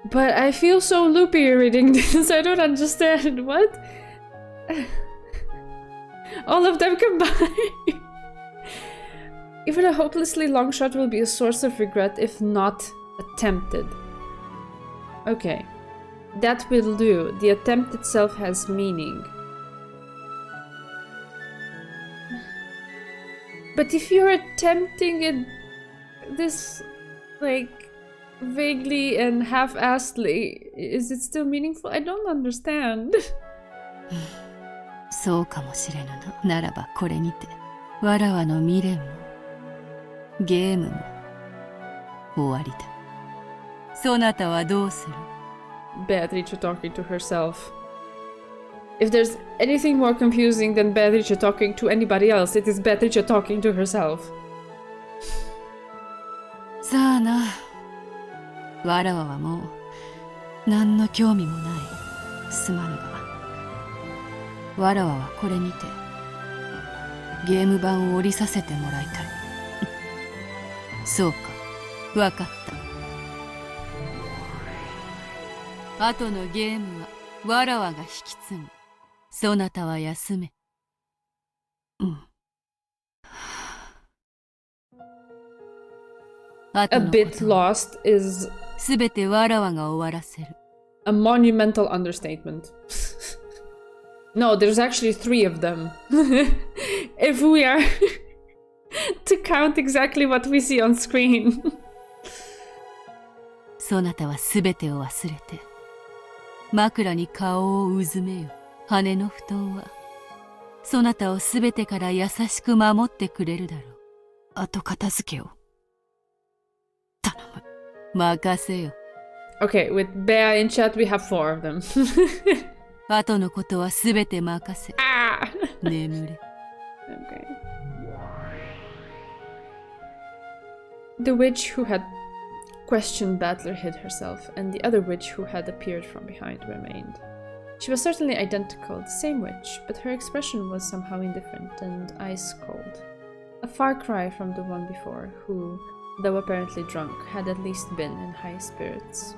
But I feel so loopy reading this, I don't understand. What? All of them combined. Even a hopelessly long shot will be a source of regret if not attempted. Okay. That will do. The attempt itself has meaning. But if you're attempting it this, like, vaguely and half-assedly, is it still meaningful? I don't understand. そうかもしれぬな。ならばこれにて、わらわの未練も、ゲームも、終わりだ。そなたはどうする？ Beatrice talking to herself. If there's anything more confusing than Beatrice talking to anybody else, it is Beatrice talking to herself. さあな。わらわはもう何の興味もない。すまぬが。わらわはこれにてゲーム版を降りさせてもらいたい。そうか、わかった。後のゲームはわらわが引き継ぐ。そなたは休め。A bit lost is すべてわらわが終わらせる。a monumental understatement. No, there's actually 3 of them. If we are to count exactly what we see on screen. そなたはすべてを忘れて枕に顔をうずめよ。羽の布団はそなたをすべてから優しく守ってくれるだろう。後片付けを頼む。任せよ。 Okay, with Bea in chat we have 4 of them. 後のことはすべて任せ。眠れ。Okay. The witch who had questioned Battler hid herself, and the other witch who had appeared from behind remained. She was certainly identical, the same witch, but her expression was somehow indifferent and ice cold. A far cry from the one before, who, though apparently drunk, had at least been in high spirits.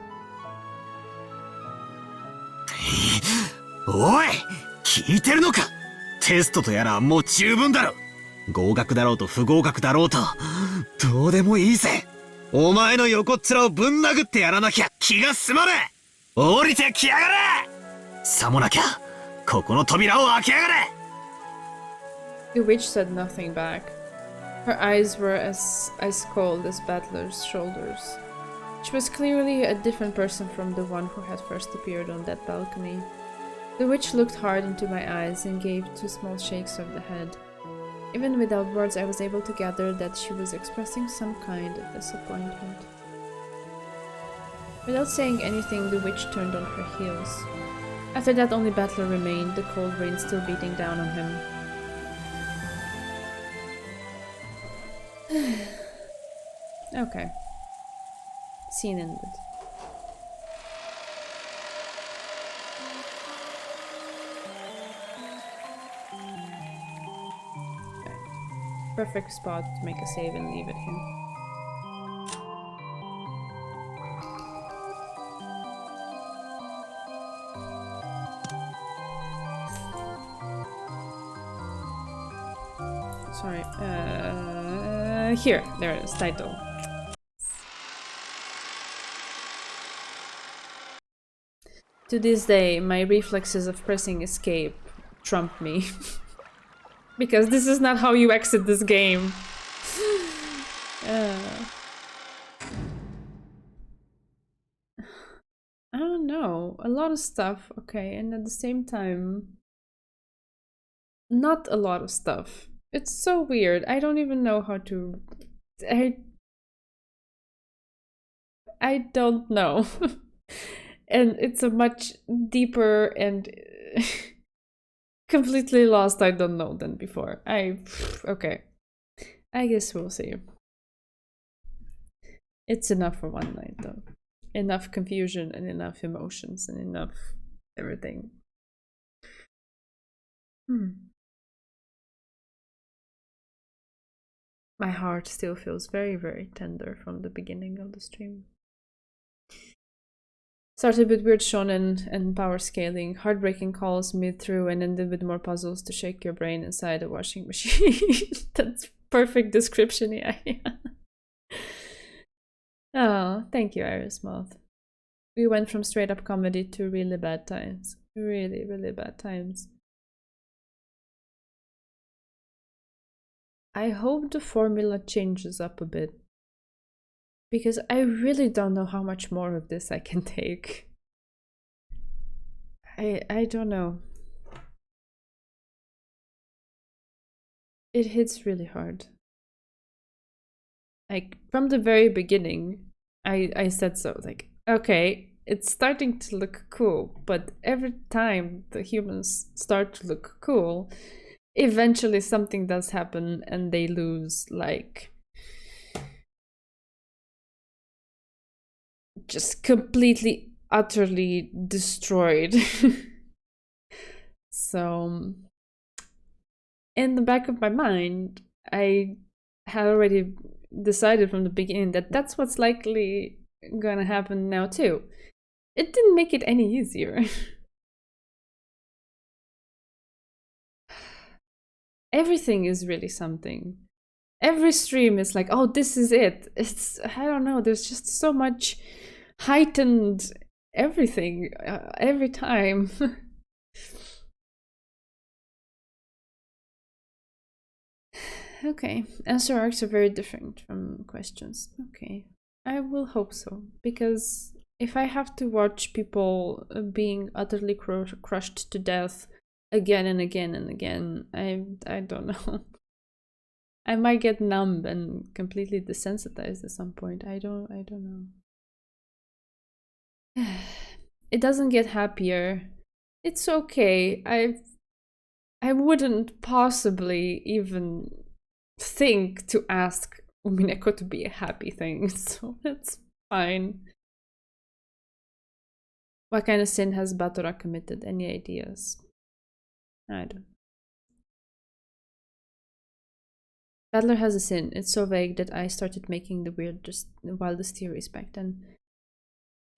おい、聞いてるのか？テストとやらはもう十分だろ。合格だろうと不合格だろうとどうでもいいぜ。お前の横っ面をぶん殴ってやらなきゃ気が済まねえ。降りてきやがれ。さもなきゃここの扉を開けやがれ。 The witch said nothing back. Her eyes were as ice cold as Battler's shoulders. She was clearly a different person from the one who had first appeared on that balcony. The witch looked hard into my eyes and gave 2 small shakes of the head. Even without words, I was able to gather that she was expressing some kind of disappointment. Without saying anything, the witch turned on her heels. After that, only Battler remained, the cold rain still beating down on him. Okay. Scene ended. Okay. Perfect spot to make a save and leave it here. Sorry. Here. There it is. Title. To this day, my reflexes of pressing escape trump me. Because this is not how you exit this game. I don't know. A lot of stuff. Okay, and at the same time, not a lot of stuff. It's so weird. I don't even know how to... I don't know. And it's a much deeper and completely lost I don't know than before. Okay. I guess we'll see. It's enough for one night though. Enough confusion and enough emotions and enough everything. My heart still feels very, very tender from the beginning of the stream. Started with weird shonen and power scaling, heartbreaking calls mid-through, and ended with more puzzles to shake your brain inside a washing machine. That's perfect description, yeah. Oh, thank you, Iris Moth. We went from straight-up comedy to really bad times. Really, really bad times. I hope the formula changes up a bit. Because I really don't know how much more of this I can take. I don't know. It hits really hard. Like, from the very beginning, I said so. Like, okay, it's starting to look cool, but every time the humans start to look cool, eventually something does happen and they lose, like... just completely, utterly destroyed. So, in the back of my mind, I had already decided from the beginning that that's what's likely gonna happen now too. It didn't make it any easier. Everything is really something. Every stream is like, oh, this is it. It's, I don't know, there's just so much heightened everything every time. Okay, answer arcs are very different from questions. Okay, I will hope so, because if I have to watch people being utterly crushed to death again and again and again, I don't know. I might get numb and completely desensitized at some point. I don't know. It doesn't get happier. It's okay. I wouldn't possibly even think to ask Umineko to be a happy thing, so that's fine. What kind of sin has Batora committed? Any ideas? I don't. Battler has a sin. It's so vague that I started making the wildest theories back then.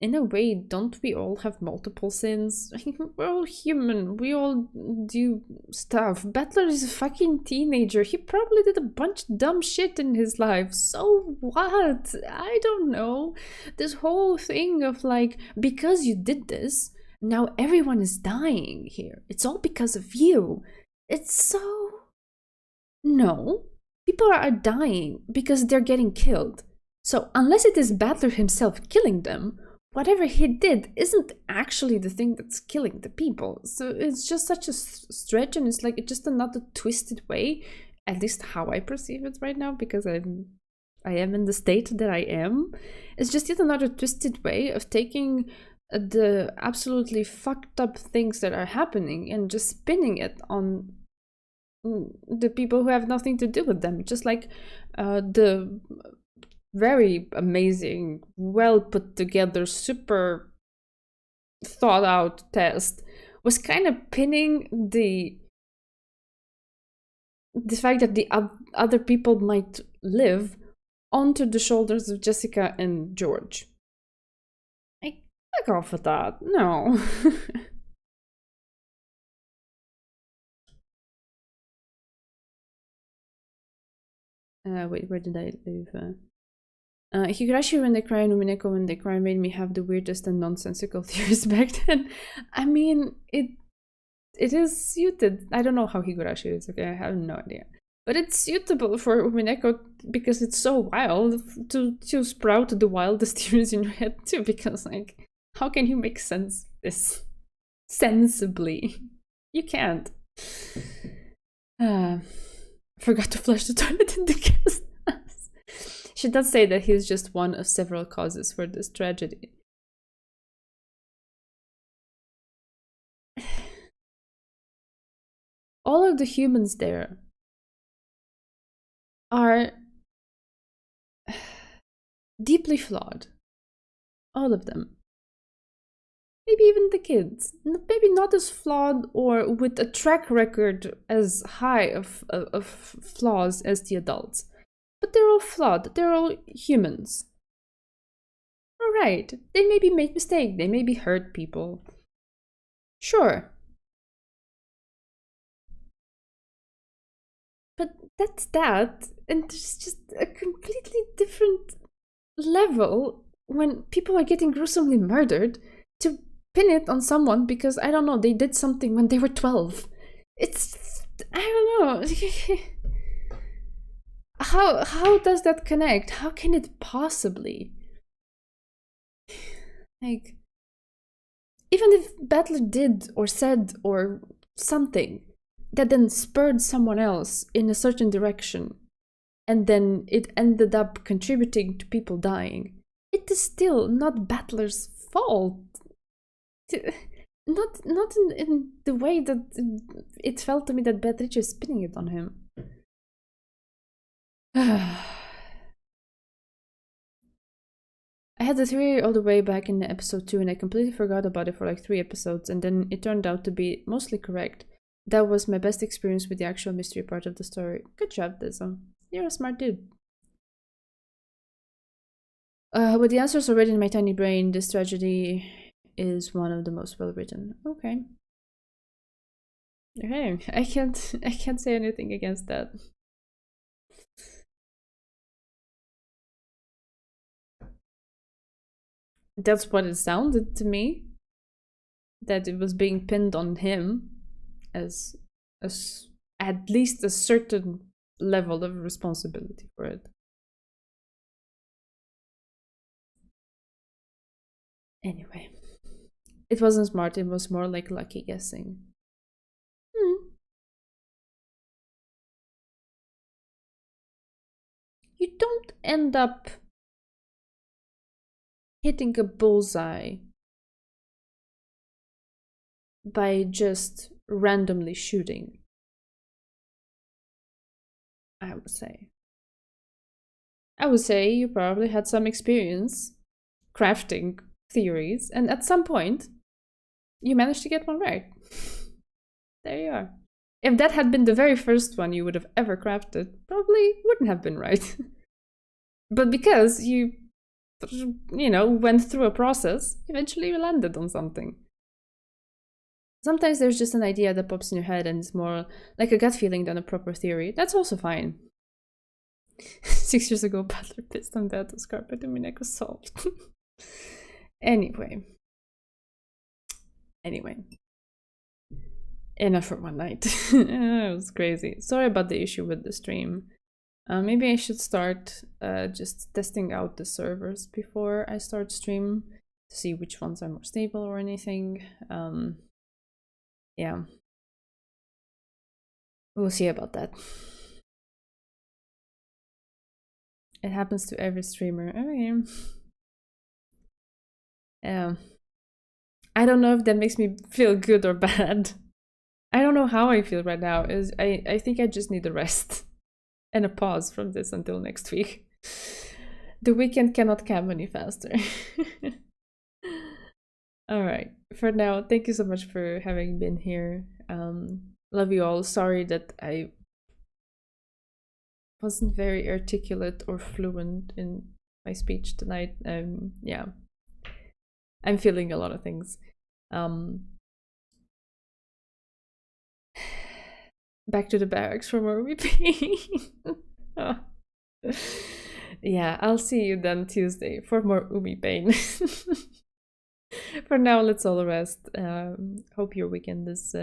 In a way, don't we all have multiple sins? We're all human. We all do stuff. Battler is a fucking teenager. He probably did a bunch of dumb shit in his life. So what? I don't know. This whole thing of like, because you did this, now everyone is dying here. It's all because of you. It's so... No. People are dying because they're getting killed. So unless it is Battler himself killing them, whatever he did isn't actually the thing that's killing the people. So it's just such a stretch, and it's like it's just another twisted way, at least how I perceive it right now, because I am in the state that I am. It's just yet another twisted way of taking the absolutely fucked up things that are happening and just spinning it on the people who have nothing to do with them. Just like the very amazing, well put together, super thought out test was kind of pinning the fact that the other people might live onto the shoulders of Jessica and George. I back off of that. No. Wait, where did I leave? Higurashi when they cry and Umineko when they cry made me have the weirdest and nonsensical theories back then. I mean, it is suited. I don't know how Higurashi is, okay? I have no idea. But it's suitable for Umineko because it's so wild to sprout the wildest theories in your head too, because like, how can you make sense of this sensibly? You can't. Forgot to flush the toilet in the guest house. She does say that he's just one of several causes for this tragedy. All of the humans there are deeply flawed. All of them. Maybe even the kids. Maybe not as flawed or with a track record as high of flaws as the adults. But they're all flawed. They're all humans. Alright. They maybe make mistakes. They maybe hurt people. Sure. But that's that. And there's just a completely different level when people are getting gruesomely murdered to pin it on someone because, I don't know, they did something when they were 12. It's, I don't know. How does that connect? How can it possibly? Like, even if Battler did or said or something that then spurred someone else in a certain direction, and then it ended up contributing to people dying, it is still not Battler's fault. Not in the way that it felt to me that Beatrice is spinning it on him. I had the theory all the way back in episode 2 and I completely forgot about it for like 3 episodes, and then it turned out to be mostly correct. That was my best experience with the actual mystery part of the story. Good job, Dizzo. You're a smart dude. With the answers already in my tiny brain, this tragedy is one of the most well written. Okay. Okay, I can't say anything against that. That's what it sounded to me. That it was being pinned on him as at least a certain level of responsibility for it. Anyway, it wasn't smart, it was more like lucky guessing. You don't end up hitting a bullseye by just randomly shooting, I would say. I would say you probably had some experience crafting theories, and at some point, you managed to get one right. There you are. If that had been the very first one you would have ever crafted, probably wouldn't have been right. But because you know, went through a process, eventually you landed on something. Sometimes there's just an idea that pops in your head and it's more like a gut feeling than a proper theory. That's also fine. 6 years ago, Butler pissed on that was carpet and Umineko solved. Anyway. Enough for one night. It was crazy. Sorry about the issue with the stream. Maybe I should start just testing out the servers before I start stream to see which ones are more stable or anything. Yeah. We'll see about that. It happens to every streamer. Okay. I don't know if that makes me feel good or bad. I don't know how I feel right now. I think I just need a rest and a pause from this until next week. The weekend cannot come any faster. Alright, for now, thank you so much for having been here. Love you all. Sorry that I wasn't very articulate or fluent in my speech tonight. Yeah, I'm feeling a lot of things. Back to the barracks for more weeping. Oh. Yeah, I'll see you then Tuesday for more Umi pain. For now, let's all rest. Hope your weekend is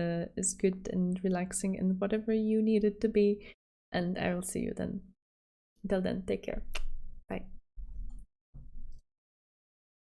good and relaxing and whatever you need it to be. And I will see you then. Until then, take care.